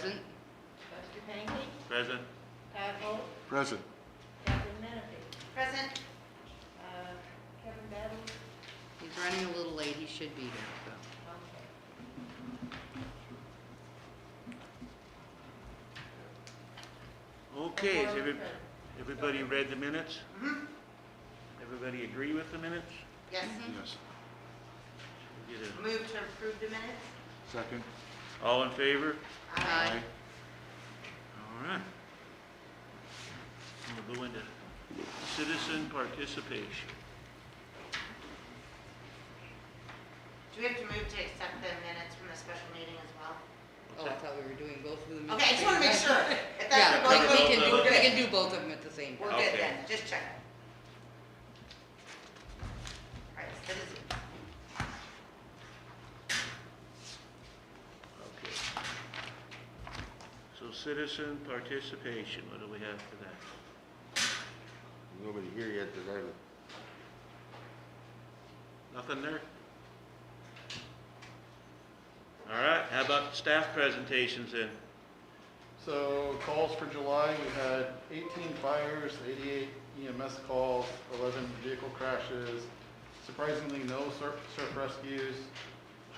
Present. Buster Pankey, Present. Todd Holt, Present. Catherine Menefee, Present. Kevin Battle. He's running a little late, he should be here, so. Okay, has everybody read the minutes? Mm-hmm. Everybody agree with the minutes? Yes. Yes. We'll get Move to approve the minutes. Second. all in favor? Aye. All right. We'll go into citizen participation. Do we have to move to accept the minutes from the special meeting as well? Oh, I thought we were doing both of them. Okay, I just want to make sure. If that's Yeah, what we're we going to do, we're we good. can do both of them at the same We're time. good Okay. then, just check. All right, citizen. Okay. So citizen participation, what do we have for that? Nobody here yet, does either. Nothing there? All right, how about staff presentations then? So calls for July, we had 18 fires, 88 EMS calls, 11 vehicle crashes, surprisingly no surf rescues,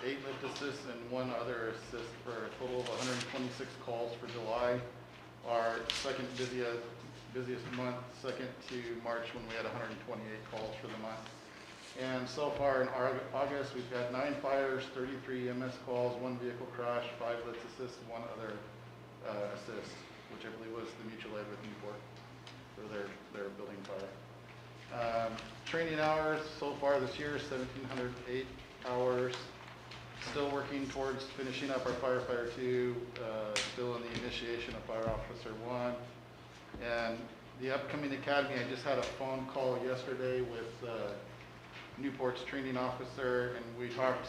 8 lift assists and 1 other assist for a total of 126 calls for July. Our second busiest month, second to March when we had 128 calls for the month. And so far in August, we've got 9 fires, 33 EMS calls, 1 vehicle crash, 5 lift assists, 1 other assist, which I believe was the mutual aid with Newport for their building fire. Training hours so far this year, 1,708 hours. Still working towards finishing up our firefighter 2, still in the initiation of fire officer 1. And the upcoming academy, I just had a phone call yesterday with Newport's training officer, and we talked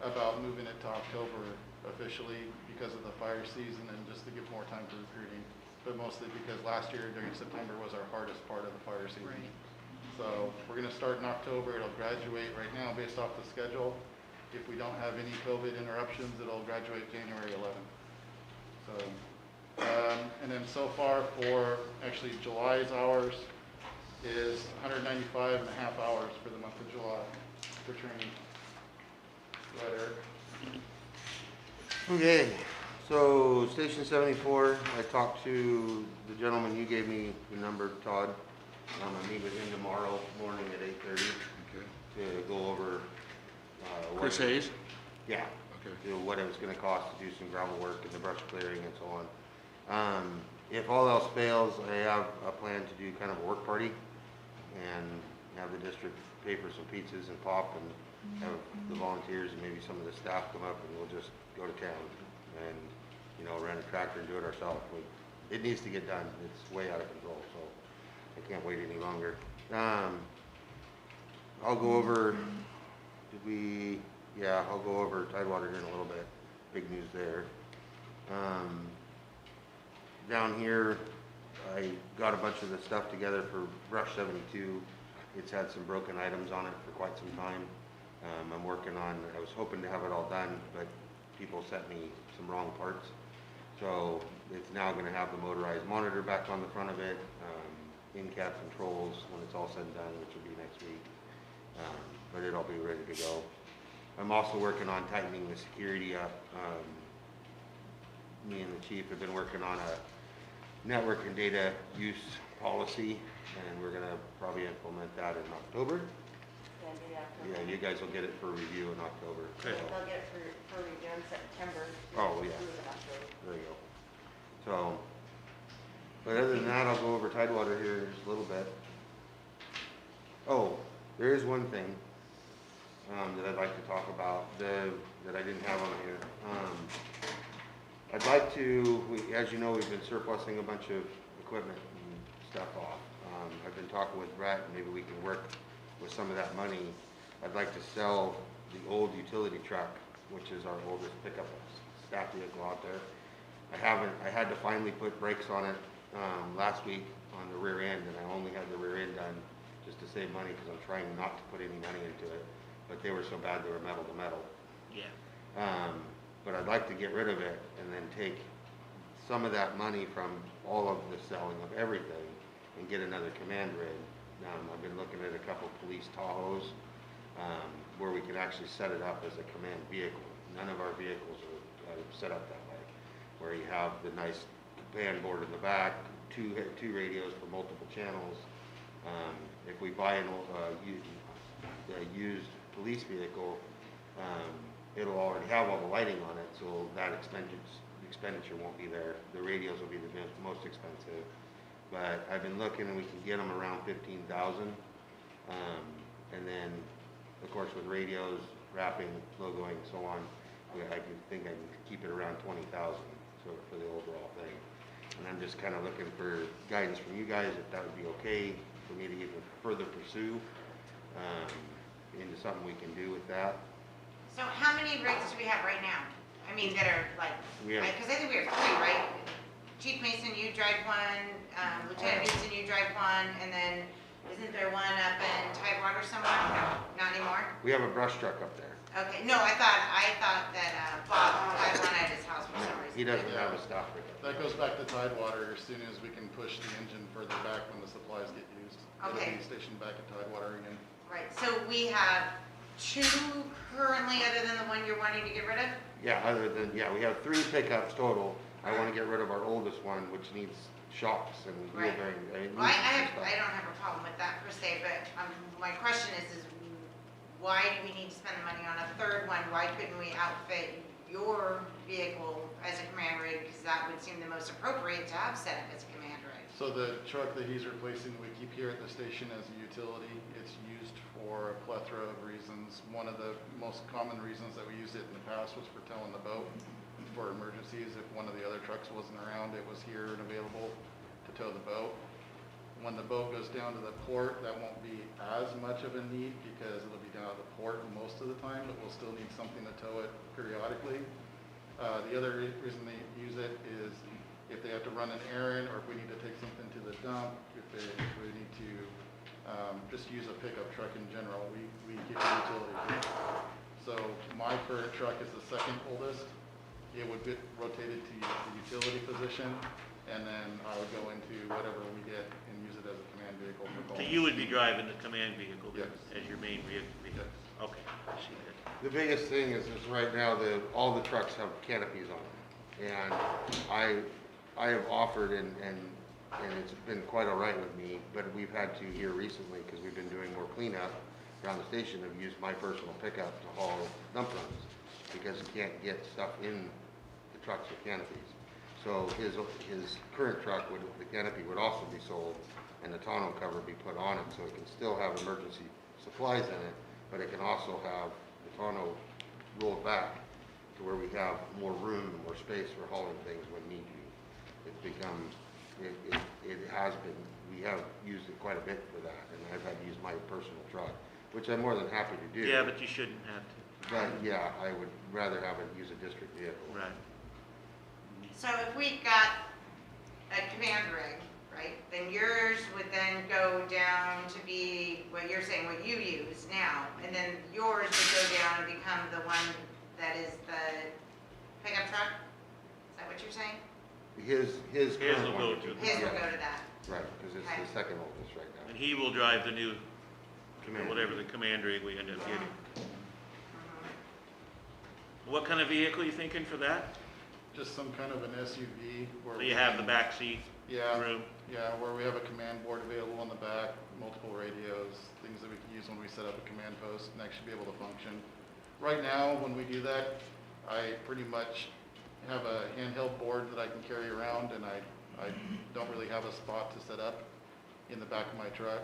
about moving it to October officially because of the fire season and just to give more time for recruiting, but mostly because last year during September was our hardest part of the fire season. Right. So we're going to start in October. It'll graduate right now based off the schedule. If we don't have any COVID interruptions, it'll graduate January 11th. So, and then so far for actually July's hours is 195 and a half hours for the month of July for training. Go ahead, Eric. Okay, so Station 74, I talked to the gentleman, you gave me the number, Todd. I meet with him tomorrow morning at 8:30 Okay. to go over. Chris Hayes? Yeah. Okay. You know, what it was gonna cost to do some gravel work and the brush clearing and so on. If all else fails, I have a plan to do kind of a work party and have the district pay for some pizzas and pop and have the volunteers and maybe some of the staff come up and we'll just go to town and, you know, rent a tractor and do it ourselves. It needs to get done. It's way out of control, so I can't wait any longer. I'll go over, I'll go over Tidewater here in a little bit. Big news there. Down here, I got a bunch of the stuff together for Brush 72. It's had some broken items on it for quite some time. I'm working on, I was hoping to have it all done, but people sent me some wrong parts. So it's now going to have the motorized monitor back on the front of it, in-cab controls when it's all said and done, which will be next week. But it'll be ready to go. I'm also working on tightening the security up. Me and the chief have been working on a network and data use policy, and we're going to probably implement that in October. Yeah, you guys will get it for review in October. Okay. They'll get it for review in September. Oh, yeah. Approve it after. There you go. So, but other than that, I'll go over Tidewater here just a little bit. Oh, there is one thing that I'd like to talk about that I didn't have on here. I'd like to, as you know, we've been surplusing a bunch of equipment and stuff off. I've been talking with Brett, and maybe we can work with some of that money. I'd like to sell the old utility truck, which is our oldest pickup staff vehicle out there. I had to finally put brakes on it last week on the rear end, and I only had the rear end done just to save money because I'm trying not to put any money into it. But they were so bad they were metal to metal. Yeah. But I'd like to get rid of it and then take some of that money from all of the selling of everything and get another command rig. I've been looking at a couple police Tahoes, where we can actually set it up as a command vehicle. None of our vehicles are set up that way, where you have the nice command board in the back, two radios for multiple channels. If we buy a used police vehicle, it'll already have all the lighting on it, so that expenditure won't be there. The radios will be the most expensive. But I've been looking and we can get them around 15,000. And then, of course, with radios, wrapping, logoing, and so on, I think I can keep it around 20,000 for the overall thing. And I'm just kind of looking for guidance from you guys if that would be okay for me to even further pursue into something we can do with that. So how many rigs do we have right now? I mean, that are like, We have- because I think we have 3, right? Chief Mason, you drive one, Lieutenant Newton, you drive one, and then isn't there one up in Tidewater somewhere? No, not anymore? We have a brush truck up there. Okay, no, I thought that Bob had one at his house for some reason. He doesn't have a stop rig up there. That goes back to Tidewater as soon as we can push the engine further back when the supplies get used. Okay. It'll be stationed back at Tidewater again. Right, so we have 2 currently other than the one you're wanting to get rid of? Yeah, we have 3 pickups total. I want to get rid of our oldest one, which needs shocks and wheel Right. bearing. it Well, needs some stuff. I don't have a problem with that per se, but my question is why do we need to spend the money on a third one? Why couldn't we outfit your vehicle as a command rig? Because that would seem the most appropriate to have set up as a command rig. So the truck that he's replacing, we keep here at the station as a utility. It's used for a plethora of reasons. One of the most common reasons that we used it in the past was for towing the boat for emergencies. If one of the other trucks wasn't around, it was here and available to tow the boat. When the boat goes down to the port, that won't be as much of a need because it'll be down at the port most of the time, but we'll still need something to tow it periodically. The other reason they use it is if they have to run an errand or if we need to take something to the dump, if we need to just use a pickup truck in general, we keep a utility vehicle. So my current truck is the second oldest. It would get rotated to the utility position, and then I would go into whatever we get and use it as a command vehicle for calls. So you would be driving the command vehicle Yes. as your main vehicle? Yes. Okay, I see that. The biggest thing is right now, all the trucks have canopies on them. And I have offered and it's been quite all right with me, but we've had to here recently, because we've been doing more cleanup around the station, have used my personal pickup to haul dump runs, because you can't get stuff in the trucks with canopies. So his current truck, the canopy would also be sold and the tonneau cover be put on it, so it can still have emergency supplies in it, but it can also have the tonneau rolled back to where we have more room and more space for hauling things when need be. It's become, it has been, we have used it quite a bit for that, and I've had to use my personal truck, which I'm more than happy to do. Yeah, but you shouldn't have to. But yeah, I would rather have it use a district vehicle. Right. So if we got a command rig, right, then yours would then go down to be what you're saying, what you use now, and then yours would go down and become the one that is the pickup truck? Is that what you're saying? His His current will one go would to- be- His will yeah, go to that. right, because it's Okay. the second oldest right And now. he will drive the new, Command. whatever the command rig we end up getting. Mhm. What kind of vehicle you thinking for that? Just some kind of an SUV where. So you have the back seat Yeah, room? yeah, where we have a command board available on the back, multiple radios, things that we can use when we set up a command post and actually be able to function. Right now, when we do that, I pretty much have a handheld board that I can carry around, and I don't really have a spot to set up in the back of my truck.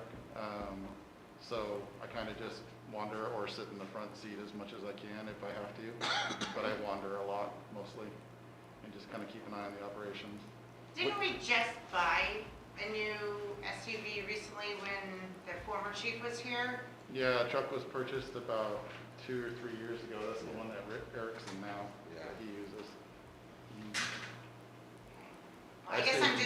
So I kind of just wander or sit in the front seat as much as I can if I have to, but I wander a lot mostly, and just kind of keep an eye on the operations. Didn't we just buy a new SUV recently when the former chief was here? Yeah, a truck was purchased about 2 or 3 years ago. That's the one that Rick Erickson now, that he uses. I guess I'm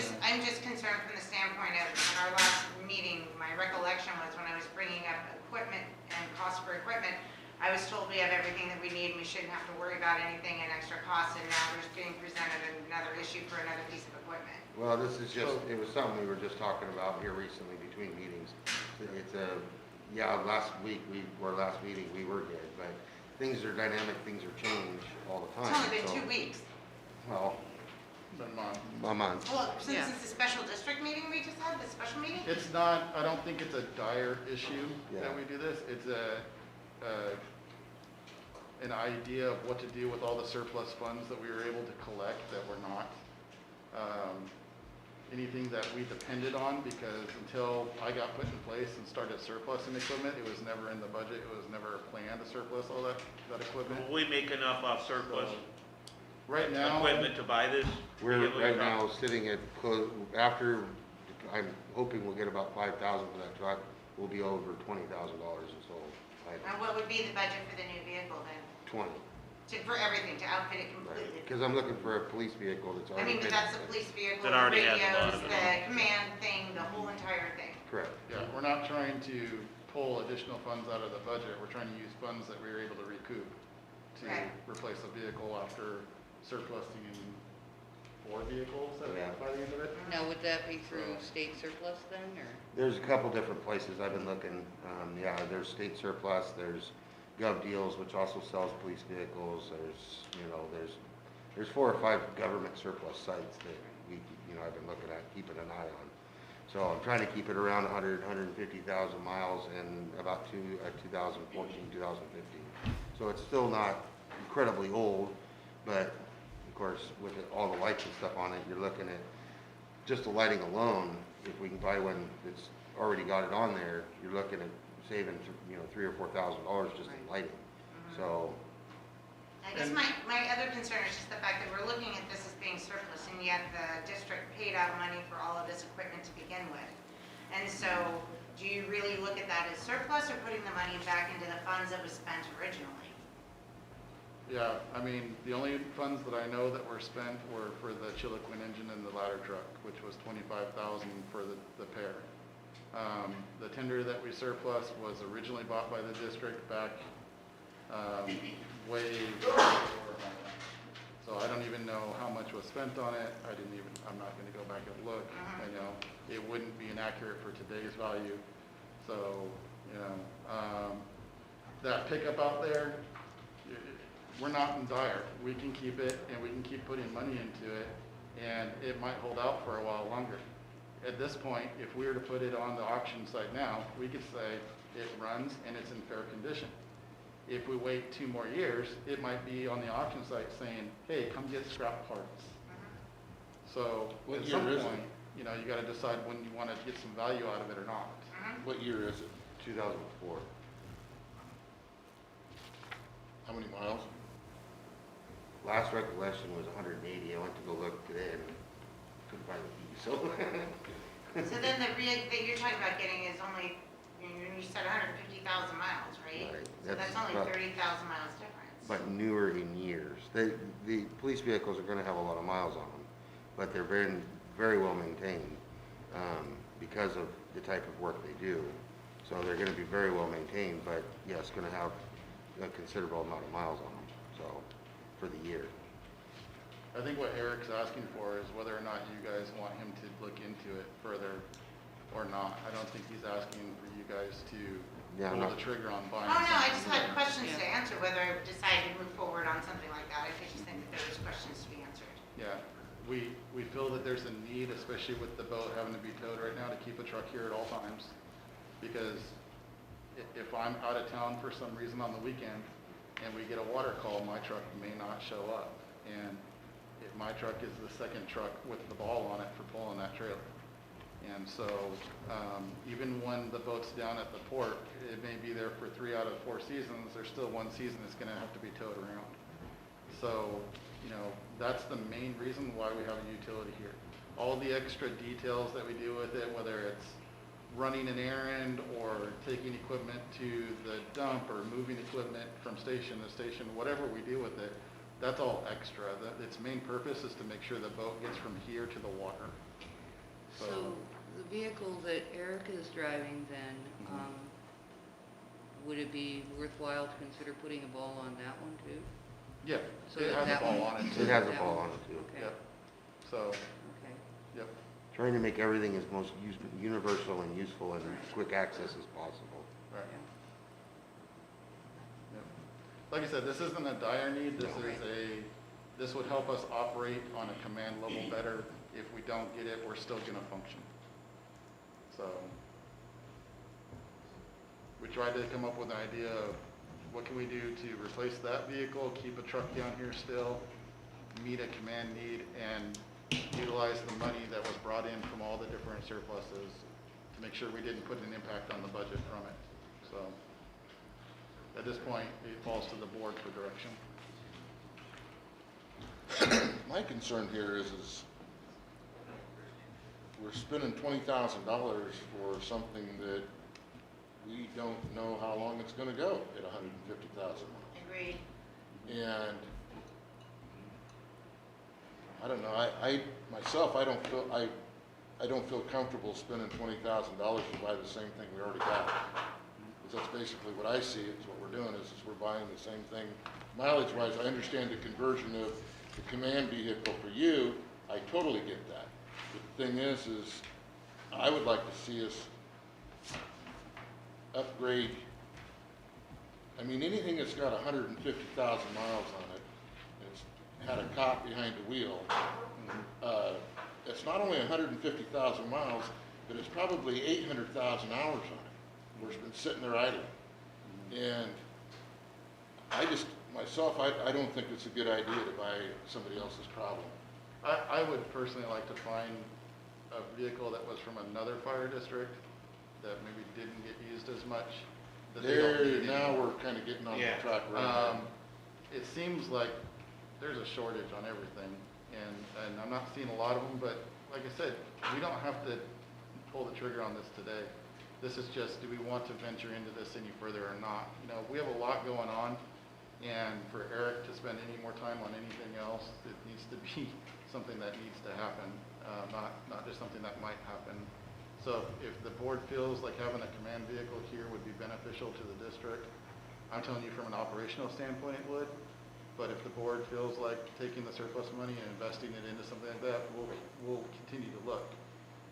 just concerned from the standpoint of, in our last meeting, my recollection was when I was bringing up equipment and cost for equipment, I was told we have everything that we need, and we shouldn't have to worry about anything and extra costs, and now we're being presented another issue for another piece of equipment. Well, this is just, it was something we were just talking about here recently between meetings. It's a, yeah, last meeting, we were good, but things are dynamic, things are change all the It's time. only been so- 2 weeks. Well, Been months. a month. Well, since Yeah. it's a special district meeting we just had, the special meeting? It's not, I don't think it's a dire issue that Yeah. we do this. It's an idea of what to do with all the surplus funds that we were able to collect that were not anything that we depended on, because until I got put in place and started surplusing equipment, it was never in the budget. It was never a plan to surplus all that equipment. Will we make enough off surplus Right now, equipment to buy this? We're vehicle right truck? now sitting at, after, I'm hoping we'll get about 5,000 for that truck. We'll be over $20,000 in sold. And what would be the budget for the new vehicle then? 20, For everything, to outfit it right? completely? Because I'm looking for a police vehicle that's I already. mean, but fitted. that's the police vehicle, That the already has a lot radios, of it the on. command thing, the whole entire thing. Correct. yeah, we're not trying to pull additional funds out of the budget. We're trying to use funds that we were able to recoup to Right. replace a vehicle after surplusing in 4 vehicles Yeah. by the end of it. Now, would that be through state surplus then, or? There's a couple different places I've been looking. Yeah, there's state surplus, there's Gov Deals, which also sells police vehicles. There's, there's 4 or 5 government surplus sites that we, I've been looking at, keeping an eye on. So I'm trying to keep it around 150,000 miles and about 2014, 2015. So it's still not incredibly old, but of course, with all the lights and stuff on it, you're looking at just the lighting alone. If we can buy one that's already got it on there, you're looking at saving, $3,000 or $4,000 just in Right. lighting. So, I guess my other concern is just the fact that we're looking at this as being surplus, and yet the district paid out money for all of this equipment to begin with. And so, do you really look at that as surplus, or putting the money back into the funds that was spent originally? Yeah, I mean, the only funds that I know that were spent were for the Chiloquin engine and the ladder truck, which was 25,000 for the pair. The tender that we surplus was originally bought by the district back way before. So I don't even know how much was spent on it. I'm not gonna go back and look. It wouldn't be inaccurate for today's value. So, that pickup out there, we're not in dire. We can keep it and we can keep putting money into it, and it might hold out for a while longer. At this point, if we were to put it on the auction site now, we could say it runs and it's in fair condition. If we wait 2 more years, it might be on the auction site saying, hey, come get scrap parts. So What at year some is it? point, you gotta decide when you wanna get some value out of it or not. What year is it? 2004. How many miles? Last recollection was 180. I went to go look today and couldn't find the key, so. So then the rig that you're talking about getting is only, you said 150,000 miles, right? Right, So that's that's only about- 30,000 miles difference. But newer in years. The police vehicles are gonna have a lot of miles on them, but they're very, very well maintained, because of the type of work they do. So they're gonna be very well maintained, but yes, gonna have a considerable amount of miles on them, so, for the year. I think what Eric's asking for is whether or not you guys want him to look into it further or not. I don't think he's asking for you guys to Yeah, I'm pull not- the trigger on buying Oh, something. no, I just had questions to Yeah. answer, whether I decide to move forward on something like that. I just think that there was questions to be answered. Yeah, we feel that there's a need, especially with the boat having to be towed right now, to keep a truck here at all times. Because if I'm out of town for some reason on the weekend and we get a water call, my truck may not show up. And my truck is the second truck with the ball on it for pulling that trailer. And so, even when the boat's down at the port, it may be there for 3 out of 4 seasons, there's still 1 season that's gonna have to be towed around. So, that's the main reason why we have a utility here. All the extra details that we do with it, whether it's running an errand or taking equipment to the dump or moving equipment from station to station, whatever we do with it, that's all extra. Its main purpose is to make sure the boat gets from here to the water. So the vehicle that Eric is driving then, would it be worthwhile to consider putting a ball on that one too? Yeah, So it has a that ball one- on it It too. has a That ball one. on it too. Okay, Yep. So, okay. yep. Trying to make everything as most universal and useful and quick access as possible. Right. Yeah. Yep. Like I said, this isn't a dire need, this would help us operate on a command level better. If we don't get it, we're still gonna function. So, we tried to come up with an idea of what can we do to replace that vehicle, keep a truck down here still, meet a command need, and utilize the money that was brought in from all the different surpluses to make sure we didn't put an impact on the budget from it. So, at this point, it falls to the board for direction. My concern here is we're spending $20,000 for something that we don't know how long it's gonna go at 150,000. Agreed. And I don't know, I myself, I don't feel comfortable spending $20,000 to buy the same thing we already got. Because that's basically what I see, it's what we're doing, is we're buying the same thing. Mileage-wise, I understand the conversion of the command vehicle for you, I totally get that. The thing is I would like to see us upgrade, I mean, anything that's got 150,000 miles on it, and it's had a cop behind the wheel, it's not only 150,000 miles, but it's probably 800,000 hours on it, where it's been sitting there idle. And I just, myself, I don't think it's a good idea to buy somebody else's problem. I would personally like to find a vehicle that was from another fire district that maybe didn't get used as much. That they don't need Now anymore. we're kind of getting on the Yeah. track right now. It seems like there's a shortage on everything, and I'm not seeing a lot of them, but like I said, we don't have to pull the trigger on this today. This is just, do we want to venture into this any further or not? You know, we have a lot going on, and for Eric to spend any more time on anything else, it needs to be something that needs to happen, not just something that might happen. So if the board feels like having a command vehicle here would be beneficial to the district, I'm telling you from an operational standpoint it would, but if the board feels like taking the surplus money and investing it into something like that, we'll continue to look.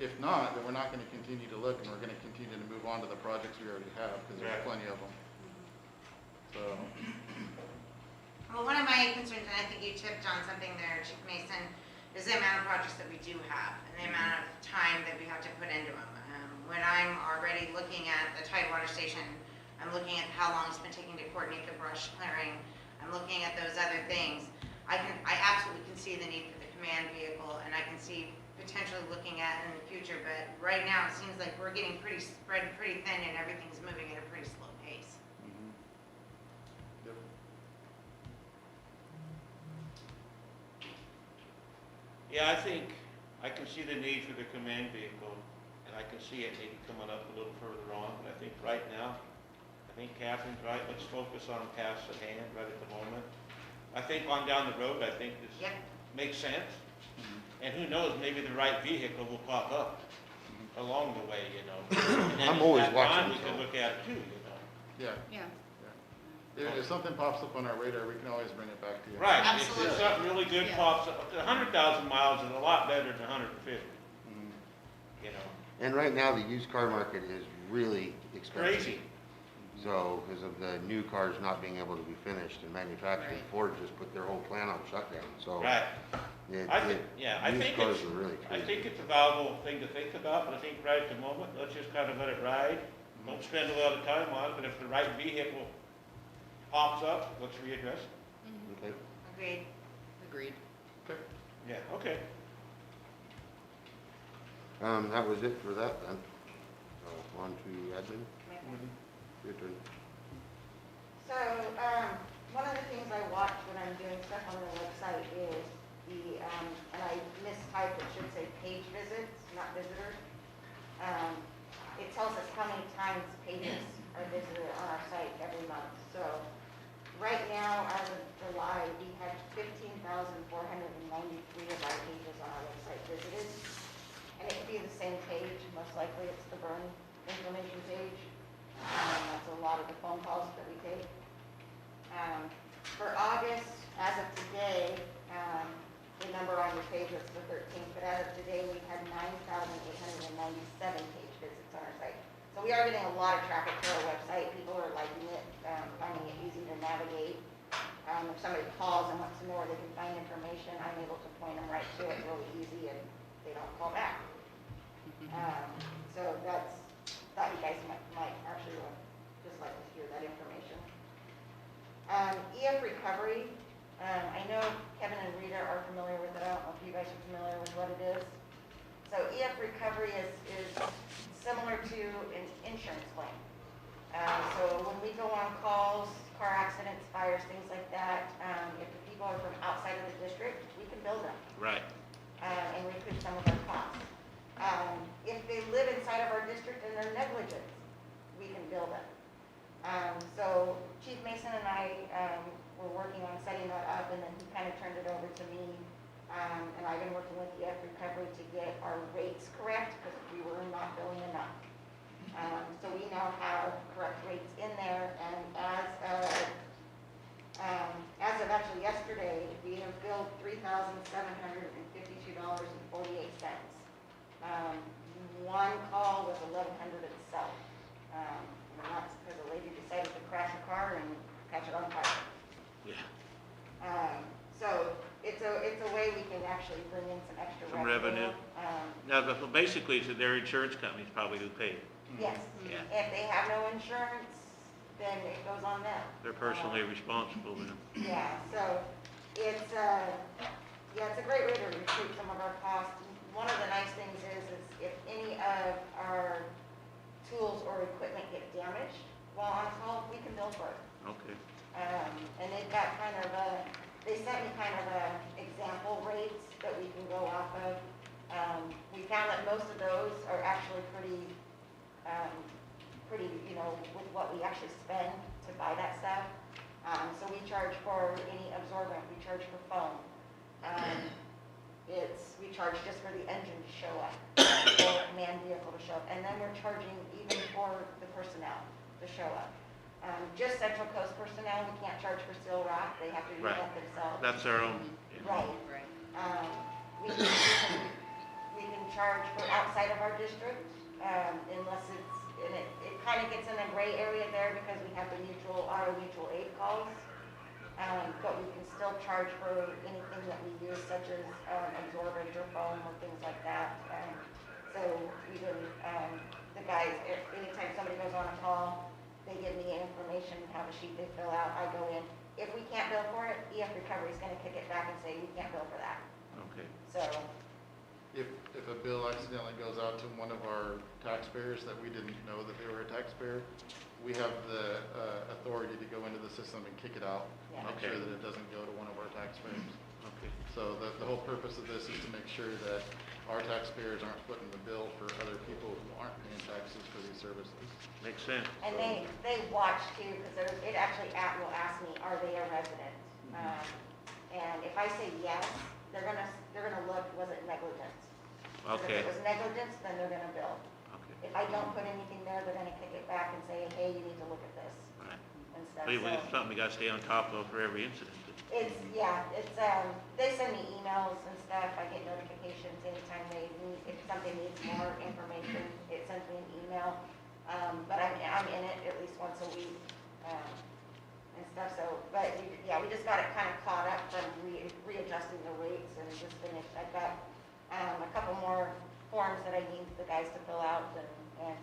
If not, then we're not gonna continue to look, and we're gonna continue to move on to the projects we already have, because there's Right. plenty of them. So, Well, one of my concerns, and I think you tipped on something there, Chief Mason, is the amount of projects that we do have and the amount of time that we have to put into them. When I'm already looking at the Tidewater station, I'm looking at how long it's been taking to coordinate the brush clearing. I'm looking at those other things. I absolutely can see the need for the command vehicle, and I can see potentially looking at it in the future, but right now it seems like we're getting spread pretty thin and everything's moving at a pretty slow pace. yep. Yeah, I think I can see the need for the command vehicle, and I can see it maybe coming up a little further on, but I think right now, I think Catherine's right, let's focus on tasks at hand right at the moment. I think on down the road, I think this Yep. makes sense, and who knows, maybe the right vehicle will pop up along the way, you know. And then I'm always at that time, watching, we can so. look at it too, you know. Yeah, Yeah. if something pops up on our radar, we can always bring it back to you. Right, Absolutely. if something really good Yeah. pops up, 100,000 miles is a lot better than 150, Mhm. you know. And right now, the used car market is really expensive. Crazy. So, because of the new cars not being able to be finished and manufactured, Right. Ford just put their whole plant on shutdown, so. Right. I think, Used cars are really I crazy. think it's a valuable thing to think about, but I think right at the moment, let's just kind of let it ride. Don't spend a lot of time on it, but if the right vehicle pops up, let's readdress it. Okay. Agreed. Agreed. Okay. Yeah, okay. That was it for that then. So, on to admin, your turn. So, one of the things I watch when I'm doing stuff on the website is the, and I mistyped, it should say page visits, not visitors. It tells us how many times pages are visited on our site every month. So, right now, as of July, we had 15,493 of our pages on our website visited. And it could be the same page, most likely it's the burn information page. That's a lot of the phone calls that we take. For August, as of today, the number on your page is the 13th, but as of today, we had 9,897 page visits on our site. So we are getting a lot of traffic to our website. People are liking it, finding it easy to navigate. If somebody calls and wants to know where they can find information, I'm able to point them right to it really easy, and they don't call back. So thought you guys might actually just like to hear that information. EF recovery. I know Kevin and Rita are familiar with it. I don't know if you guys are familiar with what it is. So EF recovery is similar to an insurance claim. So when we go on calls, car accidents, fires, things like that, if the people are from outside of the district, we can bill them Right. and recoup some of our costs. If they live inside of our district and they're negligent, we can bill them. So Chief Mason and I were working on setting that up, and then he kind of turned it over to me. And I've been working with EF Recovery to get our rates correct, because we were not billing enough. So we now have correct rates in there, and as of actually yesterday, we have billed $3,752.48. One call was $1,100 itself. And that's because a lady decided to crash a car and catch it on fire. Yeah. So it's a way we can actually bring in some extra Some revenue. Now, but basically, so their insurance company's probably who paid. Yes. Yeah. If they have no insurance, then it goes on them. They're personally responsible then. Yeah, so it's a great way to recoup some of our costs. One of the nice things is if any of our tools or equipment get damaged while on call, we can bill for it. Okay. And they've got they sent me kind of example rates that we can go off of. We found that most of those are actually pretty, with what we actually spend to buy that stuff. So we charge for any absorbent, we charge for foam. We charge just for the engine to show up, for a manned vehicle to show up, and then we're charging even for the personnel to show up. Just Central Coast personnel, we can't charge for steel rock, they have to do Right. that themselves. That's their own. Right. Right. We can charge for outside of our district, unless it kind of gets in a gray area there because we have the auto mutual aid calls. But we can still charge for anything that we use, such as absorbent or foam or things like that. So even the guys, anytime somebody goes on a call, they give me information, have a sheet they fill out, I go in. If we can't bill for it, EF Recovery is going to kick it back and say, we can't bill for that. Okay. So, If a bill accidentally goes out to one of our taxpayers that we didn't know that they were a taxpayer, we have the authority to go into the system and kick it out, Yeah. make Okay. sure that it doesn't go to one of our taxpayers. Okay. So the whole purpose of this is to make sure that our taxpayers aren't footing the bill for other people who aren't paying taxes for these services. Makes sense. and they watch too, because it actually will ask me, are they a resident? And if I say yes, they're gonna look, was it negligence? 'Cause Okay. If it was negligence, then they're gonna bill. Okay. If I don't put anything there, they're gonna kick it back and say, hey, you need to look at this Right. and stuff. Well, it's So something we gotta stay on top of for every incident. it's, they send me emails and stuff. I get notifications anytime if something needs more information, it sends me an email. But I'm in it at least once a week, and stuff, so, but we just got it kind of caught up from readjusting the rates and just finished. I've got, a couple more forms that I need the guys to fill out and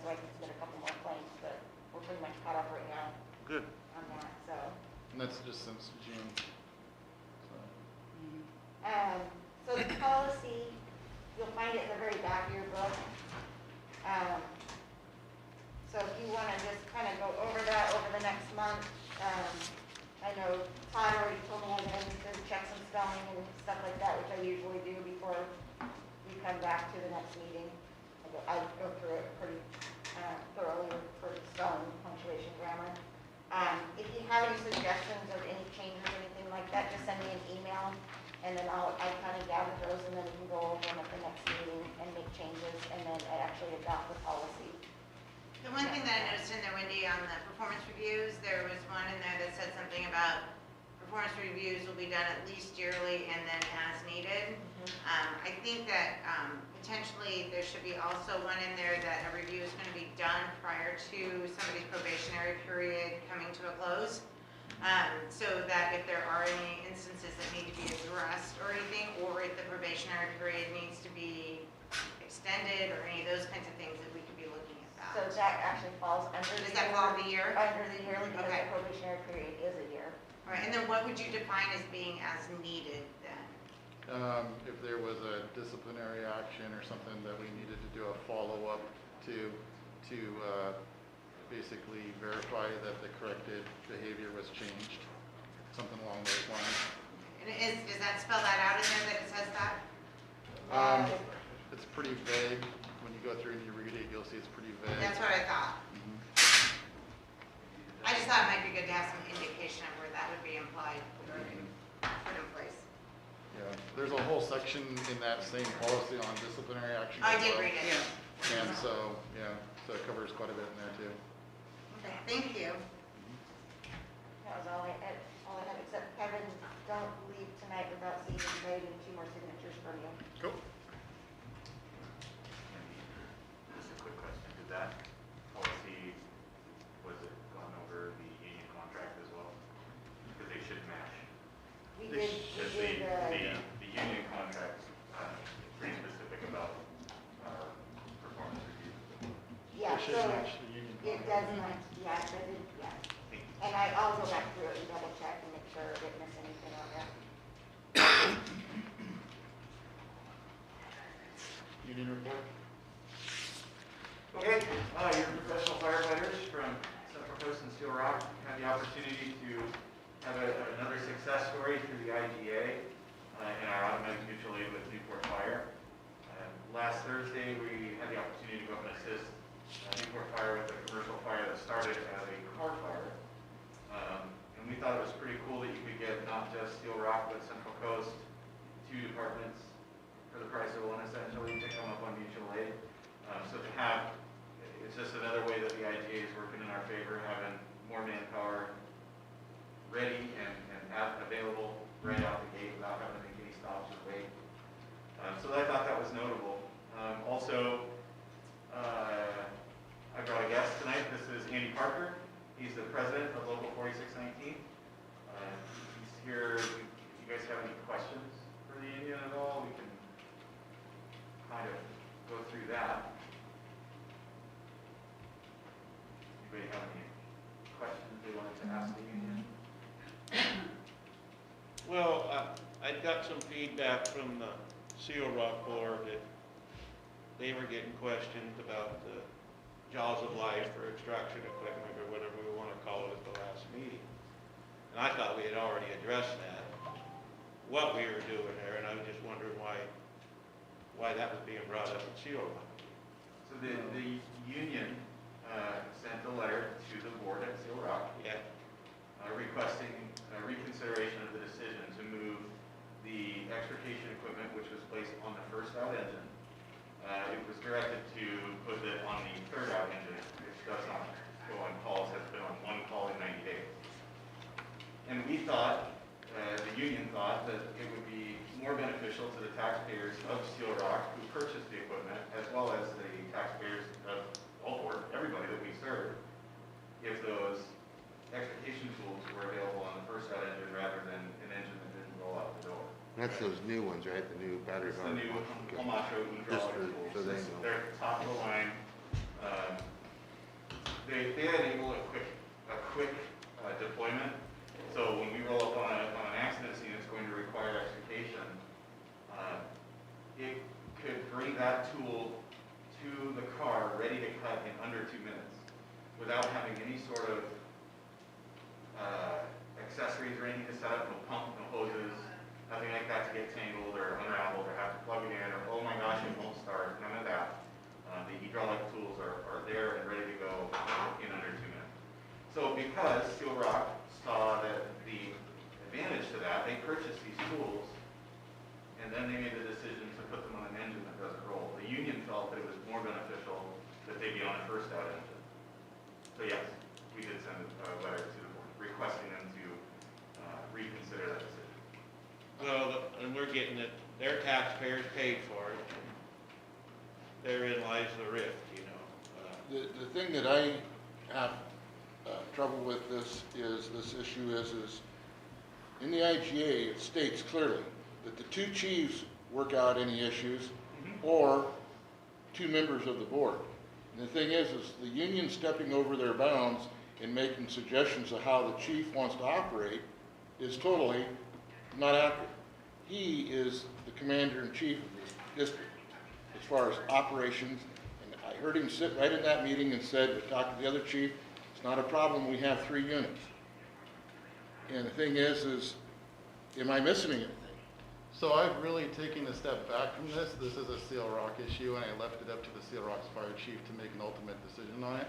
so I can submit a couple more claims, but we're pretty much caught up right now Good. on that, so. And that's just since June. So, So the policy, you'll find it in the very back of your book. So if you want to just kind of go over that over the next month, I know Todd already told me I need to check some spelling and stuff like that, which I usually do before we come back to the next meeting. I go through it pretty thoroughly for spelling, punctuation, grammar. If you have any suggestions of any changes or anything like that, just send me an email, and then I kind of gather those, and then we can go over them at the next meeting and make changes, and then I actually adopt the policy. The one thing that I noticed in there, Wendy, on the performance reviews. There was one in there that said something about performance reviews will be done at least yearly and then as needed. I think that potentially there should be also one in there that a review is going to be done prior to somebody's probationary period coming to a close. So that if there are any instances that need to be addressed or anything, or if the probationary period needs to be extended or any of those kinds of things, that we could be looking at that. So that actually falls under the. Does that fall in the year? Under the yearly, because Okay. the probationary period is a year. All right, and then what would you define as being as needed then? If there was a disciplinary action or something that we needed to do a follow-up to basically verify that the corrected behavior was changed, something along those lines. And does that spell that out in there that it says that? It's pretty vague. When you go through and you read it, you'll see it's pretty vague. That's what I thought. I just thought it might be good to have some indication of where that would be implied, put in place. Yeah, there's a whole section in that same policy on disciplinary action. I as did well. read it. Yeah. And so, yeah, so it covers quite a bit in there too. Okay, thank you. That was all I had, except Kevin, don't leave tonight without seeing maybe 2 more signatures from you. Cool. Just a quick question, did that policy, was it gone over the union contract as well? Because they should match. We They did, should- we did, The union contract, is pretty specific about, performance reviews. yeah, It should so match the union it contract. does not, yes, I did, yes. And I'll go back through it and double check and make sure I didn't miss anything on there. Union report? Okay, your professional firefighters from Central Coast and Steel Rock had the opportunity to have another success story through the IGA in our automatic mutual aid with Newport Fire. Last Thursday, we had the opportunity to go up and assist Newport Fire with a commercial fire that started as a car fire. And we thought it was pretty cool that you could get not just Steel Rock, but Central Coast, 2 departments for the price of one essentially to come up on mutual aid. So to have, it's just another way that the IGA is working in our favor, having more manpower ready and available right out the gate without having to make any stops or wait. So I thought that was notable. Also, I brought a guest tonight. This is Andy Parker. He's the president of Local 4619. He's here. If you guys have any questions for the union at all, we can kind of go through that. Anybody have any questions they wanted to ask the union? Well, I got some feedback from the Seal Rock Board that they were getting questioned about the jaws of life or extraction equipment or whatever we want to call it at the last meeting. And I thought we had already addressed that, what we were doing there, and I was just wondering why that was being brought up in Seal Rock. So the union sent a letter to the board at Seal Rock Yeah, requesting reconsideration of the decision to move the extrication equipment, which was placed on the first out engine. It was directed to put it on the third out engine. It does not go on calls, has been on 1 call in 90 days. And we thought, the union thought, that it would be more beneficial to the taxpayers of Steel Rock who purchased the equipment, as well as the taxpayers of Gulfport, everybody that we serve, if those extrication tools were available on the first out engine rather than an engine that didn't roll out the door. That's those new ones, right? The new battery It's the powered new ones. Okay. Homacho Just hydraulic for- tools. so they know. They're top of the line. They enable a quick deployment. So when we roll up on an accident scene that's going to require extrication, it could bring that tool to the car ready to cut in under 2 minutes without having any sort of accessories or anything to set up, no pump, no hoses, nothing like that to get tangled or unraveled or have to plug it in or, oh my gosh, it won't start, none of that. The hydraulic tools are there and ready to go in under 2 minutes. So because Steel Rock saw that the advantage to that, they purchased these tools and then they made the decision to put them on an engine that doesn't roll. The union felt that it was more beneficial that they be on a first out engine. So yes, we did send a letter to the board requesting them to reconsider that decision. Well, and we're getting it, their taxpayers paid for it. Therein lies the rift, you know. The thing that I have trouble with this issue is in the IGA, it states clearly that the two chiefs work out any issues or two members of the board. And the thing is the union stepping over their bounds and making suggestions of how the chief wants to operate is totally not accurate. He is the commander-in-chief of this district as far as operations. And I heard him sit right in that meeting and said, talk to the other chief, it's not a problem, we have 3 units. And the thing is am I missing anything? So I've really taken a step back from this. This is a Seal Rock issue, and I left it up to the Seal Rock's fire chief to make an ultimate decision on it.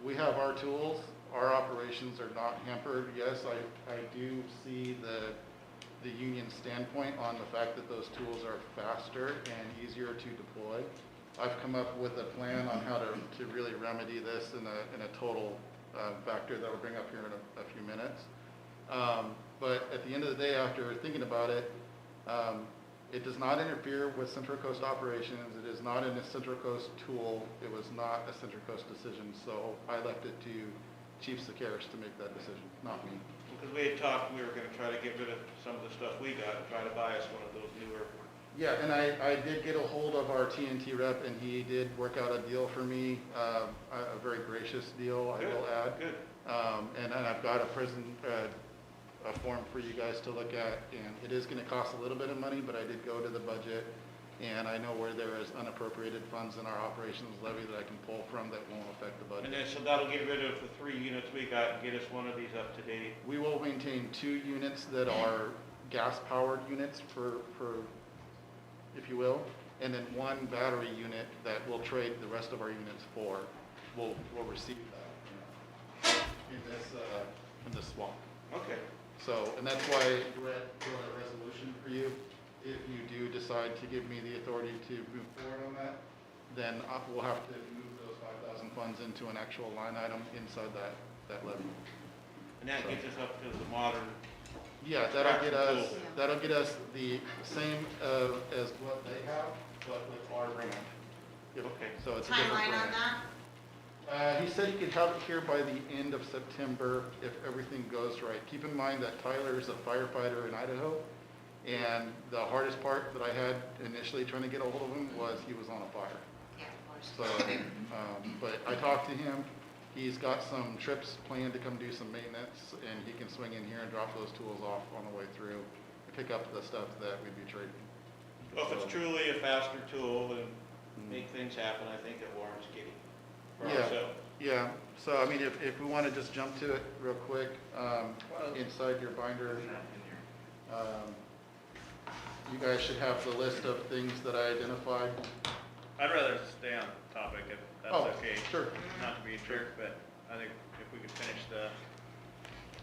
We have our tools. Our operations are not hampered. Yes, I do see the union standpoint on the fact that those tools are faster and easier to deploy. I've come up with a plan on how to really remedy this in a total factor that I'll bring up here in a few minutes. But at the end of the day, after thinking about it, it does not interfere with Central Coast operations. It is not a Central Coast tool. It was not a Central Coast decision. So I left it to Chief Sakaris to make that decision, not me. Because we had talked, we were gonna try to get rid of some of the stuff we got and try to buy us one of those newer. Yeah, and I did get a hold of our TNT rep, and he did work out a deal for me, a very gracious deal, I will add. Good. And I've got a form for you guys to look at, and it is going to cost a little bit of money, but I did go to the budget, and I know where there is unappropriated funds in our operations levy that I can pull from that won't affect the budget. And then, so that'll get rid of the 3 units we got and get us one of these up to date. We will maintain 2 units that are gas-powered units for, if you will, and then 1 battery unit that we'll trade the rest of our units for. We'll receive that in this swap. Okay. So, and that's why I wrote a resolution for you. If you do decide to give me the authority to move forward on that, then we'll have to move those 5,000 funds into an actual line item inside that levy. And that gets us up to the modern. Yeah, that'll get us the same as what they have, but with our brand. Okay. So it's a different Timeline on brand. that? He said he could have it here by the end of September if everything goes right. Keep in mind that Tyler is a firefighter in Idaho, and the hardest part that I had initially trying to get a hold of him was he was on a fire. Yeah, of course. So, but I talked to him. He's got some trips planned to come do some maintenance, and he can swing in here and drop those tools off on the way through and pick up the stuff that we'd be trading. Well, if it's truly a faster tool and make things happen, I think it warrants getting. For Yeah. ourselves. Yeah, so I mean, if we want to just jump to it real quick, inside your binder, you guys should have the list of things that I identified. I'd rather stay on topic if that's Oh, okay. sure. Not to be a jerk, but I think if we could finish the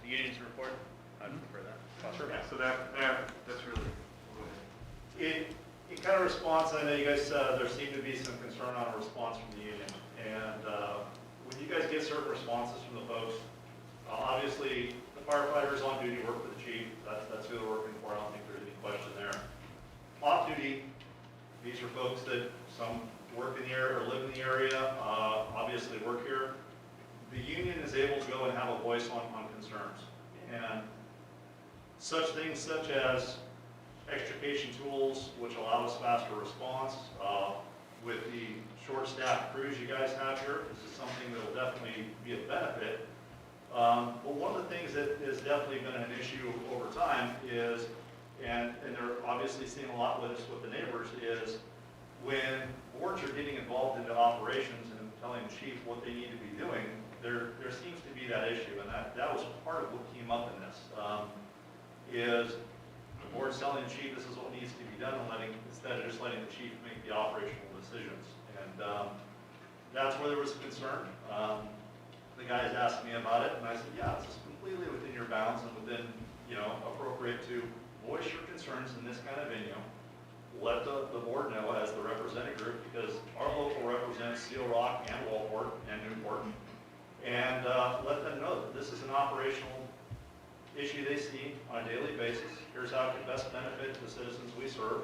union's report, I'd prefer that. Sure. Yeah, so that's really, It kind of responds, I know you guys, there seemed to be some concern on a response from the union. And when you guys get certain responses from the folks, obviously the firefighters on duty work for the chief. That's who they're working for. I don't think there's any question there. Off duty, these are folks that some work in the area or live in the area, obviously work here. The union is able to go and have a voice on concerns. And such things such as extrication tools, which allow us faster response. With the short-staffed crews you guys have here, this is something that will definitely be a benefit. But one of the things that has definitely been an issue over time is, and they're obviously seeing a lot with us with the neighbors, is when boards are getting involved into operations and telling the chief what they need to be doing, there seems to be that issue, and that was part of what came up in this. Is the board telling the chief this is what needs to be done, and instead of just letting the chief make the operational decisions. And that's where there was concern. The guys asked me about it, and I said, yeah, this is completely within your bounds and within, appropriate to voice your concerns in this kind of venue. Let the board know as the representative group, because our local represents Seal Rock and Walport and Newport. and let them know that this is an operational issue they see on a daily basis. Here's how it can best benefit the citizens we serve,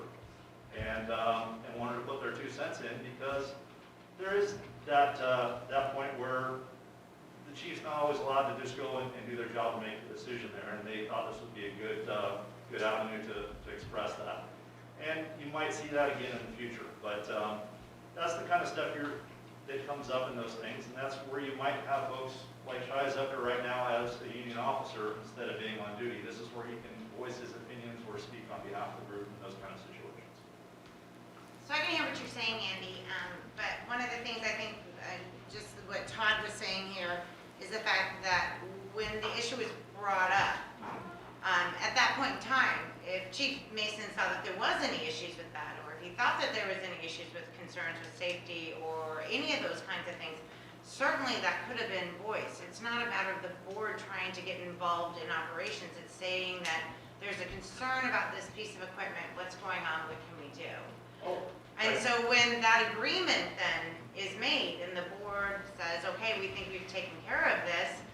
and wanted to put their 2 cents in, because there is that point where the chief's not always allowed to just go and do their job and make the decision there, and they thought this would be a good avenue to express that. And you might see that again in the future, but that's the kind of stuff that comes up in those things, and that's where you might have folks like Shai's up there right now as a union officer instead of being on duty. This is where he can voice his opinions or speak on behalf of the group in those kind of situations. So I can hear what you're saying, Andy, but one of the things I think, just what Todd was saying here, is the fact that when the issue was brought up, at that point in time, if Chief Mason saw that there was any issues with that, or if he thought that there was any issues with concerns with safety or any of those kinds of things, certainly that could have been voiced. It's not a matter of the board trying to get involved in operations. It's saying that there's a concern about this piece of equipment. What's going on? What can we do? Oh, And so when that agreement then is made and the board says, okay, we think we've taken care of this,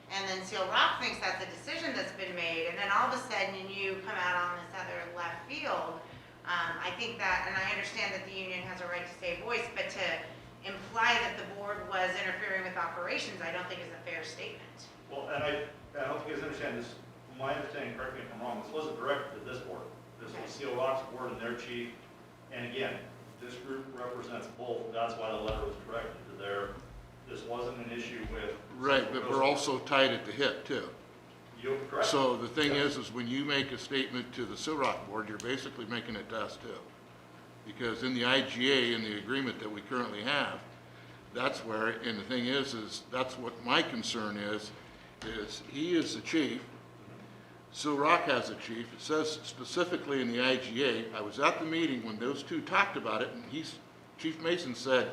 and then Seal Rock thinks that's a decision that's been made, and then all of a sudden you come out on this other left field, I think that, and I understand that the union has a right to say voice, but to imply that the board was interfering with operations, I don't think is a fair statement. well, and I hope you guys understand this. From my understanding, correct me if I'm wrong, this wasn't directed to this board. This was Seal Rock's board and their chief. And again, this group represents both. That's why the letter was directed to there. This wasn't an issue with. Right, but we're also tied at the hip too. You're correct. So the thing is when you make a statement to the Silrock board, you're basically making it to us too. Because in the IGA, in the agreement that we currently have, that's where, and the thing is that's what my concern is he is the chief. Silrock has a chief. It says specifically in the IGA, I was at the meeting when those two talked about it, and Chief Mason said,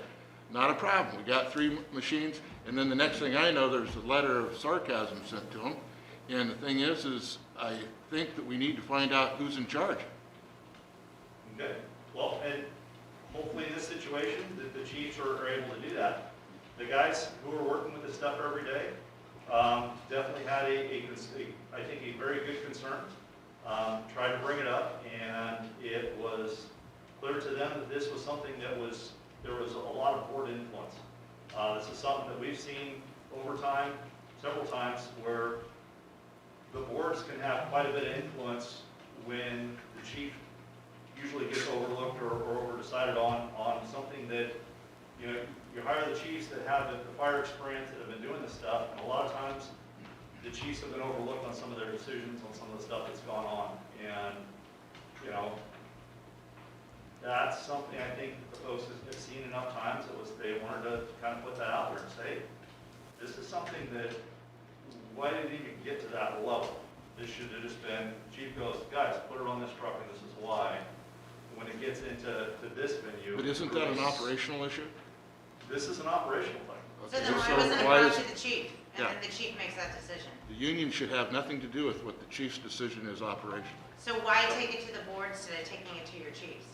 not a problem, we got 3 machines, and then the next thing I know, there's a letter of sarcasm sent to him, and the thing is I think that we need to find out who's in charge. Okay. Well, and hopefully in this situation, that the chiefs are able to do that. The guys who are working with this stuff every day definitely had I think a very good concern. Tried to bring it up, and it was clear to them that this was something there was a lot of board influence. This is something that we've seen over time, several times, where the boards can have quite a bit of influence when the chief usually gets overlooked or over decided on something that, you know, you hire the chiefs that have the fire experience, that have been doing this stuff, and a lot of times the chiefs have been overlooked on some of their decisions, on some of the stuff that's gone on. And, you know, that's something I think that the folks have seen enough times. They wanted to kind of put that out there and say, this is something that, why did it even get to that level? This should have just been, chief goes, guys, put it on this truck and this is why. When it gets into this venue. But isn't that an operational issue? This is an operational thing. So then why wasn't it brought to the chief, and then the chief makes that decision? The union should have nothing to do with what the chief's decision is operational. So why take it to the board instead of taking it to your chiefs?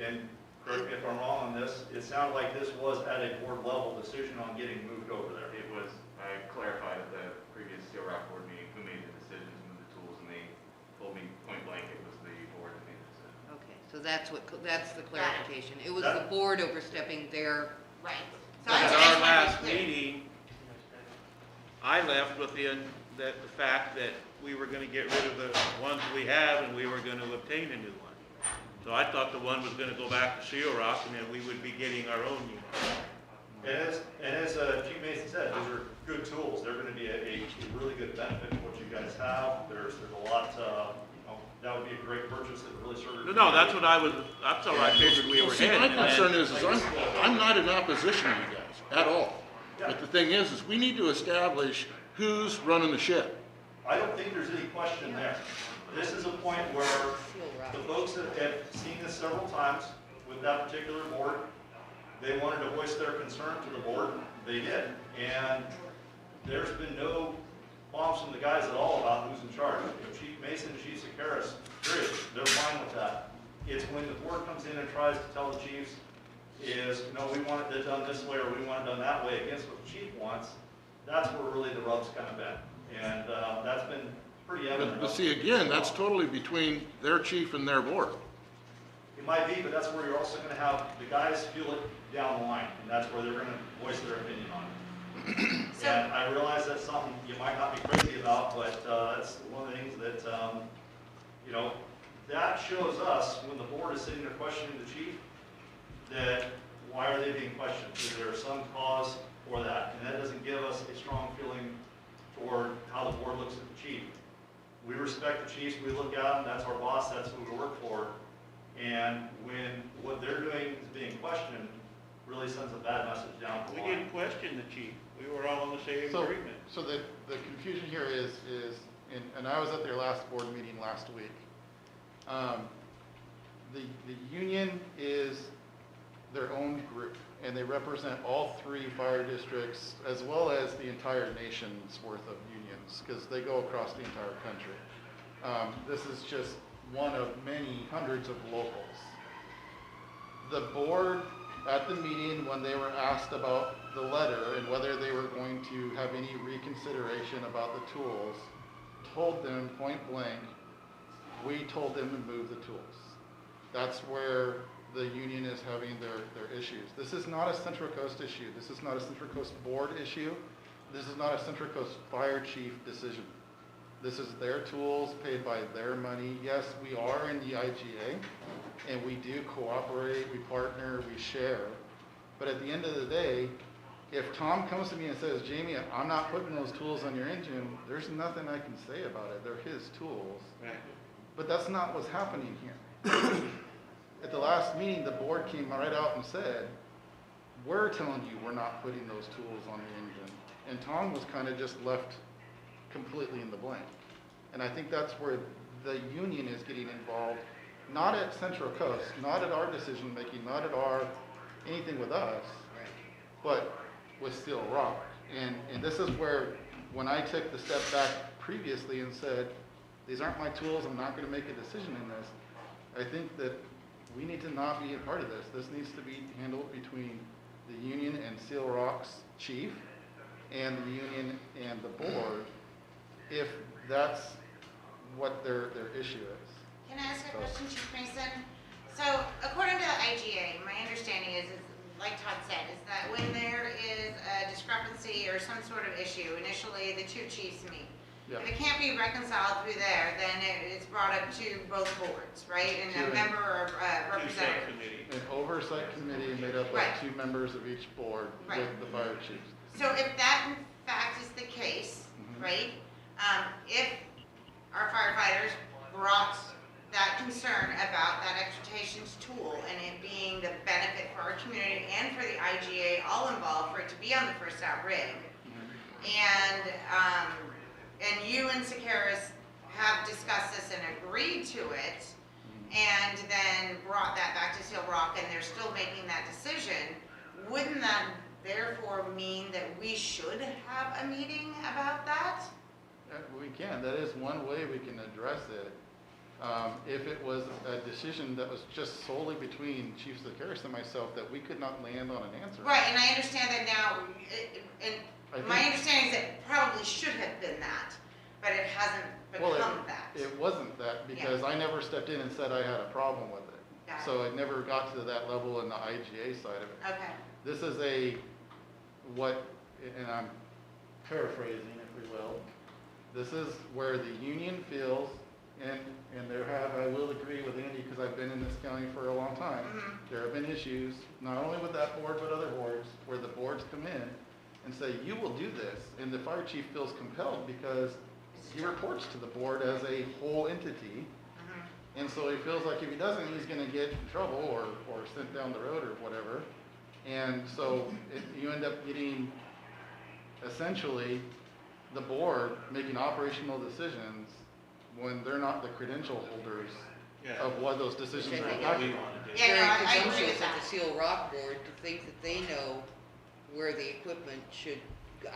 And correct me if I'm wrong on this, it sounded like this was at a board level decision on getting moved over there. It was, I clarified at the previous Steel Rock board meeting who made the decisions and the tools, and they told me point blank it was the board that made the decision. Okay, so that's the clarification. It was the board overstepping their, Right. So At I just our wanna be last clear. meeting, I left with the fact that we were gonna get rid of the ones we have and we were gonna obtain a new one. So I thought the one was gonna go back to Seal Rock and then we would be getting our own unit. And as Chief Mason said, those are good tools. They're gonna be a really good benefit to what you guys have. There's a lot, that would be a great purchase that would really serve your No, that's community. that's how I figured we were See, headed. my and then- concern is I'm not in opposition to you guys at all. But the thing is we need to establish who's running the ship. I don't think there's any question there. This is a point where the folks that have seen this several times with that particular board, they wanted to voice their concern to the board. They did. And there's been no qualms from the guys at all about who's in charge. Chief Mason and Chief Sakaris, period, they're fine with that. It's when the board comes in and tries to tell the chiefs is, no, we want it done this way or we want it done that way against what the chief wants, that's where really the rub's kind of been. And that's been pretty evident. But see, again, that's totally between their chief and their board. It might be, but that's where you're also gonna have the guys feel it down the line, and that's where they're gonna voice their opinion on it. So- And I realize that's something you might not be crazy about, but that's one of the things that, you know, that shows us, when the board is sitting there questioning the chief, that why are they being questioned? Is there some cause for that? And that doesn't give us a strong feeling toward how the board looks at the chief. We respect the chiefs, we look at them, that's our boss, that's who we work for. And when what they're doing is being questioned, really sends a bad message down the We line. didn't question the chief. We were all on the same So, agreement. so the confusion here is, and I was at their last board meeting last week. The union is their own group, and they represent all 3 fire districts, as well as the entire nation's worth of unions, because they go across the entire country. This is just one of many hundreds of locals. The board, at the meeting, when they were asked about the letter and whether they were going to have any reconsideration about the tools, told them point blank, we told them to move the tools. That's where the union is having their issues. This is not a Central Coast issue. This is not a Central Coast board issue. This is not a Central Coast fire chief decision. This is their tools paid by their money. Yes, we are in the IGA, and we do cooperate, we partner, we share. But at the end of the day, if Tom comes to me and says, Jamie, I'm not putting those tools on your engine, there's nothing I can say about it. They're his tools. Right. But that's not what's happening here. At the last meeting, the board came right out and said, we're telling you we're not putting those tools on the engine. And Tom was kind of just left completely in the blank. And I think that's where the union is getting involved, not at Central Coast, not at our decision making, not at anything with us, but with Steel Rock. And this is where, when I took the step back previously and said, these aren't my tools, I'm not gonna make a decision in this, I think that we need to not be a part of this. This needs to be handled between the union and Steel Rock's chief and the union and the board, if that's what their issue is. Can I ask a question, Chief Mason? So according to the IGA, my understanding is like Todd said, is that when there is a discrepancy or some sort of issue, initially the 2 chiefs meet. Yep. If it can't be reconciled through there, then it's brought up to both boards, right? And a member or representative. Subcommittee. An oversight committee made up of Right. 2 members of each board Right. with the fire chiefs. So if that in fact is the case, Mhm. right? If our firefighters brought that concern about that extrications tool and it being the benefit for our community and for the IGA all involved for it to be on the first out rig, and you and Sakaris have discussed this and agreed to it, and then brought that back to Steel Rock and they're still making that decision, wouldn't that therefore mean that we should have a meeting about that? We can, that is one way we can address it. If it was a decision that was just solely between Chief Sakaris and myself, that we could not land on an answer. Right, and I understand that now, and I my think- understanding is that it probably should have been that, but it hasn't Well, become that. It wasn't that, because I never stepped in and said I had a problem with it. Got it. So it never got to that level in the IGA side of it. Okay, This is and I'm paraphrasing if we will, this is where the union feels, and I will agree with Andy, because I've been in this county for a long time. Mhm. There have been issues, not only with that board, but other boards, where the boards come in and say, you will do this, and the fire chief feels compelled because he reports to the board as a whole entity, mhm. and so he feels like if he doesn't, he's gonna get in trouble or sent down the road or whatever. And so you end up getting, essentially, the board making operational decisions when they're not the credential holders Yeah. of what those decisions Okay, are I What we impacting. want to do. Yeah, no, I Very agree with presumptuous of that. the Seal Rock board to think that they know where the equipment should,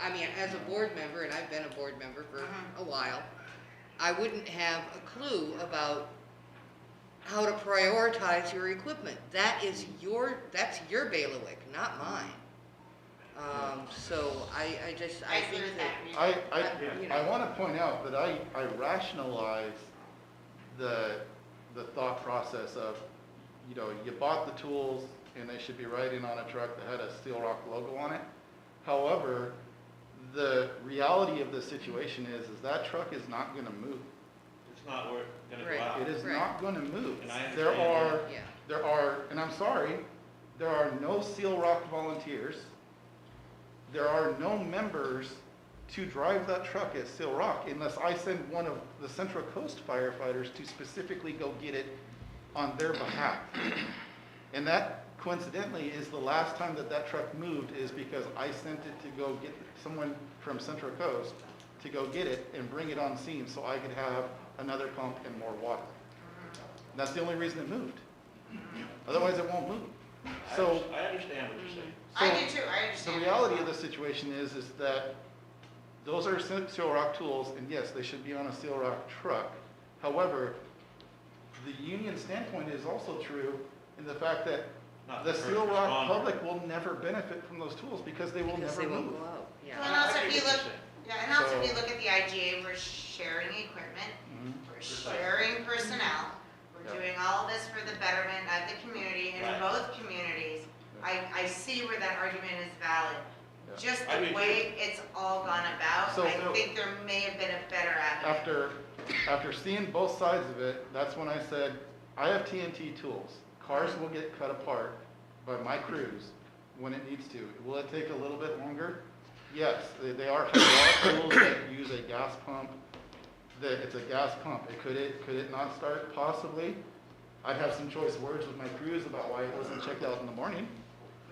I mean, as a board member, and I've been a board member for a while, I wouldn't have a clue about how to prioritize your equipment. That's your bailiwick, not mine. So I just, I I agree think with that, that. you know. I want to point out that I rationalize the thought process of, you know, you bought the tools and they should be riding on a truck that had a Steel Rock logo on it. However, the reality of the situation is that truck is not going to move. It's not gonna Right. go out. It is Right. not going to move. And I There understand are, Yeah. there are, and I'm sorry, there are no Steel Rock volunteers. There are no members to drive that truck at Steel Rock unless I send one of the Central Coast firefighters to specifically go get it on their behalf. And that coincidentally is the last time that truck moved is because I sent it to go get someone from Central Coast to go get it and bring it on scene so I could have another pump and more water. And that's the only reason it moved. Otherwise it won't move. So, I understand what you're saying. I so do too, I understand. the reality of the situation is that those are Steel Rock tools, and yes, they should be on a Steel Rock truck. However, the union standpoint is also true in the fact that Not the the Steel first Rock responder. public will never benefit from those tools because they will Because never they won't move. go out, yeah. Well, and also I if get you what look, you're saying. yeah, and also if you So- look at the IGA, we're sharing equipment, Mhm. we're sharing personnel, we're Yep. doing all this for the betterment of the community, and in Right. both communities, I see where that argument is valid. Yeah. Just I the do way it's all gone about, So- I think there may have been a better avenue. After seeing both sides of it, that's when I said, I have TNT tools. Cars will get cut apart by my crews when it needs to. Will it take a little bit longer? Yes, they are hydraulic tools that use a gas pump. It's a gas pump. Could it not start? Possibly. I'd have some choice words with my crews about why it wasn't checked out in the morning.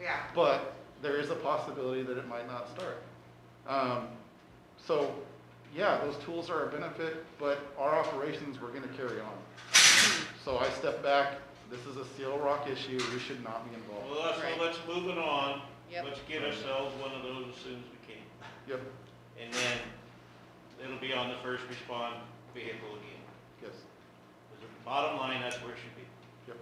Yeah, But there is a possibility that it might not start. So, yeah, those tools are a benefit, but our operations we're gonna carry on. So I step back, this is a Steel Rock issue, we should not be involved. Well, so Right. let's move it on. Yep. Let's get ourselves one of those as soon as we can. Yep, And then it'll be on the first respond vehicle again. yes, 'Cause the bottom line, that's where it should be. yep.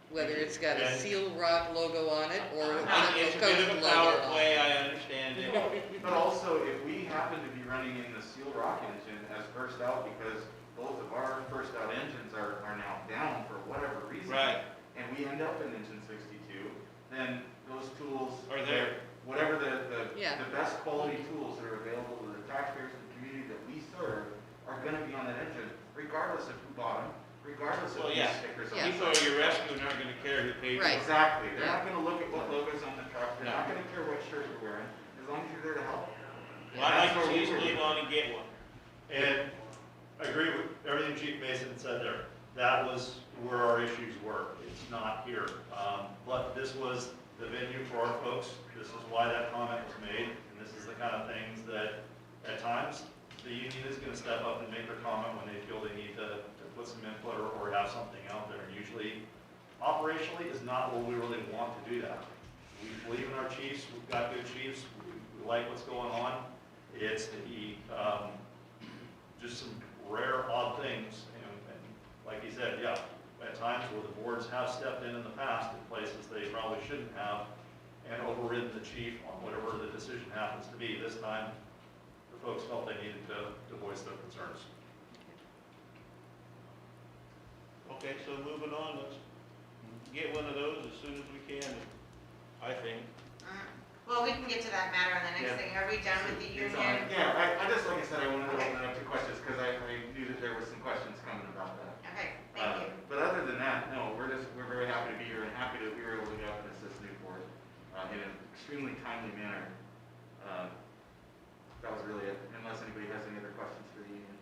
Whether it's got a And- Seal Rock logo on it or a It's a Central bit of Coast a power logo on play, it. I understand it. But also, if we happen to be running in the Steel Rock engine as first out, because both of our first out engines are now down for whatever reason. Right. And we end up in engine 62, then those tools. Are there. Whatever the Yeah. best quality tools that are available to the taxpayers in the community that we serve are gonna be on that engine, regardless of who bought them, regardless of Well, whose yeah. stickers Yeah. on People you're rescuing aren't gonna care who paid for Right. it. Exactly, they're Yeah. not gonna look at what logo's on the truck, they're not No. gonna care what shirt you're wearing, as long as you're there to help. Well, I'd like to see us leave on and get one. And I agree with everything Chief Mason said there. That was where our issues were. It's not here. But this was the venue for our folks. This is why that comment was made. And this is the kind of things that, at times, the union is gonna step up and make their comment when they feel they need to put some input or have something out there. And usually, operationally is not where we really want to do that. We believe in our chiefs. We've got good chiefs. We like what's going on. It's just some rare odd things, and like he said, yeah, at times where the boards have stepped in the past in places they probably shouldn't have, and overridden the chief on whatever the decision happens to be. This time, the folks felt they needed to voice their concerns. Okay, so moving on, let's get one of those as soon as we can, I think. well, we can get to that matter on the next Yeah. thing, are we done with the It's union? on. Yeah, I just, like I said, I wanted to Okay. open it up to questions, because I knew that there were some questions coming about that. Okay, thank you. But other than that, no, we're very happy to be here and happy that we were able to get up and assist Newport in an extremely timely manner. That was really it, unless anybody has any other questions for the union.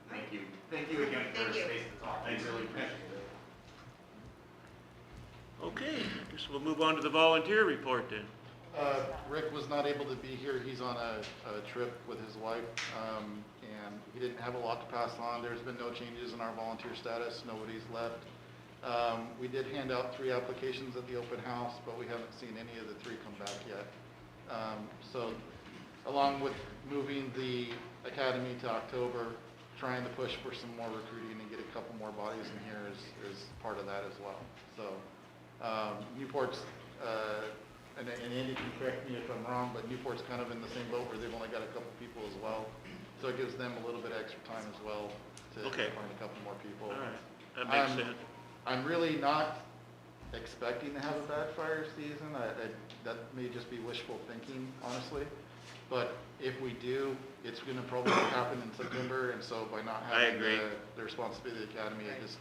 Thank you. Thank you again for Thank you. space to talk. We Thanks. really appreciate it. Okay, I guess we'll move on to the volunteer report then. Rick was not able to be here, he's on a trip with his wife, and he didn't have a lot to pass on. There's been no changes in our volunteer status, nobody's left. We did hand out 3 applications at the open house, but we haven't seen any of the 3 come back yet. So, along with moving the academy to October, trying to push for some more recruiting and get a couple more bodies in here is part of that as well. So, Newport's and Andy can correct me if I'm wrong, but Newport's kind of in the same boat where they've only got a couple people as well. So it gives them a little bit extra time as well to Okay. find a couple more people. All right, that makes sense. I'm really not expecting to have a bad fire season. That may just be wishful thinking, honestly. But if we do, it's gonna probably happen in September, and so by not I having agree. the responsibility of the academy, it just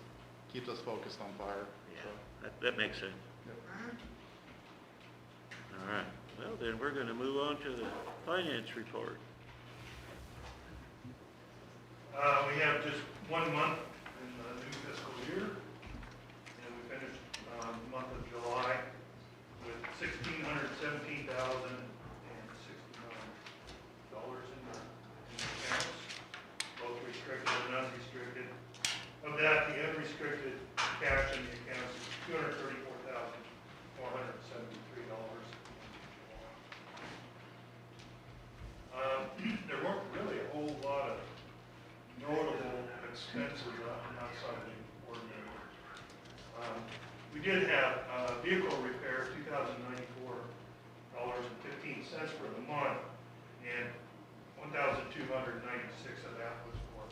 keeps us focused on fire. Yeah, So, that makes sense. All right, well, then we're gonna move on to the finance report. We have just 1 month in the new fiscal year, and we finished the month of July with $1,617,069 in the accounts, both restricted and unrestricted. Of that, the unrestricted cash in the accounts is $234,473. There weren't really a whole lot of notable expenses outside of the ordinary. We did have vehicle repair, $2,094.15 for the month, and $1,296 of that was for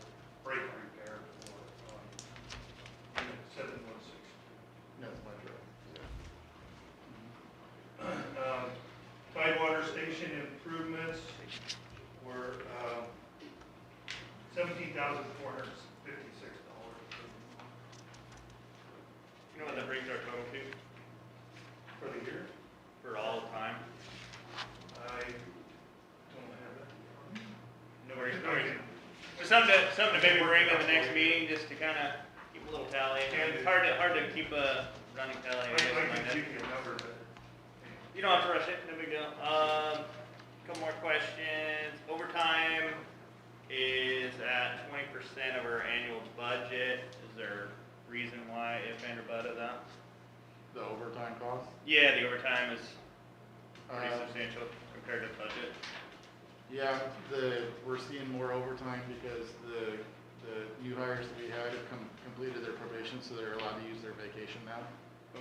brake repair for unit 7162. that's my job. Tidewater station improvements were $17,456. You know what that brings our total to For the year? for all time? I don't have that. No worries, no worries. Something to maybe bring to the next meeting, just to kind of keep a little tally. It's hard to keep a running tally. I guess, I in my can head. give you a number, but You don't have to rush it, no big deal. Couple more questions. Overtime is at 20% of our annual budget. Is there a reason why, if and or but of that? The overtime cost? Yeah, the overtime is pretty Uh, substantial compared to the budget. Yeah, we're seeing more overtime because the new hires that we had have completed their probation, so they're allowed to use their vacation now.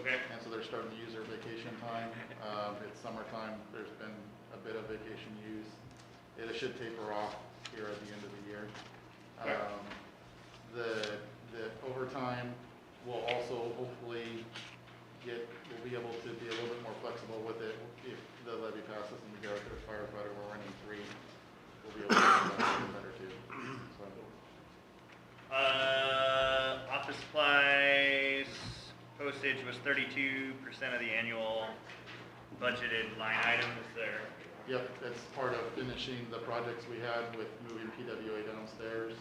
Okay. And so they're starting to use their vacation time. It's summertime, there's been a bit of vacation use. It should taper off here at the end of the year. Okay. The overtime will also hopefully we'll be able to be a little bit more flexible with it. If the levy passes and we go to a firefighter, we're running 3, we'll be able to do that better too. So, Office supplies, postage was 32% of the annual budgeted line item. Is there? Yep, that's part of finishing the projects we had with moving PWA downstairs.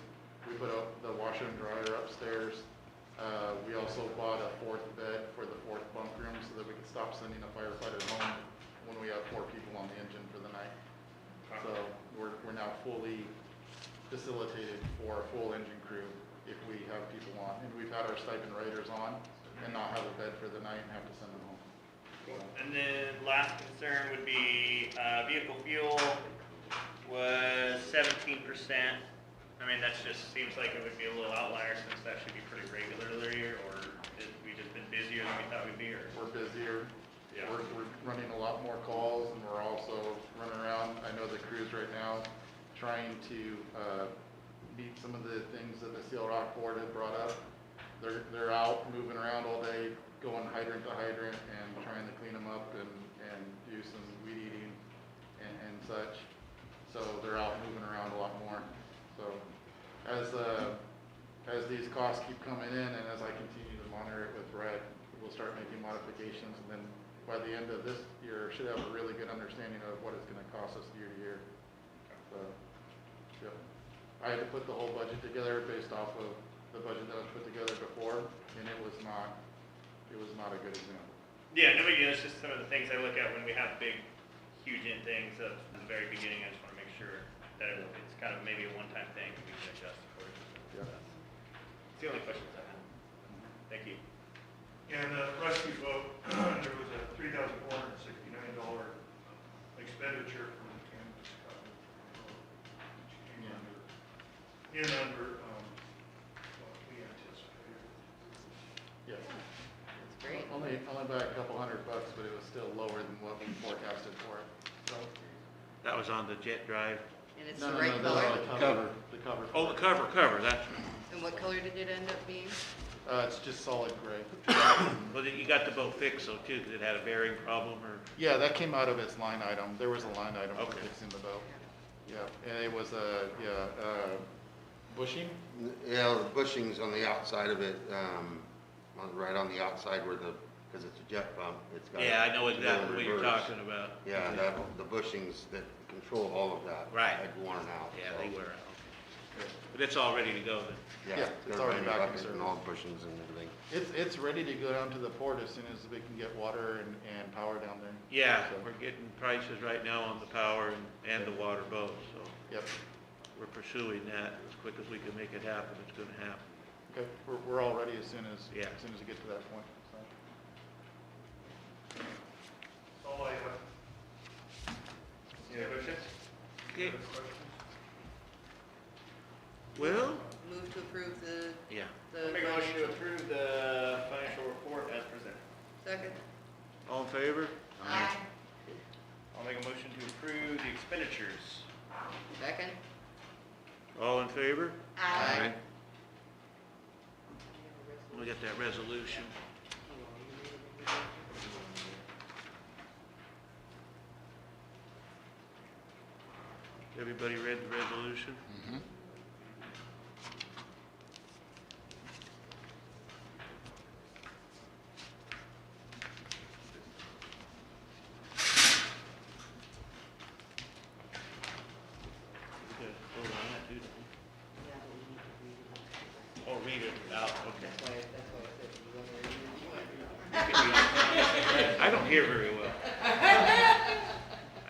We put up the washer and dryer upstairs. We also bought a 4th bed for the 4th bunk room so that we could stop sending a firefighter home when we have 4 people on the engine for the night. So we're now fully facilitated for a full engine crew if we have people on. And we've had our stipend raters on and not have a bed for the night and have to send them home. So, And then last concern would be vehicle fuel was 17%. I mean, that just seems like it would be a little outlier since that should be pretty regularly, or did we just been busier than we thought we'd be, or? we're busier. Yeah. We're running a lot more calls and we're also running around. I know the crews right now trying to meet some of the things that the Seal Rock Board had brought up. They're out moving around all day, going hydrant to hydrant and trying to clean them up and do some weed eating and such. So they're out moving around a lot more. So as these costs keep coming in and as I continue to monitor it with Brett, we'll start making modifications, and then by the end of this year, should have a really good understanding of what it's gonna cost us year to year. So, yep. I had to put the whole budget together based off of the budget that was put together before, and it was not a good example. Yeah, no big deal. It's just some of the things I look at when we have big, huge in things at the very beginning. I just want to make sure that it's kind of maybe a one-time thing and we can adjust accordingly. Yeah. That's the only questions I have. Thank you. And the rescue boat, there was a $3,469 expenditure from the canvas company, which came under what we anticipated. Yes. That's great. Only by a couple $100, but it was still lower than what we forecasted for it, so. That was on the jet drive. And it's No, the no, right no, color? the cover, the cover. Oh, for the it. cover, that's, And what color did it end up being? It's just solid gray. well, you got the boat fixed though too, 'cause it had a bearing problem or? Yeah, that came out of its line item. There was a line item for Okay. fixing the boat. Yeah, and it was bushing? Yeah, the bushings on the outside of it, right on the outside where because it's a jet pump, it's got. Yeah, I know to go in exactly what you're reverse. talking about. Yeah, the bushings that control all of that. Right. Had worn out. Yeah, so, they were out. But it's all ready to go then. Yeah, Yeah, it's it's already already back in bucket service. and all the bushings and everything. It's ready to go down to the port as soon as we can get water and power down there. Yeah, So, we're getting prices right now on the power and the water both, so Yep, we're pursuing that as quick as we can make it happen, it's gonna happen. okay, we're all ready as soon as we Yeah. get to that point, so. That's all I have. Any other questions? Okay, Other questions? well, Move to approve the, yeah, the. Make a motion to financial- approve the financial report as presented. Second. all in favor? Aye. I'll make a motion to approve the expenditures. Second. All in favor? Aye. We got that resolution. Everybody read the resolution? Mhm. We gotta vote on that, too, don't Yeah, but we need to read it. we? Oh, read it out, okay. That's why I said, you want to read it? You want to read it? I don't hear very well.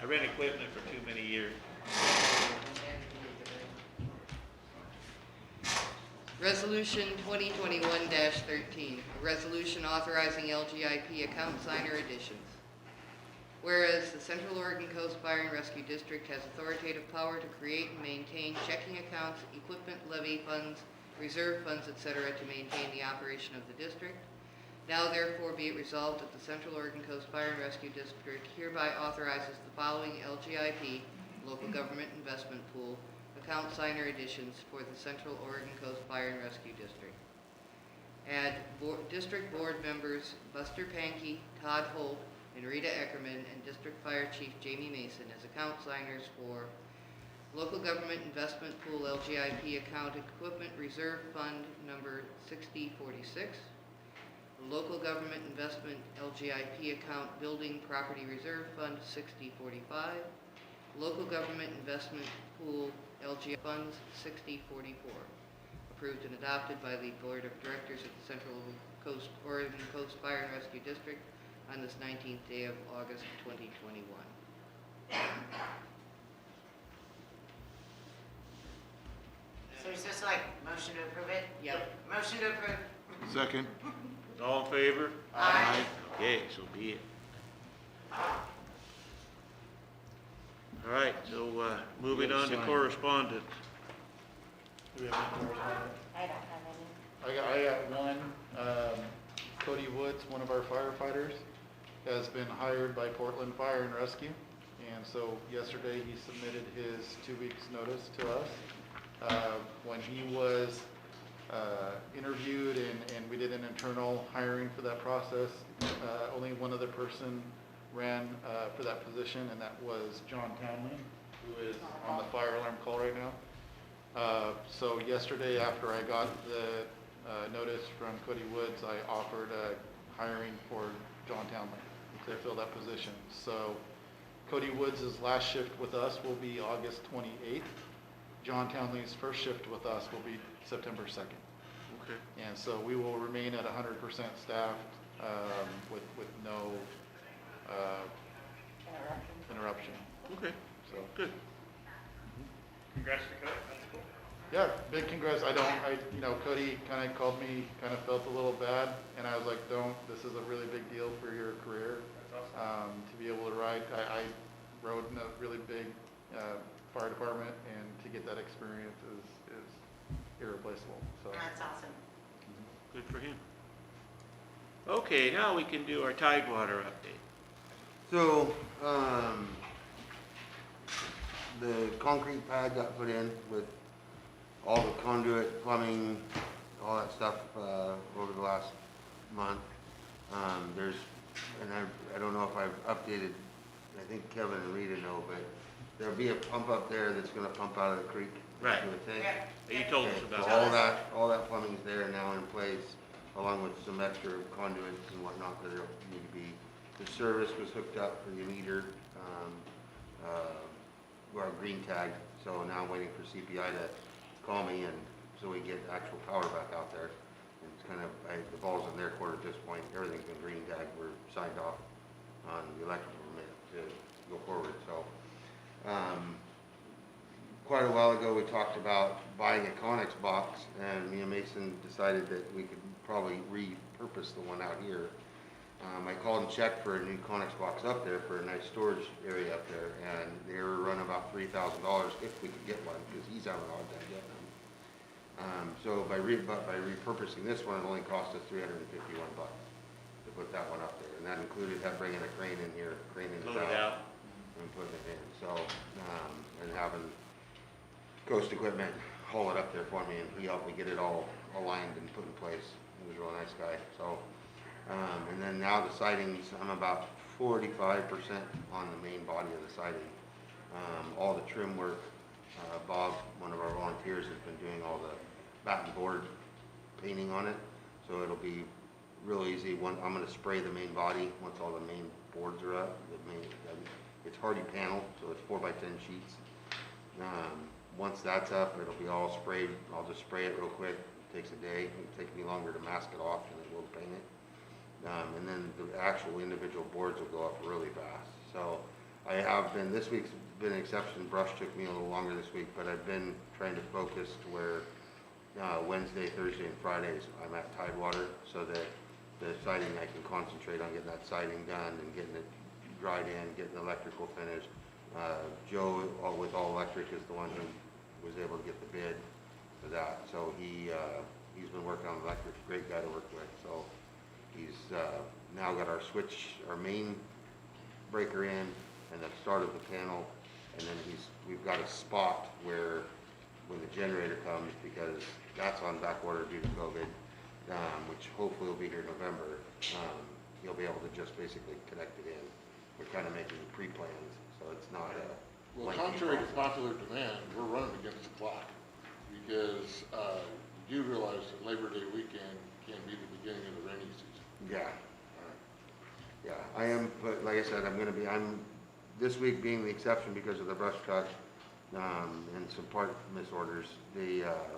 I ran equipment for too many years. Resolution 2021-13, a resolution authorizing LGIP account signer additions. Whereas the Central Oregon Coast Fire and Rescue District has authoritative power to create and maintain checking accounts, equipment levy funds, reserve funds, etc. to maintain the operation of the district. Now therefore be it resolved that the Central Oregon Coast Fire and Rescue District hereby authorizes the following LGIP, Local Government Investment Pool, account signer additions for the Central Oregon Coast Fire and Rescue District. Add District Board members Buster Pankey, Todd Holt, and Rita Eckerman, and District Fire Chief Jamie Mason as account signers for Local Government Investment Pool LGIP Account Equipment Reserve Fund number 6046, Local Government Investment LGIP Account Building Property Reserve Fund 6045, Local Government Investment Pool LGIP Funds 6044. Approved and adopted by the Board of Directors of the Central Coast Oregon Coast Fire and Rescue District on this 19th day of August 2021. So is this like motion to approve it? Yep. Motion to approve. Second? All in favor? Aye. Okay, so be it. All right, so, moving on to Sign. correspondence. Do we have any correspondence? I don't have any. I got one, Cody Woods, one of our firefighters, has been hired by Portland Fire and Rescue. And so yesterday he submitted his 2 weeks notice to us. When he was interviewed and we did an internal hiring for that process, only one other person ran for that position, and that was John Townley, who is on the fire alarm call right now. So yesterday, after I got the notice from Cody Woods, I offered hiring for John Townley to fill that position. So Cody Woods' last shift with us will be August 28th. John Townley's first shift with us will be September 2nd. Okay. And so we will remain at 100% staffed with no interruption. Okay, So, good. Congrats to Cody, that's cool. yeah, big congrats. Cody kind of called me, kind of felt a little bad, and I was like, don't, this is a really big deal for your career. That's awesome. To be able to ride, I rode in a really big fire department, and to get that experience is irreplaceable, so. That's awesome. Good for him. Okay, now we can do our Tidewater update. So, the concrete pad got put in with all the conduit, plumbing, all that stuff, over the last month. There's, and I don't know if I've updated, I think Kevin and Rita know, but there'll be a pump up there that's gonna pump out of the creek. Right. into the tank. You told us Okay, about so that. all that plumbing's there now in place, along with some extra conduits and whatnot that need to be. The service was hooked up for the meter, our green tag, so now I'm waiting for CPI to call me and so we get actual power back out there. And it's kind of, the ball's in their court at this point, everything's been green tagged, we're signed off on the electrical permit to go forward, so. Quite a while ago, we talked about buying a Conex box, and me and Mason decided that we could probably repurpose the one out here. I called and checked for a new Conex box up there for a nice storage area up there, and they were running about $3,000 if we could get one, because he's having a hard time getting them. So by repurposing this one, it only cost us $351 to put that one up there, and that included bringing a crane in here, crane in the Load it out. and putting it in. So, and having Coast Equipment haul it up there for me, and he helped me get it all aligned and put in place. He was a real nice guy. So, and then now the sidings, I'm about 45% on the main body of the siding. All the trim work, Bob, one of our volunteers, has been doing all the batten board painting on it. So it'll be real easy. I'm going to spray the main body once all the main boards are up. It's hardy panel, so it's 4x10 sheets. Once that's up, it'll be all sprayed. I'll just spray it real quick. It takes a day. It'll take me longer to mask it off than it will to paint it. And then the actual individual boards will go up really fast. So I have been, this week's been an exception. Brush took me a little longer this week, but I've been trying to focus to where Wednesday, Thursday, and Fridays I'm at Tidewater, so that the siding, I can concentrate on getting that siding done and getting it dried in, getting the electrical finished. Joe, with All Electric, is the one who was able to get the bid for that. So he's been working on electric, great guy to work with. So he's now got our switch, our main breaker in, and the start of the panel, and then we've got a spot where when the generator comes, because that's on back order due to COVID, which hopefully will be here in November, he'll be able to just basically connect it in. We're kind of making pre-plans, so it's not a Well, lengthy contrary to process. popular demand, we're running against the clock, because you do realize that Labor Day weekend can be the beginning of the rainy season. Yeah. Yeah, I am, but like I said, I'm, this week being the exception because of the brush cut, and some part misorders,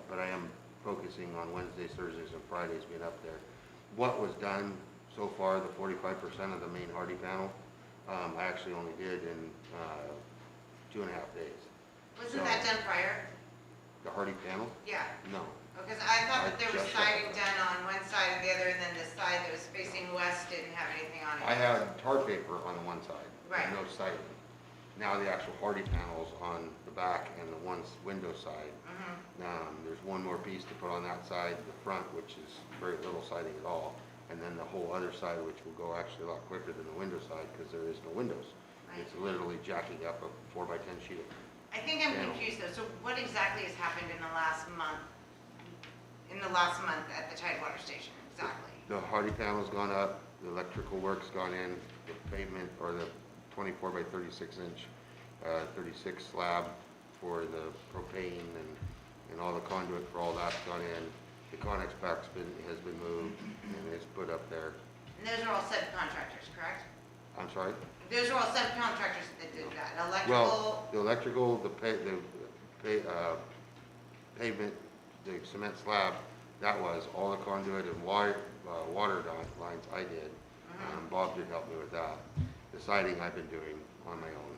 but I am focusing on Wednesdays, Thursdays, and Fridays being up there. What was done so far, the 45% of the main hardy panel, I actually only did in 2.5 days. Wasn't that done prior? The hardy panel? Yeah, No. because I thought that there was just- siding done on one side and the other, and then the side that was facing west didn't have anything on it. I had tar paper on one side, but Right. no siding. Now the actual hardy panels on the back and the one window side. There's one more piece to put on that side, the front, which is very little siding at all. And then the whole other side, which will go actually a lot quicker than the window side because there is no windows. Right. It's literally jacking up a 4x10 sheet of I think I'm panel. confused though, so what exactly has happened in the last month? In the last month at the Tidewater station, exactly? The hardy panel's gone up, the electrical work's gone in, the pavement, or the 24x36 inch, 36 slab for the propane and all the conduit for all that's gone in. The Connex box has been moved and is put up there. And those are all subcontractors, correct? I'm sorry? Those are all subcontractors that did that, Well, electrical, the electrical, the pavement, the cement slab, that was all the conduit and water lines I did. Bob did help me with that. The siding I've been doing on my own.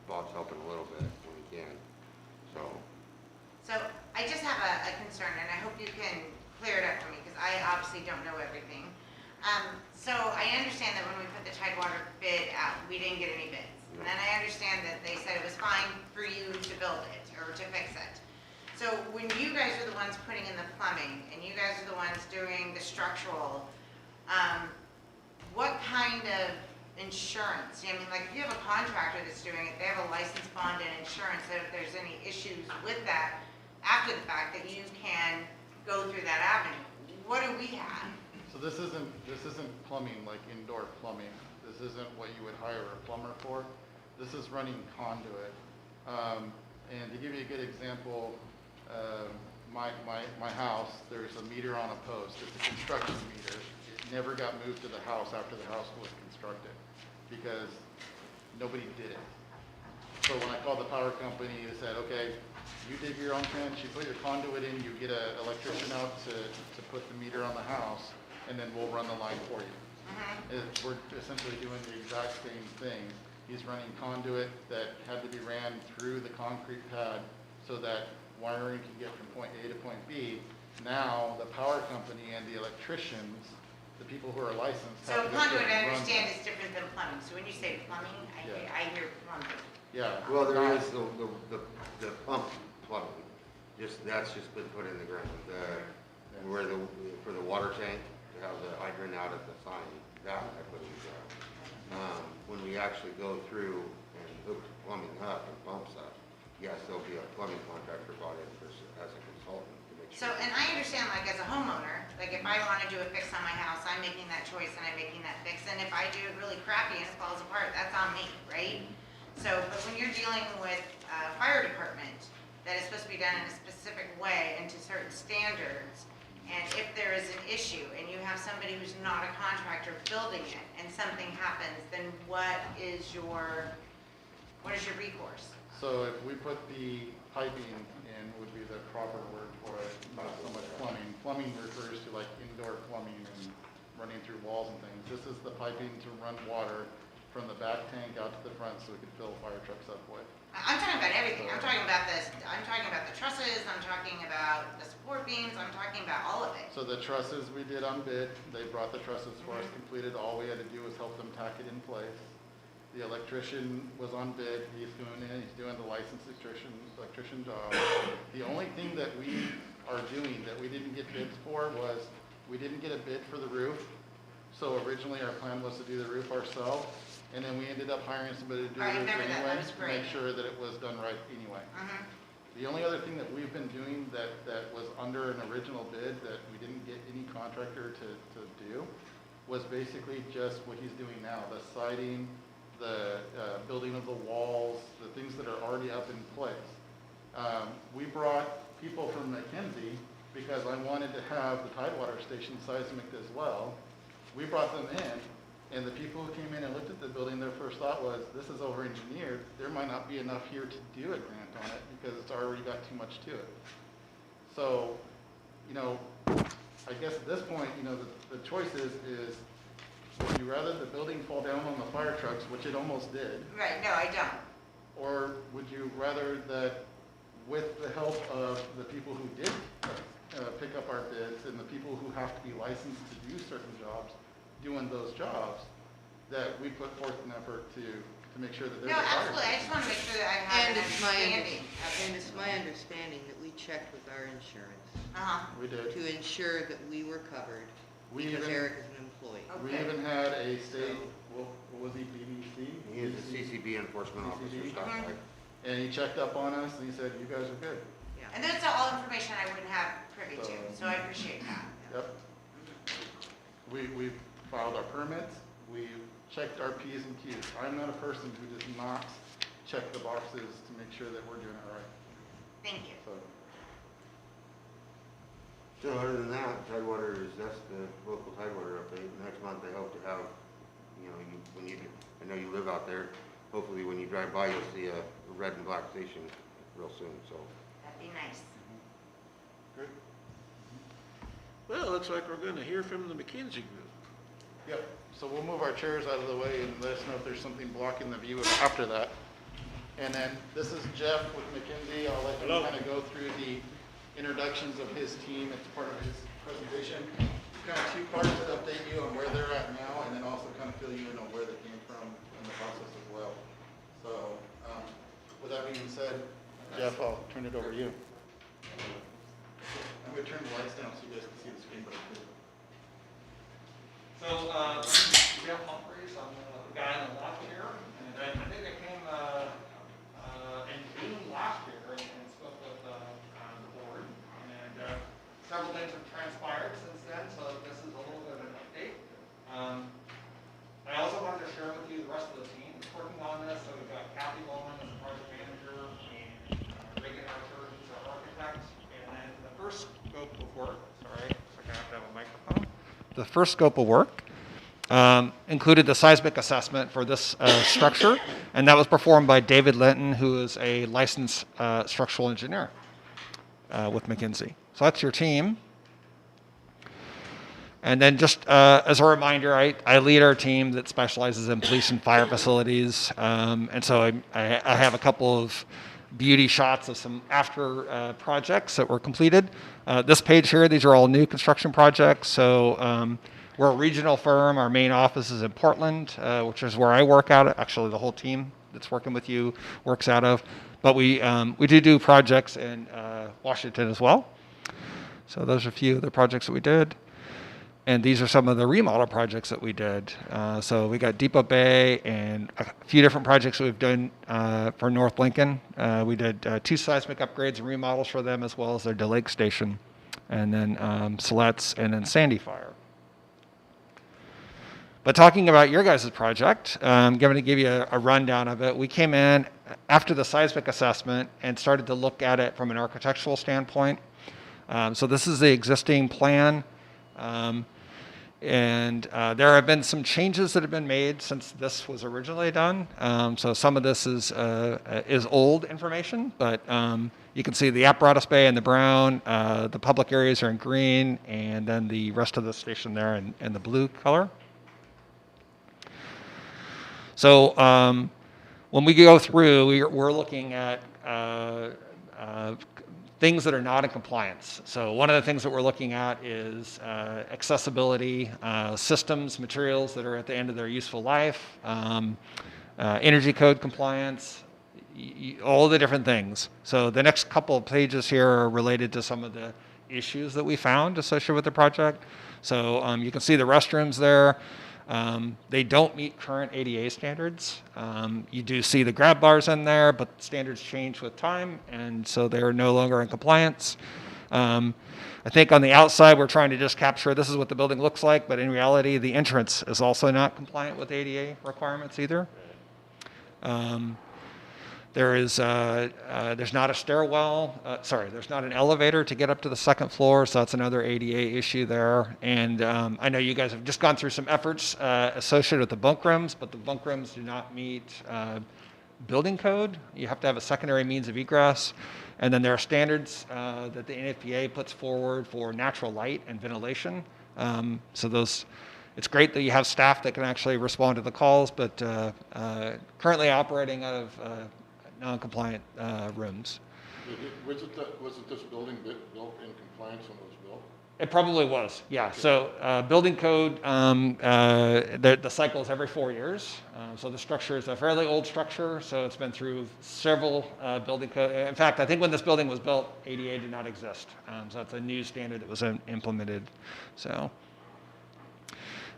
Bob's helping a little bit when he can, so. so I just have a concern, and I hope you can clear it up for me, because I obviously don't know everything. So I understand that when we put the Tidewater bid out, we didn't get any bids. And then I understand that they said it was fine for you to build it, or to fix it. So when you guys are the ones putting in the plumbing, and you guys are the ones doing the structural, What kind of insurance? I mean, like, if you have a contractor that's doing it, they have a license, bond, and insurance, so if there's any issues with that after the fact, that you can go through that avenue. What do we have? So this isn't plumbing, like indoor plumbing. This isn't what you would hire a plumber for. This is running conduit. And to give you a good example, my house, there's a meter on a post. It's a construction meter. It never got moved to the house after the house was constructed because nobody did it. So when I called the power company, they said, okay, you dig your own trench, you put your conduit in, you get an electrician out to put the meter on the house, and then we'll run the line for you. We're essentially doing the exact same thing. He's running conduit that had to be ran through the concrete pad so that wiring can get from point A to point B. Now, the power company and the electricians, the people who are licensed, So have to go conduit, through I and run understand, that. is different than plumbing. So when you say plumbing, Yeah. I hear plumbing. Yeah. Well, there not- is the pump plumbing, that's just been put in the ground. Where for the water tank, to have the hydrant out at the sign, that I put in the ground. When we actually go through and hook plumbing up and pumps up, yes, there'll be a plumbing contractor brought in as a consultant to make So, sure. and I understand, like, as a homeowner, like, if I want to do a fix on my house, I'm making that choice and I'm making that fix. And if I do it really crappy and it falls apart, that's on me, right? So, but when you're dealing with a fire department that is supposed to be done in a specific way and to certain standards, and if there is an issue and you have somebody who's not a contractor building it and something happens, then what is your recourse? So if we put the piping in would be the proper word for it, not so much plumbing. Plumbing refers to like indoor plumbing and running through walls and things. This is the piping to run water from the back tank out to the front so we could fill fire trucks up with. I'm talking about everything. I'm talking about this, I'm talking about the trusses, I'm talking about the support beams, I'm talking about all of it. So the trusses we did on bid, they brought the trusses for us completed. All we had to do was help them tack it in place. The electrician was on bid, he's doing the licensed electrician job. The only thing that we are doing that we didn't get bids for was, we didn't get a bid for the roof. So originally our plan was to do the roof ourselves, and then we ended up hiring somebody to do the I roof remember that. That anyway, was to great. make sure that it was done right anyway. The only other thing that we've been doing that was under an original bid that we didn't get any contractor to do was basically just what he's doing now, the siding, the building of the walls, the things that are already up in place. We brought people from McKinsey because I wanted to have the Tidewater station seismic as well. We brought them in, and the people who came in and looked at the building, their first thought was, this is over-engineered. There might not be enough here to do a grant on it because it's already got too much to it. So, I guess at this point, the choice is would you rather the building fall down on the fire trucks, which it almost did, Right, no, I don't. or would you rather that with the help of the people who did pick up our bids and the people who have to be licensed to do certain jobs, doing those jobs, that we put forth an effort to make sure that there's No, a fire absolutely, I station? just want to make sure that I have And an it's my, understanding of and it. it's my understanding that we checked with our insurance We did. to ensure that we were covered We because even, Eric is an employee. we Okay. even had a state, what was he, BBC? He is the CCB enforcement officer, CCB? Scott Mhm. White. And he checked up on us and he said, you guys are good. Yeah. And that's all information I wouldn't have privy to, so I appreciate that. Yep. We filed our permits, we checked our Ps and Qs. I'm not a person who does not check the boxes to make sure that we're doing it right, Thank you. so. So other than that, Tidewater that's the local Tidewater update. Next month I hope to have, I know you live out there, hopefully when you drive by, you'll see a red and black station real soon, so. That'd be nice. Good. Well, looks like we're gonna hear from the McKinsey group. Yep, so we'll move our chairs out of the way and let us know if there's something blocking the view after that. And then this is Jeff with McKinsey. I'll let him Hello. kind of go through the introductions of his team. It's part of his presentation. Kind of two parts to update you on where they're at now and then also kind of fill you in on where they came from in the process as well. So with that being said, Jeff, I'll turn it over to you. I'm going to turn the lights down so you guys can see the screen better too. So, Jeff Humphreys, I'm the guy on the left here, and I think I came in June last year and spoke with the board, and several things have transpired since then, so this is a little bit of an update. I also wanted to share with you the rest of the team that's working on this. So we've got Kathy Bowman as the project manager, and Reagan Archer, who's our architect, and then the first scope of work, sorry, I have to have a microphone. The first scope of work included the seismic assessment for this structure, and that was performed by David Linton, who is a licensed structural engineer with McKinsey. So that's your team. And then just as a reminder, I lead our team that specializes in police and fire facilities, and so I have a couple of beauty shots of some after projects that were completed. This page here, these are all new construction projects. So we're a regional firm. Our main office is in Portland, which is where I work out of. Actually, the whole team that's working with you works out of. But we do projects in Washington as well. So those are a few of the projects that we did. And these are some of the remodel projects that we did. So we got Depot Bay and a few different projects that we've done for North Lincoln. We did 2 seismic upgrades and remodels for them, as well as their DeLake station, and then Siletz, and then Sandy Fire. But talking about your guys' project, I'm going to give you a rundown of it. We came in after the seismic assessment and started to look at it from an architectural standpoint. So this is the existing plan. And there have been some changes that have been made since this was originally done. So some of this is old information, but you can see the Apparatus Bay in the brown, the public areas are in green, and then the rest of the station there in the blue color. So when we go through, we're looking at things that are not in compliance. So one of the things that we're looking at is accessibility, systems, materials that are at the end of their useful life, energy code compliance, all the different things. So the next couple of pages here are related to some of the issues that we found associated with the project. So you can see the restrooms there. They don't meet current ADA standards. You do see the grab bars in there, but standards change with time, and so they're no longer in compliance. I think on the outside, we're trying to just capture this is what the building looks like, but in reality, the entrance is also not compliant with ADA requirements either. There's not a stairwell, there's not an elevator to get up to the second floor, so that's another ADA issue there. And I know you guys have just gone through some efforts associated with the bunk rooms, but the bunk rooms do not meet building code. You have to have a secondary means of egress. And then there are standards that the NFPA puts forward for natural light and ventilation. So it's great that you have staff that can actually respond to the calls, but currently operating out of non-compliant rooms. Wasn't this building built in compliance when it was built? It probably was, yeah. So building code, the cycle is every 4 years. So the structure is a fairly old structure, so it's been through several building code. In fact, I think when this building was built, ADA did not exist. So that's a new standard that was implemented. So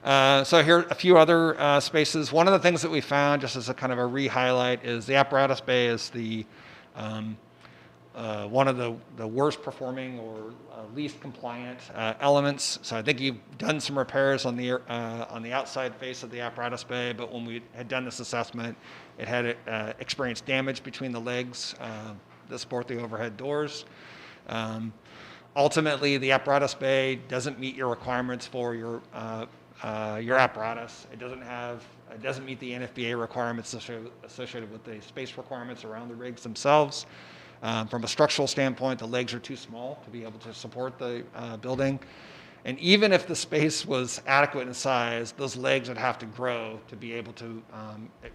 here are a few other spaces. One of the things that we found, just as a kind of a re-highlight, is the Apparatus Bay is the one of the worst performing or least compliant elements. So I think you've done some repairs on the outside face of the Apparatus Bay, but when we had done this assessment, it had experienced damage between the legs that support the overhead doors. Ultimately, the Apparatus Bay doesn't meet your requirements for your apparatus. It doesn't meet the NFPA requirements associated with the space requirements around the rigs themselves. From a structural standpoint, the legs are too small to be able to support the building. And even if the space was adequate in size, those legs would have to grow to be able to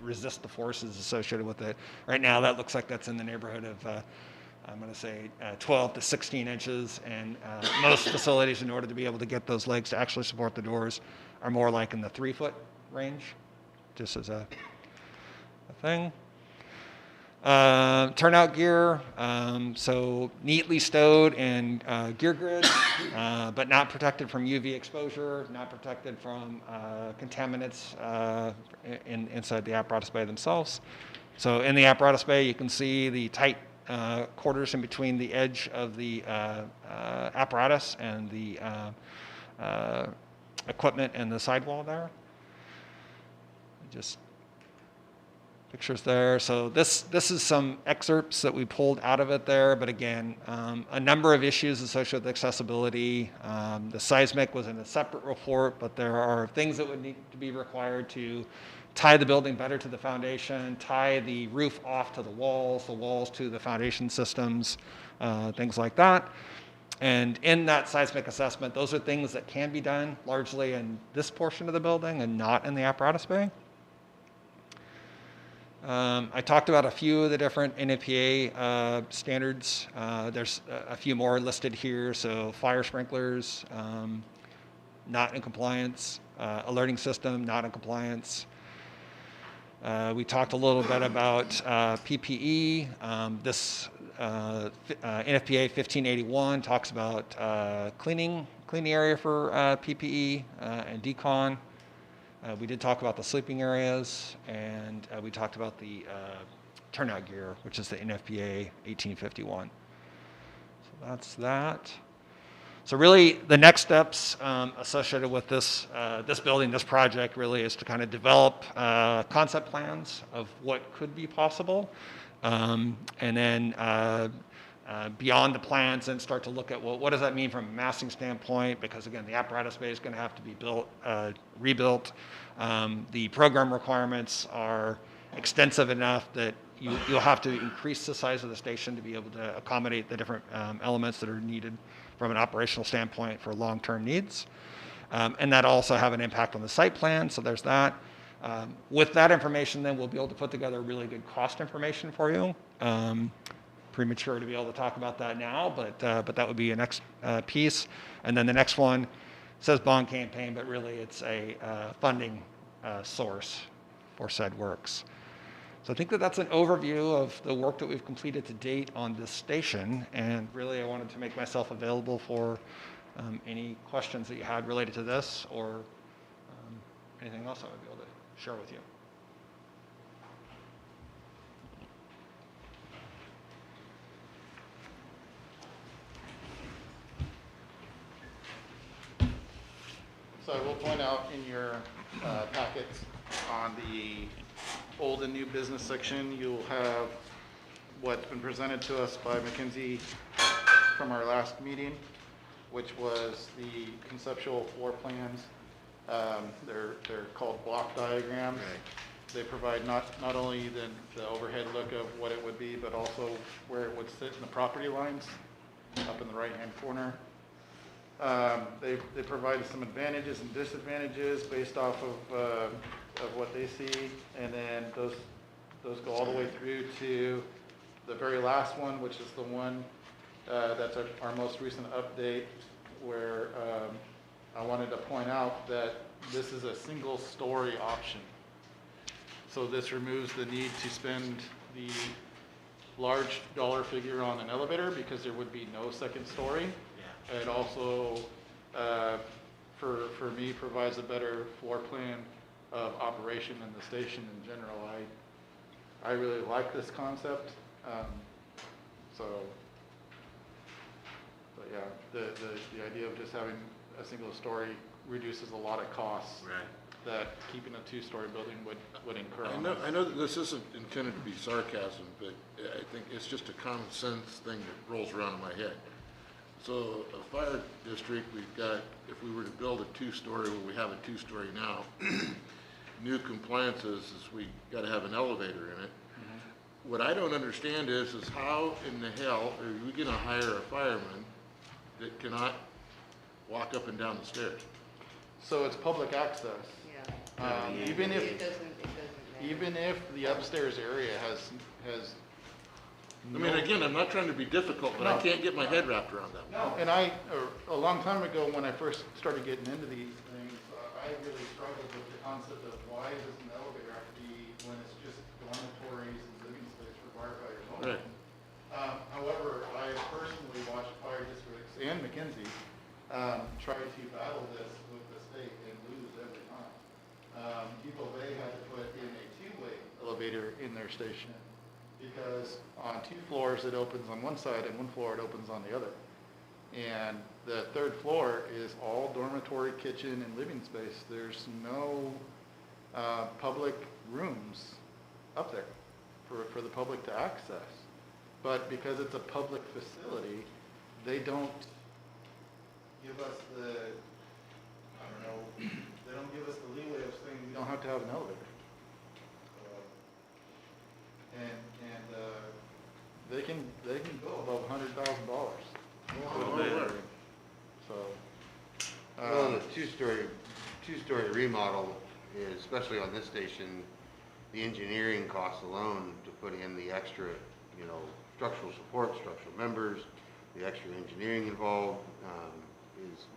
resist the forces associated with it. Right now, that looks like that's in the neighborhood of, I'm going to say 12 to 16 inches, and most facilities, in order to be able to get those legs to actually support the doors, are more like in the 3-foot range, just as a thing. Turnout gear, so neatly stowed in gear grid, but not protected from UV exposure, not protected from contaminants inside the apparatus bay themselves. So in the apparatus bay, you can see the tight quarters in between the edge of the apparatus and the equipment and the sidewall there. Just pictures there. So this is some excerpts that we pulled out of it there, but again, a number of issues associated with accessibility. The seismic was in a separate report, but there are things that would need to be required to tie the building better to the foundation, tie the roof off to the walls to the foundation systems, things like that. And in that seismic assessment, those are things that can be done largely in this portion of the building and not in the apparatus bay. I talked about a few of the different NFPA standards. There's a few more listed here. So fire sprinklers, not in compliance. Alerting system, not in compliance. We talked a little bit about PPE. This NFPA 1581 talks about cleaning area for PPE and decon. We did talk about the sleeping areas, and we talked about the turnout gear, which is the NFPA 1851. So that's that. So really, the next steps associated with this building, this project, really is to kind of develop concept plans of what could be possible, and then beyond the plans, and start to look at, well, what does that mean from a massing standpoint? Because again, the apparatus bay is going to have to be rebuilt. The program requirements are extensive enough that you'll have to increase the size of the station to be able to accommodate the different elements that are needed from an operational standpoint for long-term needs. And that also have an impact on the site plan, so there's that. With that information, then we'll be able to put together really good cost information for you. Premature to be able to talk about that now, but that would be a next piece. And then the next one says bond campaign, but really it's a funding source for said works. So I think that that's an overview of the work that we've completed to date on this station, and really I wanted to make myself available for any questions that you had related to this, or anything else I would be able to share with you. So I will point out in your packets on the old and new business section, you'll have what's been presented to us by McKinsey from our last meeting, which was the conceptual floor plans. They're called block diagrams. Right. They provide not only the overhead look of what it would be, but also where it would sit in the property lines up in the right-hand corner. They provided some advantages and disadvantages based off of what they see, and then those go all the way through to the very last one, which is the one that's our most recent update, where I wanted to point out that this is a single story option. So this removes the need to spend the large dollar figure on an elevator, because there would be no second story. Yeah. It also, for me, provides a better floor plan of operation in the station in general. I really like this concept. But yeah, the idea of just having a single story reduces a lot of costs. Right. That keeping a two-story building would incur. I know that this isn't intended to be sarcasm, but I think it's just a common sense thing that rolls around in my head. So a fire district, we've got, if we were to build a two-story, well, we have a two-story now, new compliances is we got to have an elevator in it. Mm-hmm. What I don't understand is how in the hell are we going to hire a fireman that cannot walk up and down the stairs? So it's public access. Yeah. Even if it doesn't matter. even if the upstairs area has I mean, again, I'm not trying to be difficult, but I can't get my head wrapped around that. No, and a long time ago when I first started getting into these things, I really struggled with the concept of why does an elevator have to be when it's just dormitories and living space for firefighters Right. However, I personally watched fire districts and McKinsey try to battle this with the state and lose every time. Depot Bay had to put in a two-way elevator in their station because on 2 floors it opens on one side and 1 floor it opens on the other. And the 3rd floor is all dormitory, kitchen, and living space. There's no public rooms up there for the public to access. But because it's a public facility, they don't give us the, I don't know, they don't give us the leeway of saying we don't have to have an elevator. They can go above $100,000. So. Well, the two-story remodel, is, especially on this station, the engineering costs alone to put in the extra, structural support, structural members, the extra engineering involved,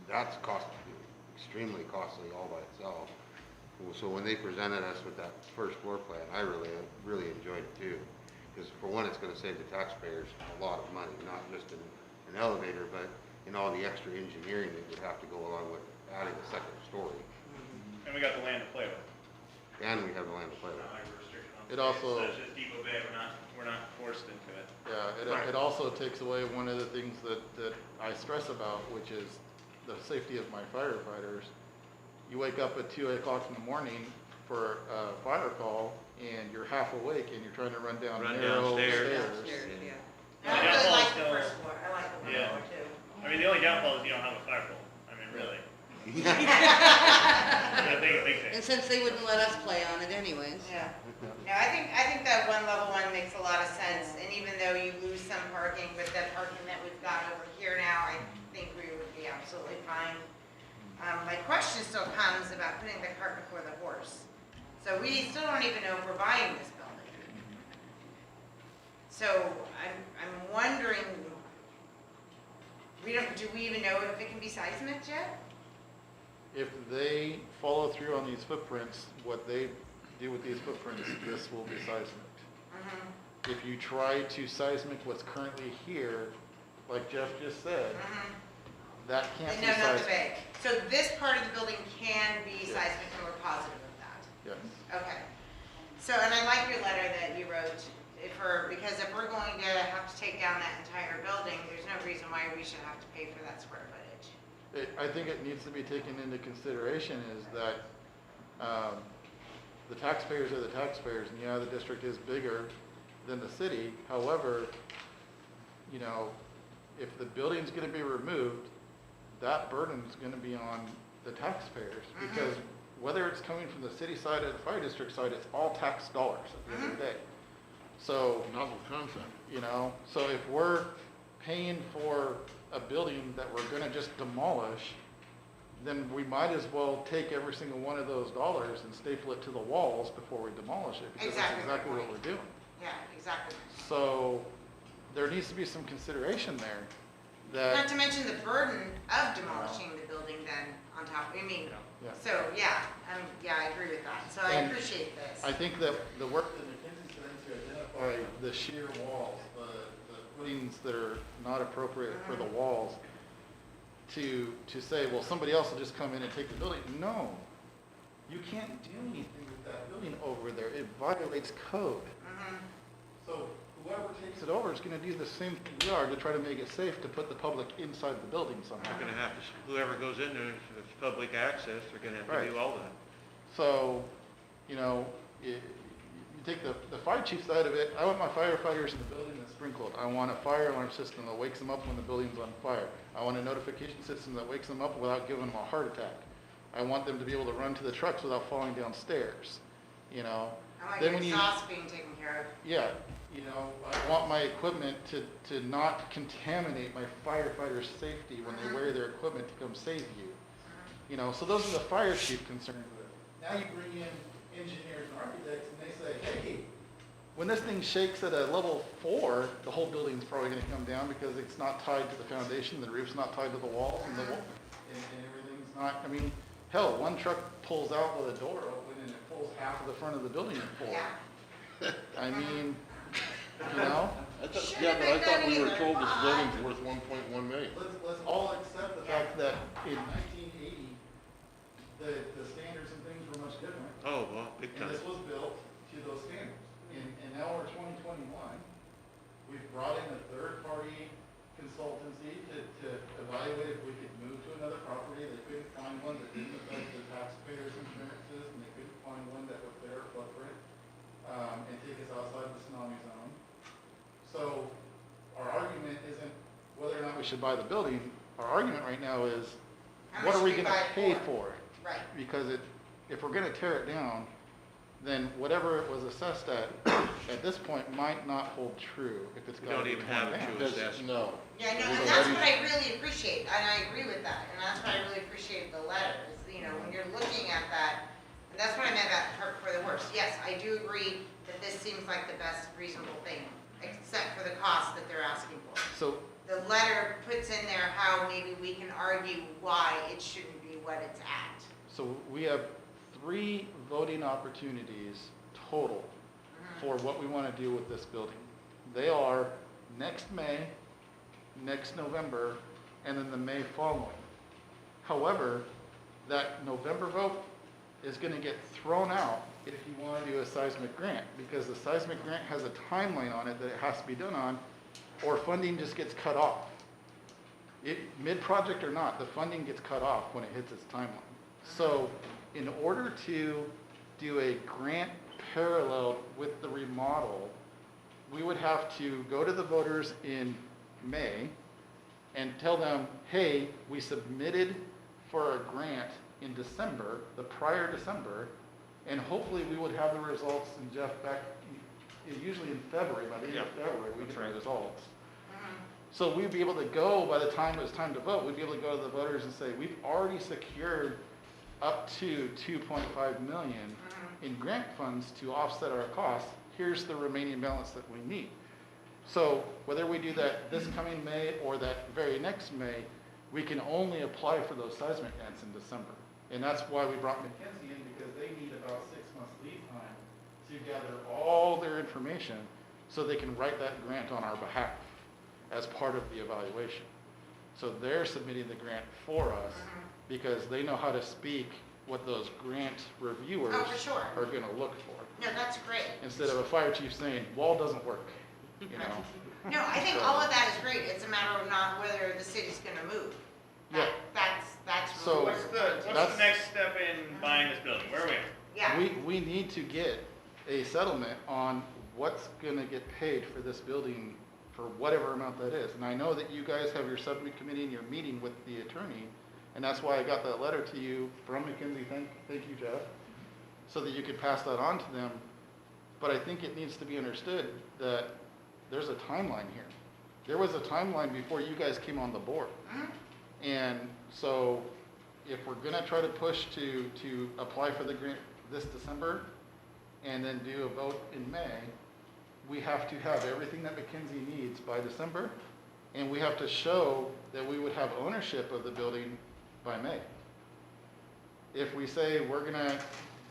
that's extremely costly all by itself. So when they presented us with that first floor plan, I really enjoyed it too. Because for one, it's gonna save the taxpayers a lot of money, not just in an elevator, but in all the extra engineering that would have to go along with adding a second story. And we got the land to play with. And we have the land to play Not with. like we're restricted on It space. also- So it's just Depot Bay, we're not forced into it. Yeah, it also takes away one of the things that I stress about, which is the safety of my firefighters. You wake up at 2 o'clock in the morning for a fire call, and you're half awake, and you're trying to run down narrow stairs. Downstairs, yeah. I Yeah. really like the Yeah. first floor, I like the one Yeah. floor too. I mean, the only downfall is you don't have a fire pole. I mean, really. Yeah. A big thing. And since they wouldn't let us play on it anyways. No, I think that one level one makes a lot of sense, and even though you lose some parking, but the parking that we've got over here now, I think we would be absolutely fine. My question still comes about putting the cart before the horse. So we still don't even know if we're buying this building. So I'm wondering, do we even know if it can be seismic yet? If they follow through on these footprints, what they do with these footprints, this will be seismic. Mm-hmm, If you try to seismic what's currently here, like Jeff just said, mm-hmm. that can't be No, not the seismic. bay. So this part of the building can be Yes. seismic, and we're positive of that. Yes. Okay. So, and I like your letter that you wrote because if we're going to have to take down that entire building, there's no reason why we should have to pay for that square footage. I think it needs to be taken into consideration is that the taxpayers are the taxpayers, and yeah, the district is bigger than the city. However, if the building's gonna be removed, that burden's gonna be on the taxpayers. Because whether it's coming from the city side or the fire district side, it's all tax dollars at the end of the day. So, Novel concept. so if we're paying for a building that we're gonna just demolish, then we might as well take every single one of those dollars and staple it to the walls before we demolish it, because that's Exactly my exactly what point. we're doing. Yeah, exactly. So, there needs to be some consideration there, Not that, to mention the burden of demolishing the building then on top, Yeah. so, yeah, I agree with that, so I And appreciate this. I think that the work that McKinsey's done to identify the sheer walls, the footings that are not appropriate for the walls, to say, well, somebody else will just come in and take the building. No, you can't do anything with that building over there. It violates code. Mhm. So whoever takes it over is gonna do the same thing we are to try to make it safe to put the public inside the building somehow. They're gonna have to, whoever goes in there, if it's public access, they're gonna have to Right. do all that. So, you take the fire chief side of it, I want my firefighters in the building that's sprinkled. I want a fire alarm system that wakes them up when the building's on fire. I want a notification system that wakes them up without giving them a heart attack. I want them to be able to run to the trucks without falling downstairs, I like Then your when you- exhaust being taken care of. Yeah, I want my equipment to not contaminate my firefighters' safety when they wear their equipment to come save you. So those are the fire chief concerns with it. Now you bring in engineers and architects and they say, hey, when this thing shakes at a level 4, the whole building's probably gonna come down because it's not tied to the foundation, the roof's not tied to the walls, and everything's not, hell, one truck pulls out with a door open and it pulls half of the front of the building in 4. Yeah. you know? Shouldn't But I have thought done we were either. told this Come building's on. worth 1.1 million. Let's all accept the fact that in 1980, the standards and things were much different. Oh, well, big And time. this was built to those standards. And now we're 2021. We've brought in a third-party consultancy to evaluate if we could move to another property. They couldn't find one that didn't affect the taxpayers' insurances, and they couldn't find one that would fit our footprint, and take us outside the tsunami zone. So our argument isn't whether or not we should buy the building. Our argument right now is, How what much are we should we gonna buy it pay for? for it? Right. Because if we're gonna tear it down, then whatever it was assessed at this point might not hold true if it's We gotta don't be even torn have a down. true Because, assessment. no. Yeah, no, We've and that's already- what I really appreciate, and I agree with that, and that's what I really appreciate the letter, is, you know, when you're looking at that, and that's what I meant about for the worst. Yes, I do agree that this seems like the best reasonable thing, except for the cost that they're asking for. So, The letter puts in there how maybe we can argue why it shouldn't be what it's at. so we have 3 voting opportunities total for what we wanna do with this building. They are next May, next November, and then the May following. However, that November vote is gonna get thrown out if you wanna do a seismic grant, because the seismic grant has a timeline on it that it has to be done on, or funding just gets cut off. Mid-project or not, the funding gets cut off when it hits its timeline. So, in order to do a grant parallel with the remodel, we would have to go to the voters in May and tell them, hey, we submitted for a grant in December, the prior December, and hopefully we would have the results, and Jeff, back, usually in February, by the end of February, we get the results. So we'd be able to go, by the time it was time to vote, we'd be able to go to the voters and say, we've already secured up to 2.5 million in grant funds to offset our costs. Here's the remaining balance that we need. So whether we do that this coming May or that very next May, we can only apply for those seismic grants in December. And that's why we brought McKinsey in, because they need about 6 months lead time to gather all their information so they can write that grant on our behalf as part of the evaluation. So they're submitting the grant for us because they know how to speak what those grant reviewers Oh, for sure. are gonna look for. No, that's great. Instead of a fire chief saying, wall doesn't work, you know? No, I think all of that is great, it's a matter of not whether the city's gonna move. Yeah. That's So- really What's what's the That's- next step in buying this building? Where are we at? yeah. We need to get a settlement on what's gonna get paid for this building for whatever amount that is. And I know that you guys have your subcommittee and you're meeting with the attorney, and that's why I got that letter to you from McKinsey, thank you, Jeff, so that you could pass that on to them. But I think it needs to be understood that there's a timeline here. There was a timeline before you guys came on the board. And so if we're gonna try to push to apply for the grant this December and then do a vote in May, we have to have everything that McKinsey needs by December, and we have to show that we would have ownership of the building by May. If we say we're gonna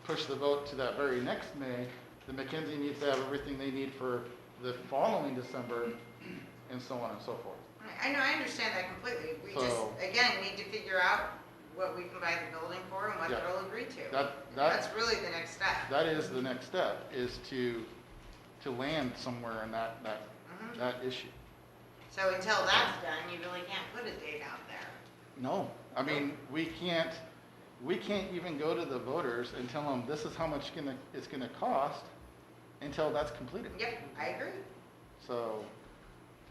push the vote to that very next May, then McKinsey needs to have everything they need for the following December, and so on and so forth. I know, I understand that completely. We just, So- again, need to figure out what we can buy the building for and what Yeah. they'll agree to. That's That's really the next step. that is the next step, is to land somewhere in that issue. So until that's done, you really can't put a date out there. No, I mean, we can't even go to the voters and tell them this is how much it's gonna cost until that's completed. Yep, I agree. So,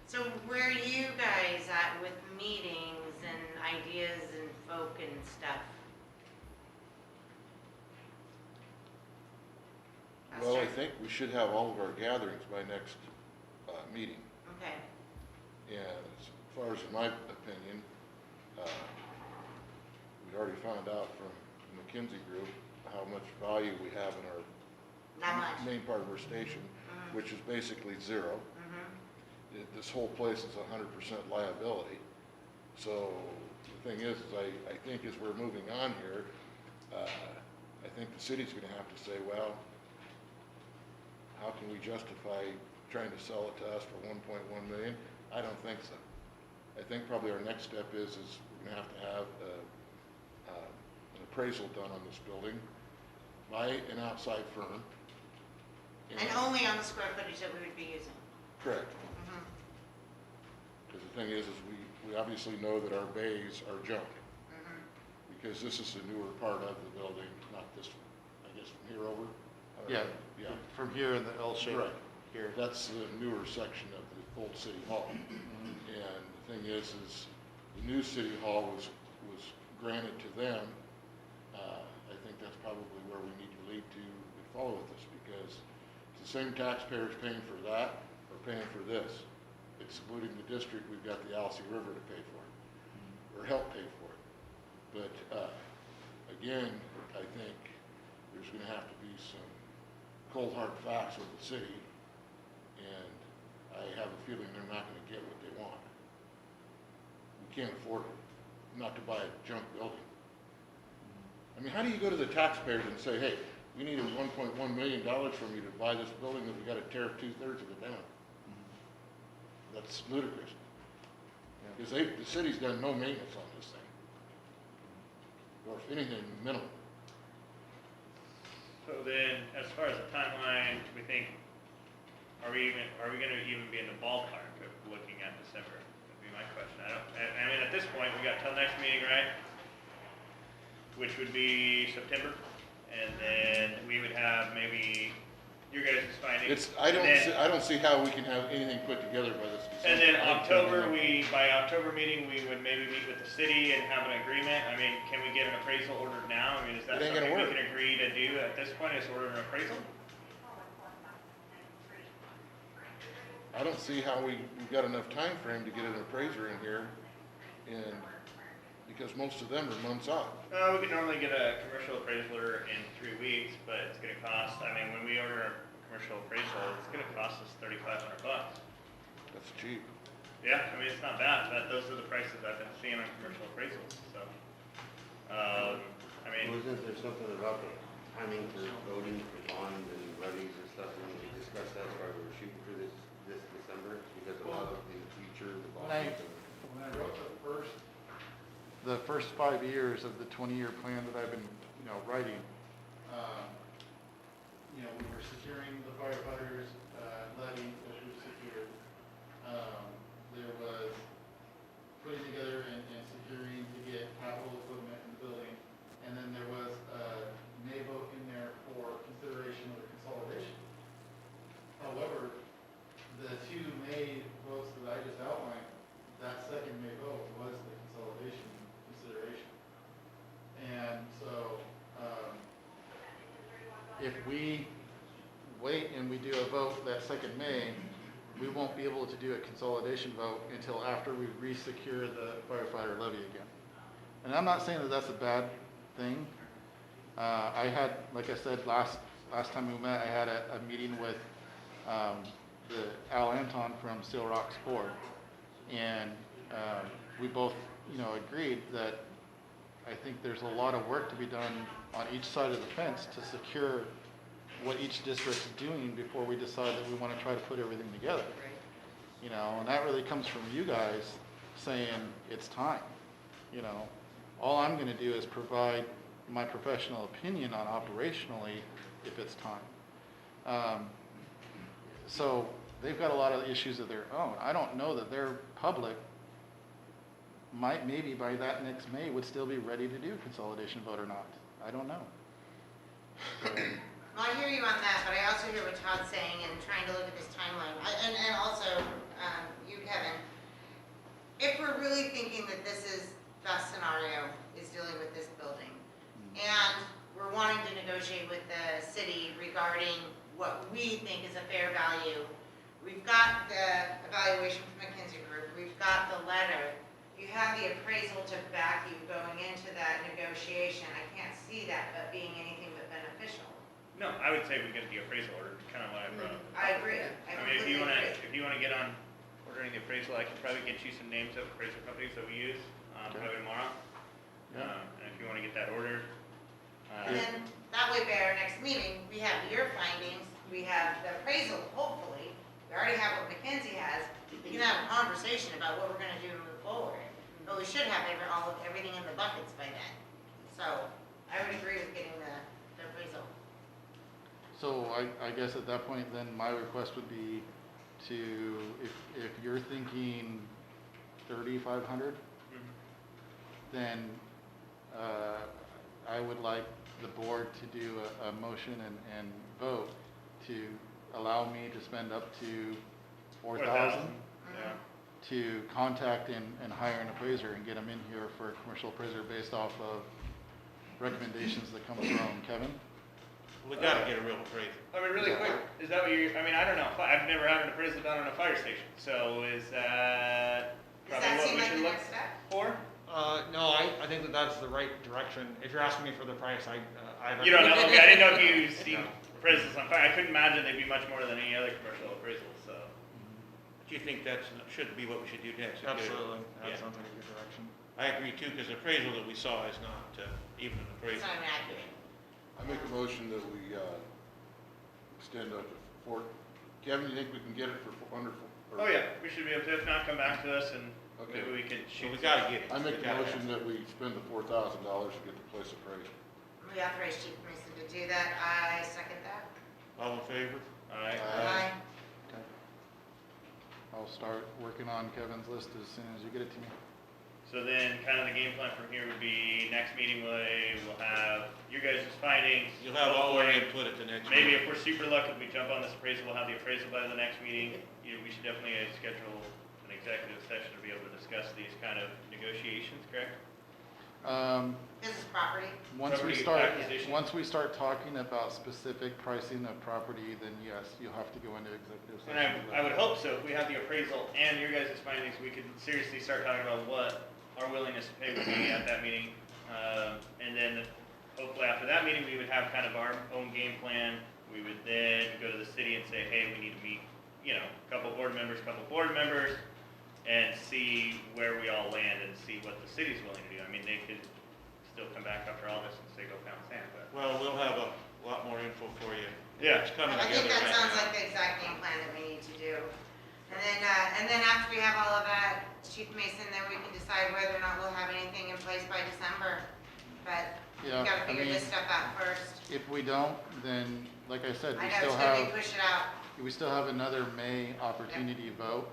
So where are you guys at with meetings and ideas and folk and stuff? Well, I Pastor? think we should have all of our gatherings by next meeting. Okay, And as far as my opinion, we already found out from the McKinsey Group how much value we have in our not much. main part of our station, which is basically zero. This whole place is 100% liability. So the thing is I think as we're moving on here, I think the city's gonna have to say, well, how can we justify trying to sell it to us for 1.1 million? I don't think so. I think probably our next step is we're gonna have to have an appraisal done on this building by an outside firm. And only on the square footage that we would be using. Correct. Mhm. Because the thing is we obviously know that our bays are junk, Mhm. because this is the newer part of the building, not this one, I guess from here over. Yeah, Yeah, from here in the L shape Right. here. that's the newer section of the old city hall. And the thing is the new city hall was granted to them. I think that's probably where we need to lead to and follow with this, because it's the same taxpayers paying for that or paying for this. Excluding the district, we've got the Alsea River to pay for it, or help pay for it. But again, I think there's gonna have to be some cold hard facts with the city, and I have a feeling they're not gonna get what they want. We can't afford it, not to buy a junk building. I mean, how do you go to the taxpayers and say, hey, we need $1.1 million from you to buy this building that we gotta tear 2/3 of it down? That's ludicrous. Because the city's done no maintenance on this thing. Or if anything, minimal. So then, as far as the timeline, we think, are we gonna even be in the ballpark of looking at December? Would be my question. I mean, at this point, we got till next meeting, right? Which would be September, and then we would have maybe your guys' findings. I don't see how we can have anything put together by this December. And then October, by October meeting, we would maybe meet with the city and have an agreement. I mean, can we get an appraisal ordered now? I mean, is that It ain't something gonna we work. can agree to do at this point, is order an appraisal? I don't see how we've got enough time frame to get an appraiser in here, and because most of them are months out. We could normally get a commercial appraiser in 3 weeks, but it's gonna cost, I mean, when we order a commercial appraisal, it's gonna cost us $3,500. That's cheap. Yeah, I mean, it's not bad, but those are the prices I've been seeing on commercial appraisals, so. I mean, Wasn't there something about the timing for voting for bonds and levies and stuff, when we discussed that, why we were shooting for this December, because a lot of in the future, the When I bonds and. wrote the first 5 years of the 20-year plan that I've been, writing, we were securing the firefighters, levy, which was secured. There was putting together and securing to get capital equipment in the building. And then there was a nay vote in there for consideration of the consolidation. However, the two May votes that I just outlined, that second May vote was the consolidation consideration. And so, if we wait and we do a vote that second May, we won't be able to do a consolidation vote until after we re-secure the firefighter levy again. And I'm not saying that that's a bad thing. I had, like I said, last time we met, I had a meeting with the Al Anton from Steel Rock's board, and we both, agreed that I think there's a lot of work to be done on each side of the fence to secure what each district's doing before we decide that we want to try to put everything together. Right. And that really comes from you guys saying it's time. All I'm going to do is provide my professional opinion on operationally if it's time. So they've got a lot of issues of their own. I don't know that their public maybe by that next May would still be ready to do a consolidation vote or not. I don't know. Well, I hear you on that, but I also hear what Todd's saying and trying to look at this timeline. And also, you, Kevin, if we're really thinking that this is best scenario is dealing with this building, and we're wanting to negotiate with the city regarding what we think is a fair value, we've got the evaluation from McKinsey Group, we've got the letter, you have the appraisal to back you going into that negotiation. I can't see that but being anything but beneficial. no, I would say we get the appraisal order, kind of what I brought up. I agree. I mean, if you wanna get on ordering the appraisal, I can probably get you some names of appraisal companies that we use, probably tomorrow. And if you wanna get that ordered. And then that way by our next meeting, we have your findings, we have the appraisal, hopefully, We already have what Mackenzie has. We can have a conversation about what we're gonna do to move forward. But we should have everything in the buckets by then. So I would agree with getting the appraisal. So I guess at that point, then my request would be to, if you're thinking 3,500, then I would like the board to do a motion and vote to allow me to spend up to 4,000 Yeah. to contact and hire an appraiser and get them in here for a commercial appraiser based off of recommendations that come from Kevin. We gotta get a real appraiser. I mean, really quick, is that what I mean, I don't know, I've never had an appraisal done on a fire station, so is that Does probably that what seem we like should the look next step? for? No, I think that that's the right direction. If you're asking me for the price, I have. You don't know, okay, I didn't know if you seen appraisals on fire, I couldn't imagine they'd be much more than any other commercial appraisal, so. But you think shouldn't be what we should do next? Absolutely, that Yeah. sounds like a good direction. I agree too, because the appraisal that we saw is not even an It's appraisal. not even accurate. I make a motion that we extend up to four. Kevin, you think we can get it for under? Oh yeah, we should be able to, if not, come back to us and Okay. maybe we can So shoot. we gotta get it. I make We the gotta motion have it. that we spend the $4,000 to get the place appraised. We authorize Chief Mason to do that. I second that. All in favor? Alright, Aye. I'll start working on Kevin's list as soon as you get it to me. so then kind of the game plan from here would be, next meeting we'll have your guys' findings. You'll have all our hopefully. input at the next Maybe meeting. if we're super lucky, we jump on this appraisal, we'll have the appraisal by the next meeting. We should definitely schedule an executive session to be able to discuss these kind of negotiations, correct? This is property. Once we start talking about specific pricing of property, then yes, you'll have to go into executive And session. I would hope so, if we have the appraisal and your guys' findings, we could seriously start talking about what our willingness to pay would be at that meeting. And then hopefully after that meeting, we would have kind of our own game plan. We would then go to the city and say, hey, we need to meet, a couple board members, and see where we all land and see what the city's willing to do. I mean, they could still come back after all this and say, go pound sand, but. Well, we'll have a lot more info for you. Yeah. It's coming I together think that right sounds now. like the exact game plan that we need to do. And then after we have all of that, Chief Mason, then we can decide whether or not we'll have anything in place by December. But we Yeah, gotta I figure mean, this stuff out first. If we don't, then, like I said, I know it's gonna be push it out. we still have another May opportunity vote.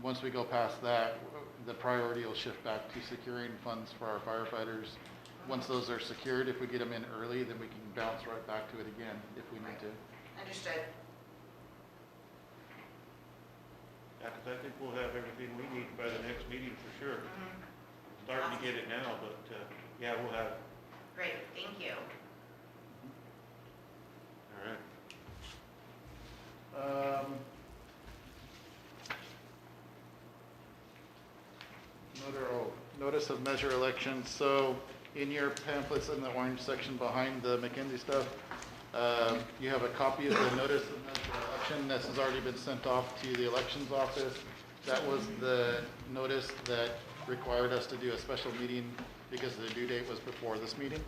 Once we go past that, the priority will shift back to securing funds for our firefighters. Once those are secured, if we get them in early, then we can bounce right back to it again if we need to. Understood. Yeah, 'cause I think we'll have everything we need by the next meeting for sure. Mhm. Starting to get it now, but, yeah, we'll have, Great, thank you. all right. Notice of measure elections. So in your pamphlets in the orange section behind the McKinsey stuff, you have a copy of the notice of measure election. This has already been sent off to the elections office. That was the notice that required us to do a special meeting because the due date was before this meeting.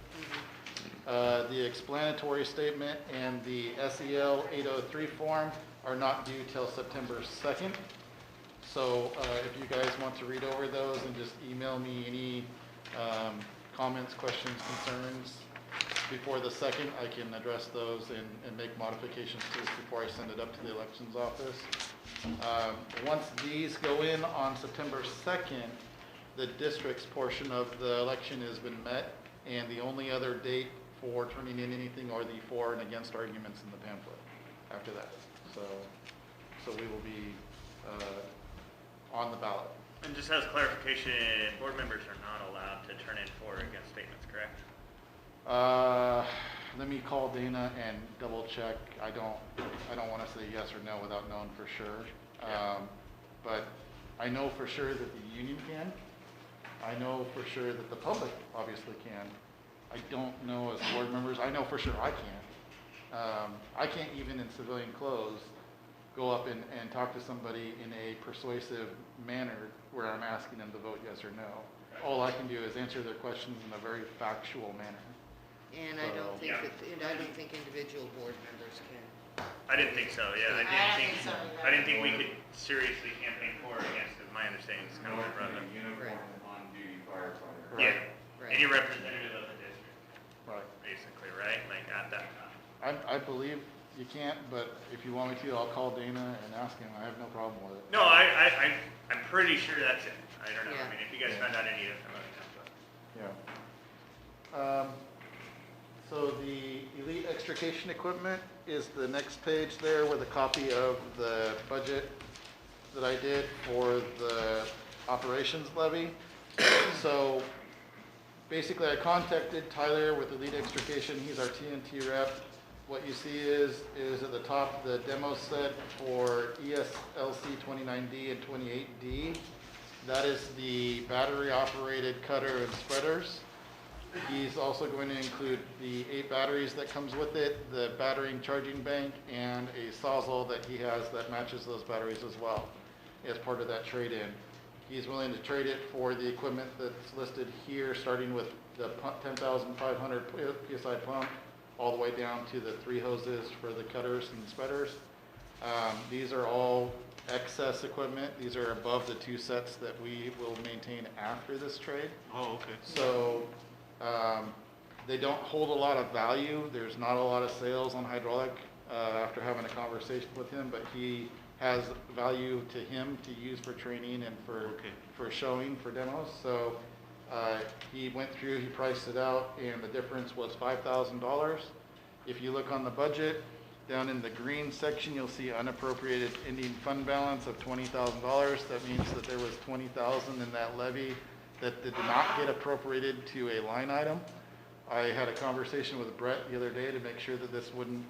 The explanatory statement and the SEL 803 form are not due till September 2nd. So if you guys want to read over those and just email me any comments, questions, concerns before the 2nd, I can address those and make modifications to this before I send it up to the elections office. Once these go in on September 2nd, the district's portion of the election has been met, and the only other date for turning in anything are the for and against arguments in the pamphlet after that. So we will be on the ballot. And just as clarification, board members are not allowed to turn in for or against statements, correct? Let me call Dana and double check. I don't want to say yes or no without knowing for sure. But I know for sure that the union can. I know for sure that the public obviously can. I don't know as board members. I know for sure I can't. I can't even in civilian clothes go up and talk to somebody in a persuasive manner where I'm asking them to vote yes or no. All I can do is answer their questions in a very factual manner. And I don't think Yeah. that, and I don't think individual board members can. I didn't think so, yeah, I don't think so either. I didn't think we could seriously campaign for or against it, my understanding is kind of what it runs. Uniform on-duty firefighter. Yeah, Right. any representative of the district, Right. basically, right, like at that. I believe you can't, but if you want me to, I'll call Dana and ask him. I have no problem with it. No, I'm pretty sure that's it, I don't know, Yeah. I mean, if you guys find out any different, let me know, but. Yeah. So the elite extrication equipment is the next page there with a copy of the budget that I did for the operations levy. So basically I contacted Tyler with elite extrication. He's our TNT rep. What you see is at the top the demo set for ESLC 29D and 28D. That is the battery operated cutter and spreaders. He's also going to include the 8 batteries that comes with it, the battery and charging bank, and a Sawzall that he has that matches those batteries as well as part of that trade-in. He's willing to trade it for the equipment that's listed here, starting with the 10,500 PSI pump, all the way down to the 3 hoses for the cutters and spreaders. These are all excess equipment. These are above the 2 sets that we will maintain after this trade. Oh, okay. So they don't hold a lot of value. There's not a lot of sales on hydraulic after having a conversation with him, but he has value to him to use for training and for showing, for demos. So he went through, he priced it out, and the difference was $5,000. If you look on the budget, down in the green section, you'll see unappropriated ending fund balance of $20,000. That means that there was $20,000 in that levy that did not get appropriated to a line item. I had a conversation with Brett the other day to make sure that this wouldn't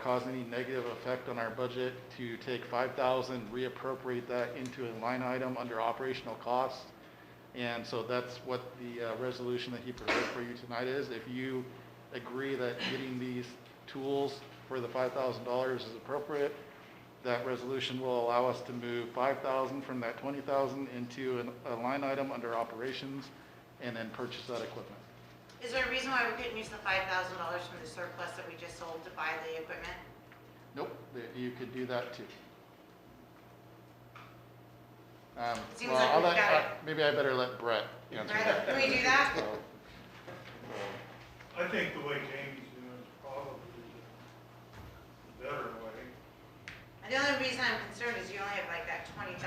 cause any negative effect on our budget, to take $5,000, reappropriate that into a line item under operational costs. And so that's what the resolution that he prepared for you tonight is. If you agree that getting these tools for the $5,000 is appropriate, that resolution will allow us to move $5,000 from that $20,000 into a line item under operations and then purchase that equipment. Is there a reason why we couldn't use the $5,000 from the surplus that we just sold to buy the equipment? Nope, you could do that too. Seems Well, like I'll we've let, got it. maybe I better let Brett answer Right, that. can we do that? So, I think the way Jamie's doing is probably the better way. And the only reason I'm concerned is you only have like that $20,000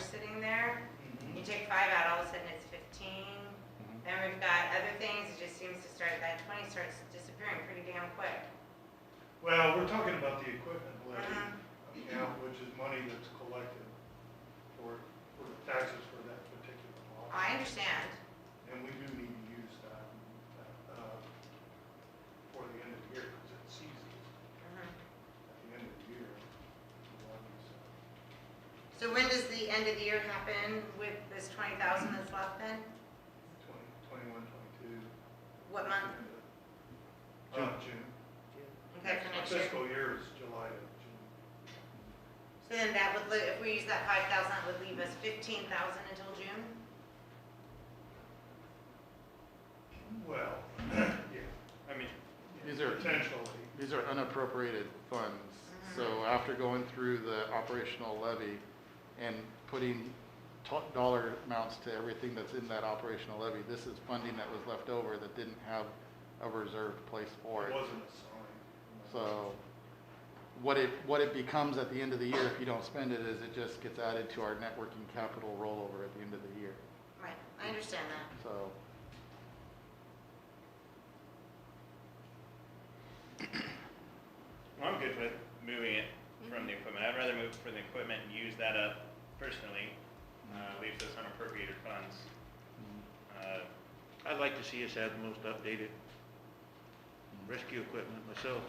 sitting there. You take 5 out, all of a sudden it's 15. Then we've got other things, it just seems to start, that 20 starts disappearing pretty damn quick. Well, we're talking about the equipment levy Mhm. account, which is money that's collected for the taxes for that particular lot. I understand. And we do need to use that for the end of the year, because it ceases Mhm. at the end of the year. the levies. So when does the end of the year happen with this 20,000 that's left then? 21, 22. What month? June. Okay, for Our next year. fiscal year is July to June. So then that would, if we use that 5,000, that would leave us 15,000 until June? Well, yeah, I mean, These are- potentially. These are unappropriated funds. So after going through the operational levy and putting dollar amounts to everything that's in that operational levy, this is funding that was left over that didn't have a reserved place for It it. wasn't assigned. So what it becomes at the end of the year, if you don't spend it, is it just gets added to our networking capital rollover at the end of the year. Right, I understand that. So, well, I'm good with moving it from the equipment, I'd rather move it from the equipment and use that up personally, leaves us unappropriated funds. I'd like to see us have the most updated rescue equipment myself.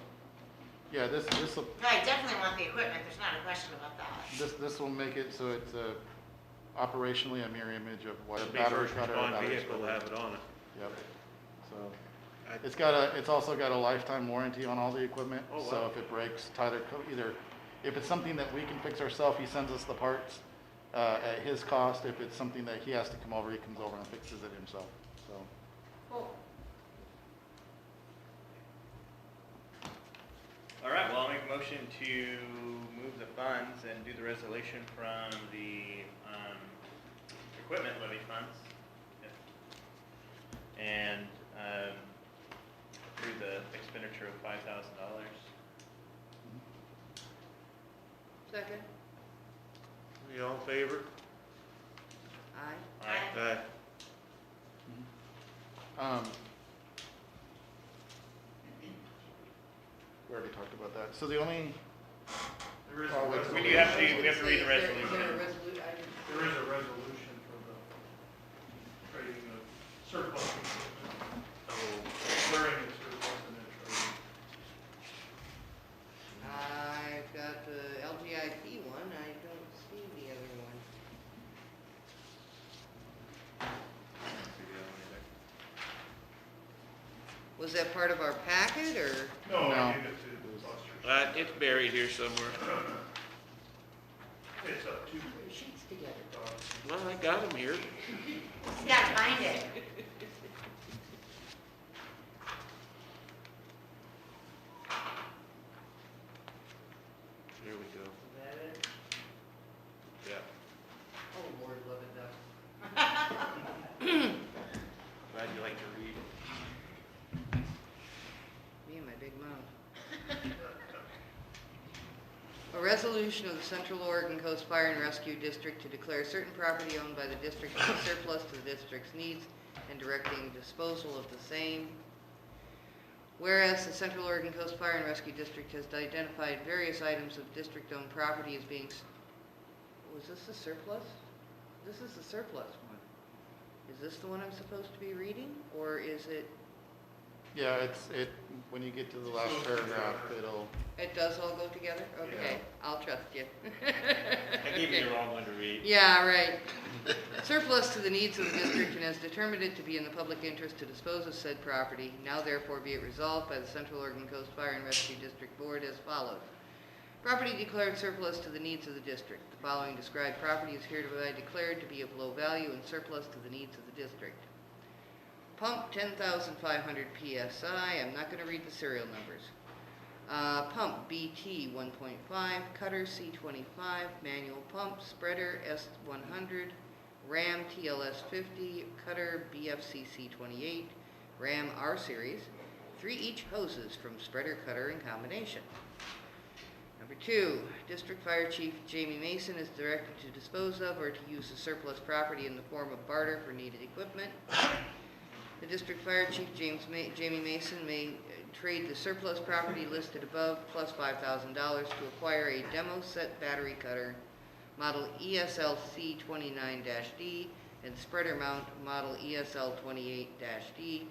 yeah, this'll, No, I definitely want the equipment, there's not a question about that. this will make it so it's operationally a mirror image of what a It'll be battery first cutter. respond battery vehicle will spreader. have it on it. Yep. So it's also got a lifetime warranty on all the equipment. Oh, So wow. if it breaks, Tyler, if it's something that we can fix ourselves, he sends us the parts at his cost. If it's something that he has to come over, he comes over and fixes it himself. So, Cool. All right, well, I'll make a motion to move the funds and do the resolution from the equipment levy funds. And through the expenditure of $5,000. Second? You all in favor? Aye. Aye. We already talked about that. So the only, There is Oh, a wait, resolution. We have to read the Is there a resolution. resolution? I didn't- There is a resolution for the trading of surplus, declaring the surplus and then trading. I've got the LGIP one, I don't see the other one. Was that part of our packet, or? No, No. I gave it to Buster. It's buried here somewhere. It's up to Sheets together. Well, I got them here. Just gotta find it. There we go. Is that it? Yeah. Oh, Lord, love it, duck. Glad you like to read. Me and my big mouth. A resolution of the Central Oregon Coast Fire and Rescue District to declare certain property owned by the district as surplus to the district's needs and directing disposal of the same. Whereas the Central Oregon Coast Fire and Rescue District has identified various items of district-owned property as being, was this the surplus? This is the surplus one. Is this the one I'm supposed to be reading, or is it, yeah, when you get to the last paragraph, it'll, it does all go together? Okay, I'll trust you. I gave you the wrong one to read. Yeah, right. Surplus to the needs of the district and has determined it to be in the public interest to dispose of said property. Now therefore be it resolved by the Central Oregon Coast Fire and Rescue District Board as follows. Property declared surplus to the needs of the district. The following described property is hereby declared to be of low value and surplus to the needs of the district. Pump 10,500 PSI. I'm not going to read the serial numbers. Pump BT 1.5, cutter C25, manual pump, spreader S100, Ram TLS 50, cutter BFCC 28, Ram R Series, 3 each hoses from spreader cutter in combination. Number 2, District Fire Chief Jamie Mason is directed to dispose of or to use the surplus property in the form of barter for needed equipment. The District Fire Chief Jamie Mason may trade the surplus property listed above plus $5,000 to acquire a demo set battery cutter model ESL C29-D and spreader mount model ESL 28-D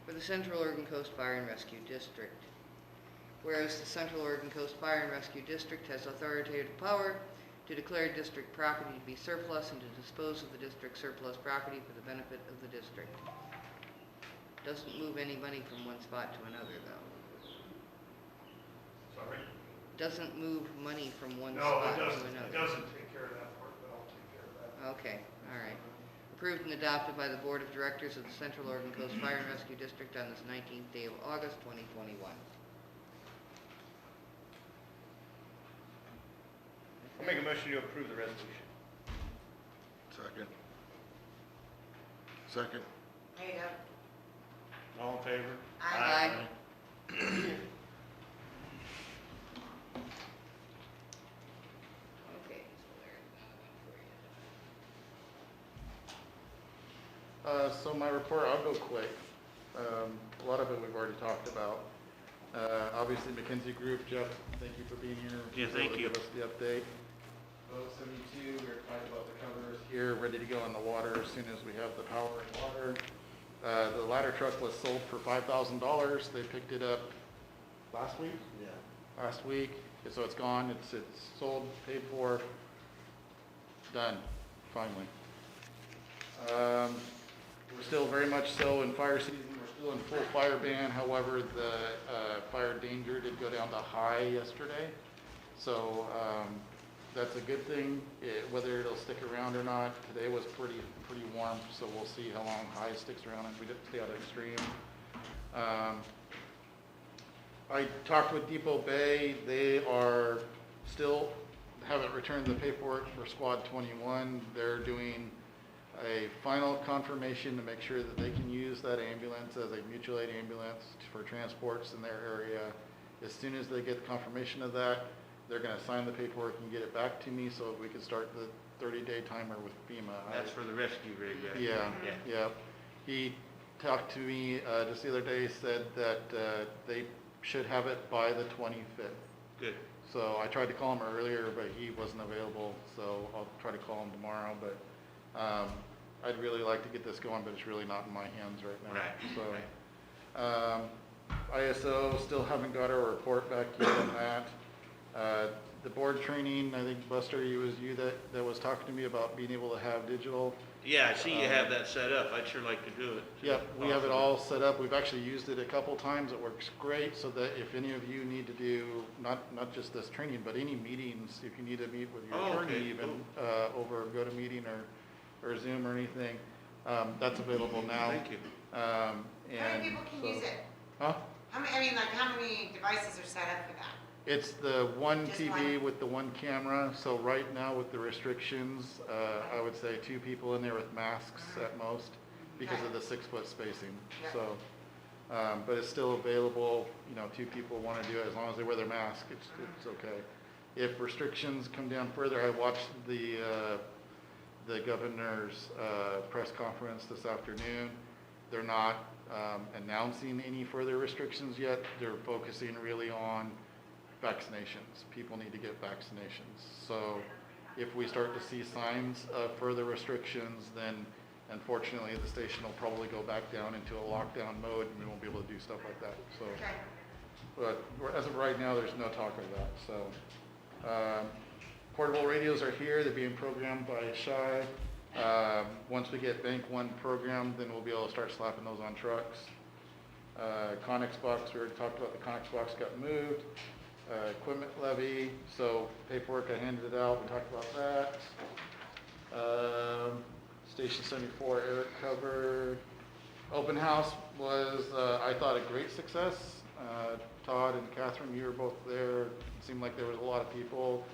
for the Central Oregon Coast Fire and Rescue District. Whereas the Central Oregon Coast Fire and Rescue District has authoritative power to declare district property to be surplus and to dispose of the district surplus property for the benefit of the district. Doesn't move any money from one spot to another, though. Sorry? Doesn't move money from one No, spot it to doesn't. another. It doesn't take care of that part, but I'll take care of that. Okay, all right. Approved and adopted by the Board of Directors of the Central Oregon Coast Fire and Rescue District on this 19th day of August, 2021. I'll make a motion to approve the resolution. second. Second. There you go. All in favor? Aye. Okay, so there's that one for you. so my report, I'll go quick. A lot of it we've already talked about. Obviously McKinsey Group, Jeff, thank you for being here. Yeah, thank you. Give us the update. Boat 72, we're excited about the covers here, ready to go in the water as soon as we have the power and water. The ladder truck was sold for $5,000. They picked it up last week? Yeah. Last week, so it's gone, it's sold, paid for, done, finally. We're still very much so in fire season, we're still in full fire ban, however, the fire danger did go down to high yesterday. So that's a good thing. Whether it'll stick around or not, today was pretty warm, so we'll see how long high sticks around and we didn't stay out of extreme. I talked with Depot Bay, they are still, haven't returned the paperwork for Squad 21. They're doing a final confirmation to make sure that they can use that ambulance as a mutual aid ambulance for transports in their area. As soon as they get confirmation of that, they're gonna sign the paperwork and get it back to me so we can start the 30-day timer with FEMA. That's for the rescue rig, right? Yeah, Yeah. yeah. He talked to me just the other day, said that they should have it by the 25th. Good. So I tried to call him earlier, but he wasn't available, so I'll try to call him tomorrow. But I'd really like to get this going, but it's really not in my hands right now. Right, So ISO, still haven't got our report back yet on that. The board training, I think Buster, it was you that was talking to me about being able to have digital. Yeah, I see you have that set up. I'd sure like to do it. Yep, we have it all set up. We've actually used it a couple times. It works great, so that if any of you need to do, not just this training, but any meetings, if you need to meet with your Oh, attorney okay, even, over GoToMeeting or Zoom or anything, that's available now. Thank you. How many people can so- use it? Huh? How many devices are set up for that? It's the one Just TV one? with the one camera, so right now with the restrictions, I would say 2 people in there with masks at most because of the 6-foot spacing, Yep. so. But it's still available, 2 people want to do it, as long as they wear their mask, it's okay. If restrictions come down further, I watched the governor's press conference this afternoon. They're not announcing any further restrictions yet. They're focusing really on vaccinations. People need to get vaccinations. So if we start to see signs of further restrictions, then unfortunately the station will probably go back down into a lockdown mode and we won't be able to do stuff like that. So, Okay. but as of right now, there's no talk of that. So portable radios are here. They're being programmed by Shy. Once we get Bank 1 programmed, then we'll be able to start slapping those on trucks. Connex box, we already talked about the Connex box got moved. Equipment levy, so paperwork, I handed it out, we talked about that. Station 74, Eric covered. Open house was, I thought, a great success. Todd and Catherine, you were both there. It seemed like there was a lot of people.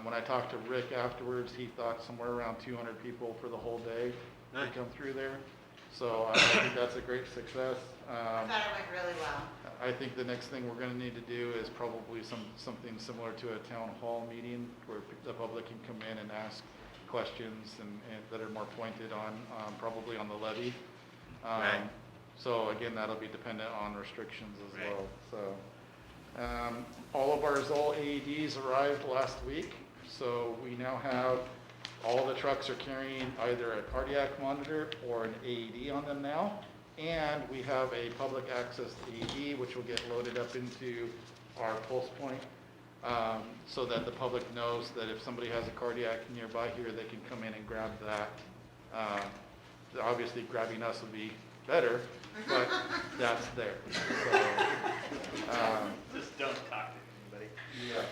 When I talked to Rick afterwards, he thought somewhere around 200 people for the whole day Nice. to come through there. So I think that's a great success. I thought it went really well. I think the next thing we're gonna need to do is probably something similar to a town hall meeting where the public can come in and ask questions and that are more pointed on, probably on the levy. Right. So again, that'll be dependent on restrictions as Right. well, so. All of our Zoll AEDs arrived last week, so we now have, all the trucks are carrying either a cardiac monitor or an AED on them now. And we have a public access AED, which will get loaded up into our pulse point, so that the public knows that if somebody has a cardiac nearby here, they can come in and grab that. Obviously, grabbing us would be better, but that's there. So, Just don't talk to anybody. yeah,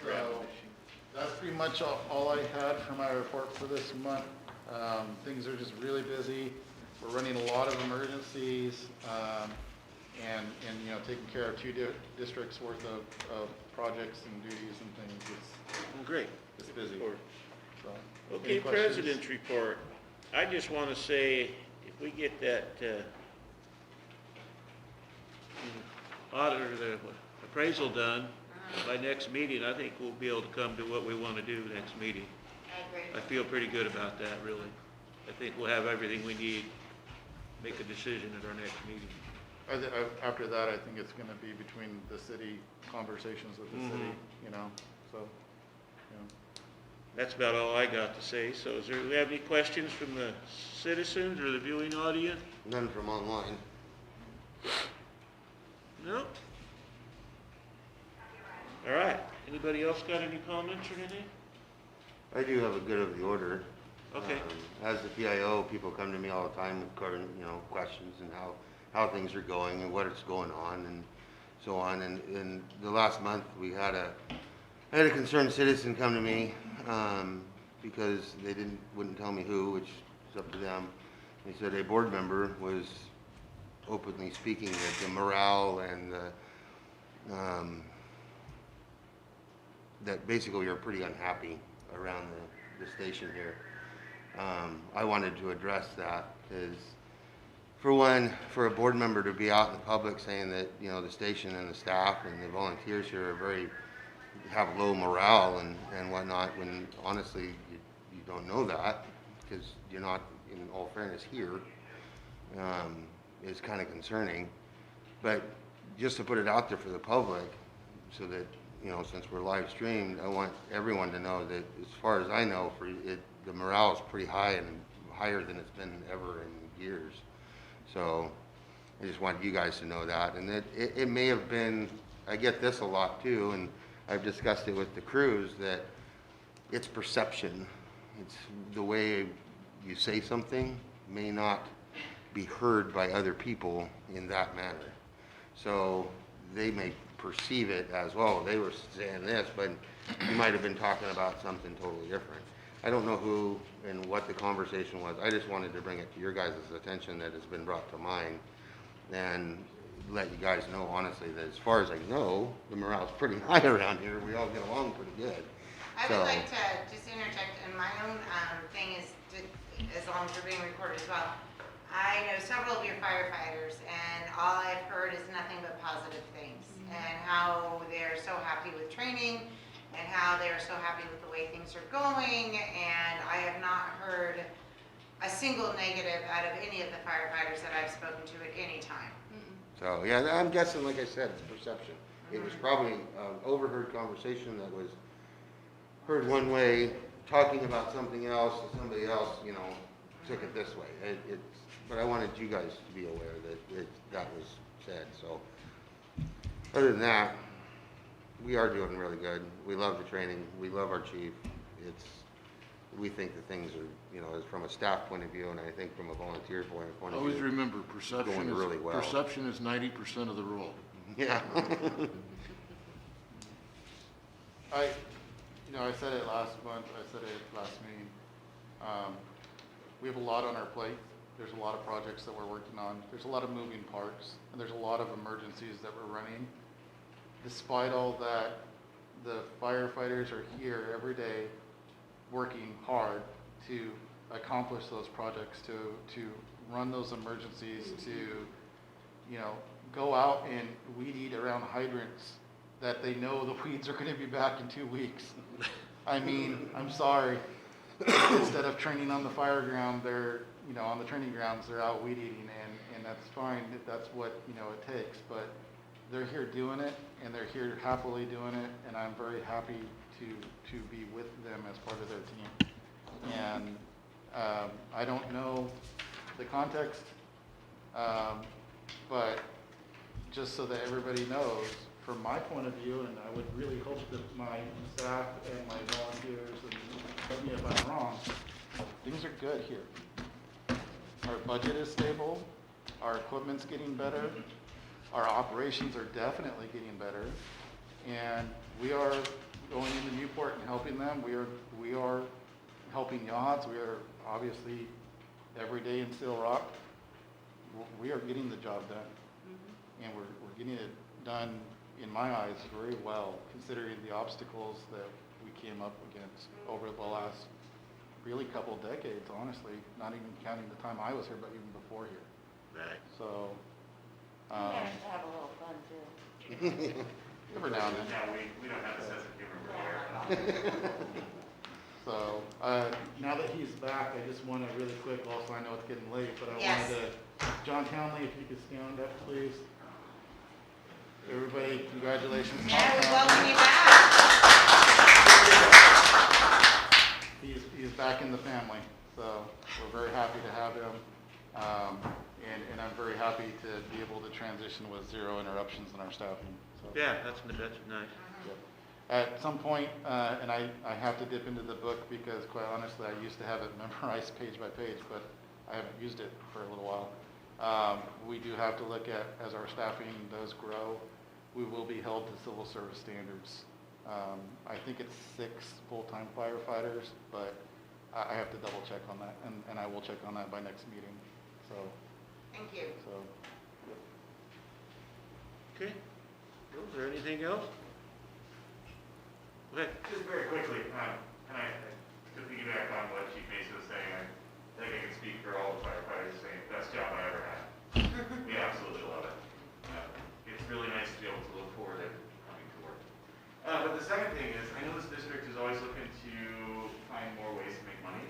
so that's pretty much all I had for my report for this month. Things are just really busy. We're running a lot of emergencies, and taking care of 2 districts worth of projects and duties and things. Great. It's busy. So, Okay, any questions? President's report. I just want to say, if we get that audit or the appraisal done by next meeting, I think we'll be able to come to what we want to do next meeting. I agree. I feel pretty good about that, really. I think we'll have everything we need, make a decision at our next meeting. After that, I think it's gonna be between the city, conversations with the city, so, That's about all I got to say. So do we have any questions from the citizens or the viewing audience? None from online. No? All right. Anybody else got any comments or anything? I do have a good of the order. Okay. As the PIO, people come to me all the time with current, questions and how things are going and what is going on and so on. And in the last month, I had a concerned citizen come to me, because they wouldn't tell me who, which is up to them. They said a board member was openly speaking that the morale and that basically are pretty unhappy around the station here. I wanted to address that because, for one, for a board member to be out in the public saying that, you know, the station and the staff and the volunteers here are have low morale and whatnot, when honestly you don't know that because you're not, in all fairness, here, is kind of concerning. But just to put it out there for the public so that, you know, since we're live streamed, I want everyone to know that as far as I know, the morale is pretty high and higher than it's been ever in years. So I just want you guys to know that. And that it may have been, I get this a lot too, and I've discussed it with the crews, that it's perception. It's the way you say something may not be heard by other people in that manner. So they may perceive it as, well, they were saying this, but you might have been talking about something totally different. I don't know who and what the conversation was. I just wanted to bring it to your guys' attention that it's been brought to mind and let you guys know honestly that as far as I know, the morale's pretty high around here. We all get along pretty good. I would like to just interject, and my own thing is, as long as you're being recorded as well, I know several of your firefighters, and all I've heard is nothing but positive things, and how they're so happy with training, and how they're so happy with the way things are going, and I have not heard a single negative out of any of the firefighters that I've spoken to at any time. So, yeah, I'm guessing, like I said, it's perception. It was probably an overheard conversation that was heard one way, talking about something else, and somebody else, you know, took it this way. But I wanted you guys to be aware that that was said. So, other than that, we are doing really good. We love the training. We love our chief. We think that things are, you know, from a staff point of view, and I think from a volunteer point of view. Always remember, Going really well. perception is 90% of the rule. Yeah. I said it last month, I said it last meeting. We have a lot on our plate. There's a lot of projects that we're working on. There's a lot of moving parts, and there's a lot of emergencies that we're running. Despite all that, the firefighters are here every day working hard to accomplish those projects, to run those emergencies, to, you know, go out and weed eat around hydrants that they know the weeds are going to be back in 2 weeks. I mean, I'm sorry. Instead of training on the fire ground, they're, you know, on the training grounds, they're out weed eating, and that's fine. That's what, you know, it takes. But they're here doing it, and they're here happily doing it, and I'm very happy to be with them as part of their team. And I don't know the context, but just so that everybody knows, from my point of view, and I would really hope that my staff and my volunteers, and tell me if I'm wrong, things are good here. Our budget is stable, our equipment's getting better, our operations are definitely getting better, and we are going into Newport and helping them. We are helping yachts. We are obviously every day in Steel Rock. We are getting the job done, and we're getting it done, in my eyes, very well, considering the obstacles that we came up against over the last really couple decades, honestly, not even counting the time I was here, but even before here. Right. So, You have to have a little fun too. every now and then. Yeah, we don't have a sense of humor. So, now that he's back, I just want to really quick, also I know it's getting late, but I Yes. wanted to, John Townley, if you could stand up, please. Everybody, congratulations. Yeah, we John welcome Townley. you back. He's back in the family, so we're very happy to have him. And I'm very happy to be able to transition with 0 interruptions in our staffing. So. Yeah, that's nice. Yep. At some point, and I have to dip into the book because quite honestly, I used to have it memorized page by page, but I haven't used it for a little while. We do have to look at, as our staffing does grow, we will be held to civil service standards. I think it's 6 full-time firefighters, but I have to double check on that, and I will check on that by next meeting. So, Thank you. so, yep. Okay. Is there anything else? Okay. Just very quickly, and to piggyback on what Chief Mesa was saying, I think I can speak for all the firefighters saying, best job I ever had. We absolutely love it. It's really nice to be able to look forward to coming to work. But the second thing is, I know this district is always looking to find more ways to make money.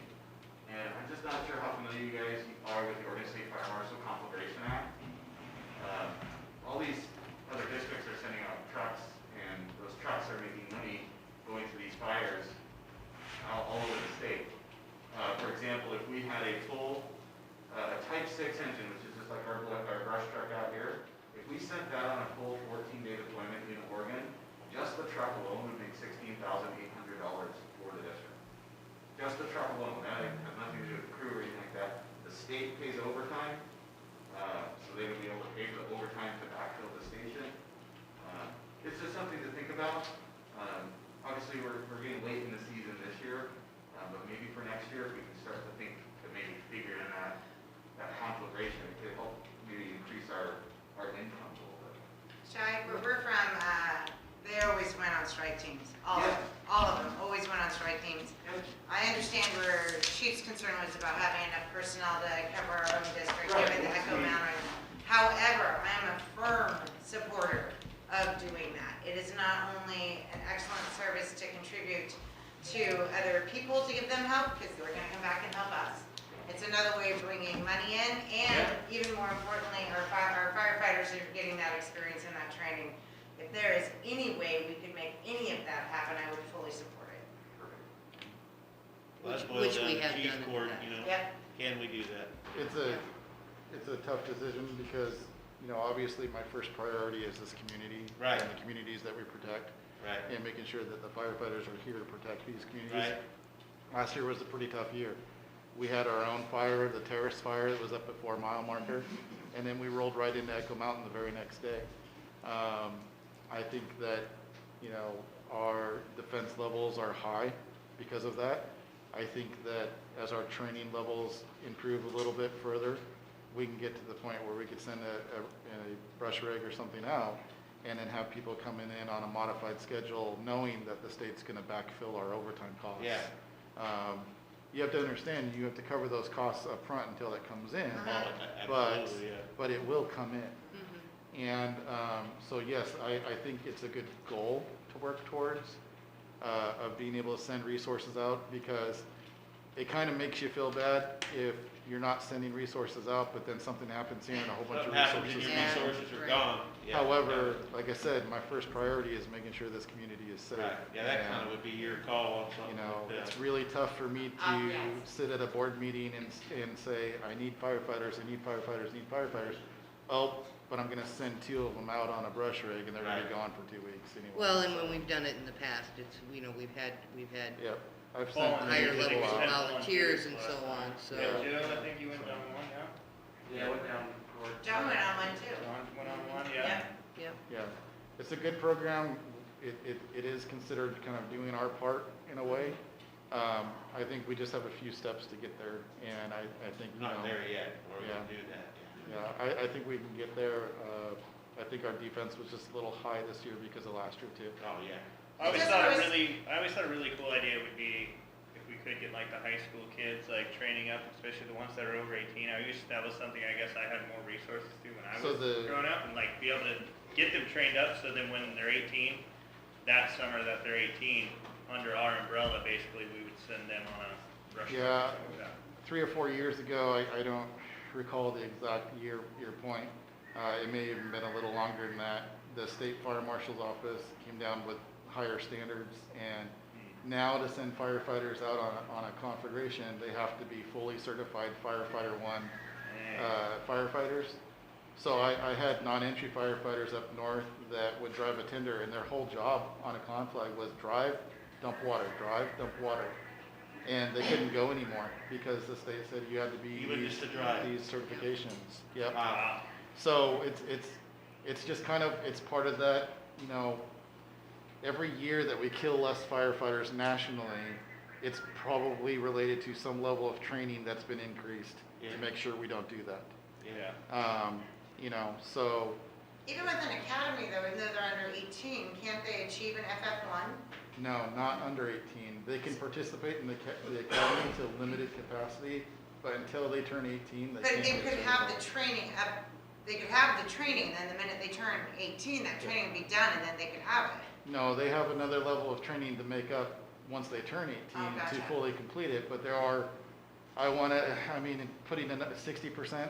And I'm just not sure how familiar you guys are with the Oregon State Fire Marshal Conflagration Act. All these other districts are sending out trucks, and those trucks are making money going to these fires all over the state. For example, if we had a full a Type 6 engine, which is just like our brush truck out here, if we sent that on a full 14-day deployment in Oregon, just the truck alone would make $16,800 for the district. Just the truck alone. That has nothing to do with the crew or anything like that. The state pays overtime, so they would be able to pay for the overtime to backfill the station. It's just something to think about. Obviously, we're getting late in the season this year, but maybe for next year, if we can start to think to maybe figure in that conflagration, it could help maybe increase our income a little bit. We're from, they always went on strike teams, all of them always went on strike teams. I understand where Chief's concern was about having enough personnel to cover our own district, given the Echo Mountain. However, I am a firm supporter of doing that. It is not only an excellent service to contribute to other people to give them help, because they're gonna come back and help us. It's another way of bringing money in, and even more importantly, our firefighters are getting that experience and that training. If there is any way we could make any of that happen, I would fully support it. Well, that Which boils down we to have chief's done in the court, past. you know, Yep. can we do that? It's a tough decision because, obviously my first priority is this community. Right. And the communities that we protect. Right. And making sure that the firefighters are here to protect these communities. Right. Last year was a pretty tough year. We had our own fire, the terrace fire that was up at 4 Mile Marker, and then we rolled right into Echo Mountain the very next day. I think that, our defense levels are high because of that. I think that as our training levels improve a little bit further, we can get to the point where we could send a brush rig or something out and then have people coming in on a modified schedule, knowing that the state's gonna backfill our overtime costs. Yeah. You have to understand, you have to cover those costs up front until it comes in, Oh, absolutely, yeah. but it will come in. Mm-hmm. And so yes, I think it's a good goal to work towards, of being able to send resources out, because it kind of makes you feel bad if you're not sending resources out, but then something happens here and a whole bunch Something of happens and resources. your Yeah. resources are Right. gone. Yeah. However, like I said, my first priority is making sure this community is safe. Right, yeah, that And, kind of would be your call on something like that. it's really tough for me to Yes. sit at a board meeting and say, I need firefighters, I need firefighters, I need firefighters. Oh, but I'm gonna send 2 of them out on a brush rig and they're gonna be Right. gone for 2 weeks anyway. Well, and when we've done it in the past, it's, we've had Yep, I've Well, sent higher people levels of out. volunteers and so on, so. Yeah, Joe, I think you went down one, yeah? Yeah, I went down toward. John went on one too. John went on one, Yep. yeah. Yep. Yeah, it's a good program. It is considered kind of doing our part in a way. I think we just have a few steps to get there, and I think, Not there yet, we're gonna Yeah. do that. Yeah, I think we can get there. I think our defense was just a little high this year because of last year too. Oh, yeah. I always Just thought was- I always thought a really cool idea would be if we could get like the high school kids like training up, especially the ones that are over 18. That was something I guess I had more resources to when I So was the- growing up, and like be able to get them trained up so then when they're 18, that summer that they're 18, under our umbrella basically we would send them on a rush. Yeah. trip or something like that. 3 or 4 years ago, I don't recall the exact year point. It may have even been a little longer than that. The State Fire Marshal's Office came down with higher standards, and now to send firefighters out on a conflagration, they have to be fully certified firefighter 1 firefighters. So I had non-entry firefighters up north that would drive a tender, and their whole job on a conflag was drive, dump water, drive, dump water. And they couldn't go anymore because the state said you had to be Even just to drive. these certifications. Yep. Wow. So it's just kind of, it's part of that, every year that we kill less firefighters nationally, it's probably related to some level of training that's been increased Yeah. to make sure we don't do that. Yeah. So Even with an academy though, even though they're under 18, can't they achieve an FF1? No, not under 18. They can participate in the academy to limited capacity, but until they turn 18, they But can't. they get could have the certified. training up, they could have the training, and then the minute they turn 18, that training would be done, and then they could have it. No, they have another level of training to make up once they turn 18 Oh, gotcha. to fully complete it, but there are, putting in 60%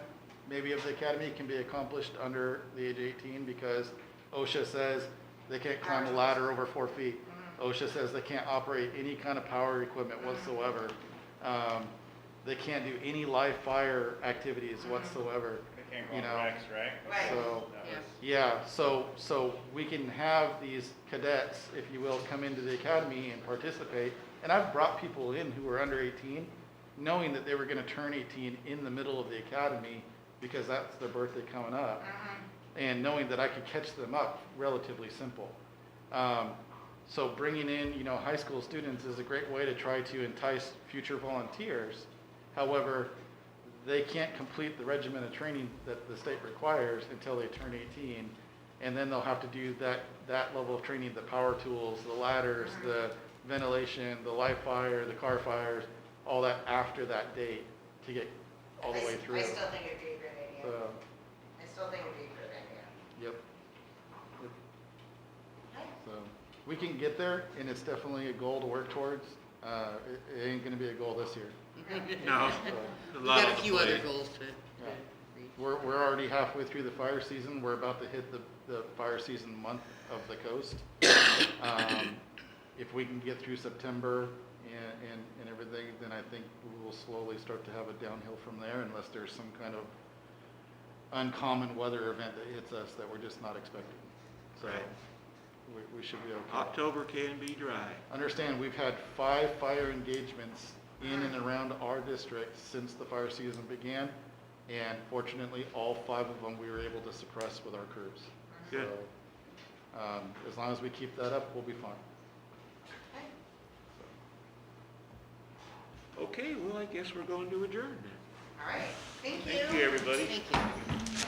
maybe of the academy can be accomplished under the age of 18 because OSHA says they can't climb a ladder over 4 feet. OSHA says they can't operate any kind of power equipment whatsoever. They can't do any live fire activities whatsoever. They can't go You on know, Rex, right? Right. So, That Yeah. was- yeah, so we can have these cadets, if you will, come into the academy and participate. And I've brought people in who were under 18, knowing that they were gonna turn 18 in the middle of the academy because that's their birthday coming up. And knowing that I could catch them up, relatively simple. So bringing in, high school students is a great way to try to entice future volunteers. However, they can't complete the regimen of training that the state requires until they turn 18. And then they'll have to do that level of training, the power tools, the ladders, the ventilation, the live fire, the car fires, all that after that date to get all the way through. I still think it'd be a great idea. So, I still think it'd be a good idea. yep. Okay. So we can get there, and it's definitely a goal to work towards. It ain't gonna be a goal this year. No. So, We got a few other goals to Yeah. reach. we're already halfway through the fire season. We're about to hit the fire season month of the coast. If we can get through September and everything, then I think we will slowly start to have a downhill from there unless there's some kind of uncommon weather event that hits us that we're just not expecting. So Right. we should be okay. October can be dry. Understand, we've had 5 fire engagements in and around our district since the fire season began, and fortunately, all 5 of them we were able to suppress with our crews. Good. So, as long as we keep that up, we'll be fine. Okay. Okay, well, I guess we're going to adjourn then. All right. Thank you. Thank you, everybody. Thank you.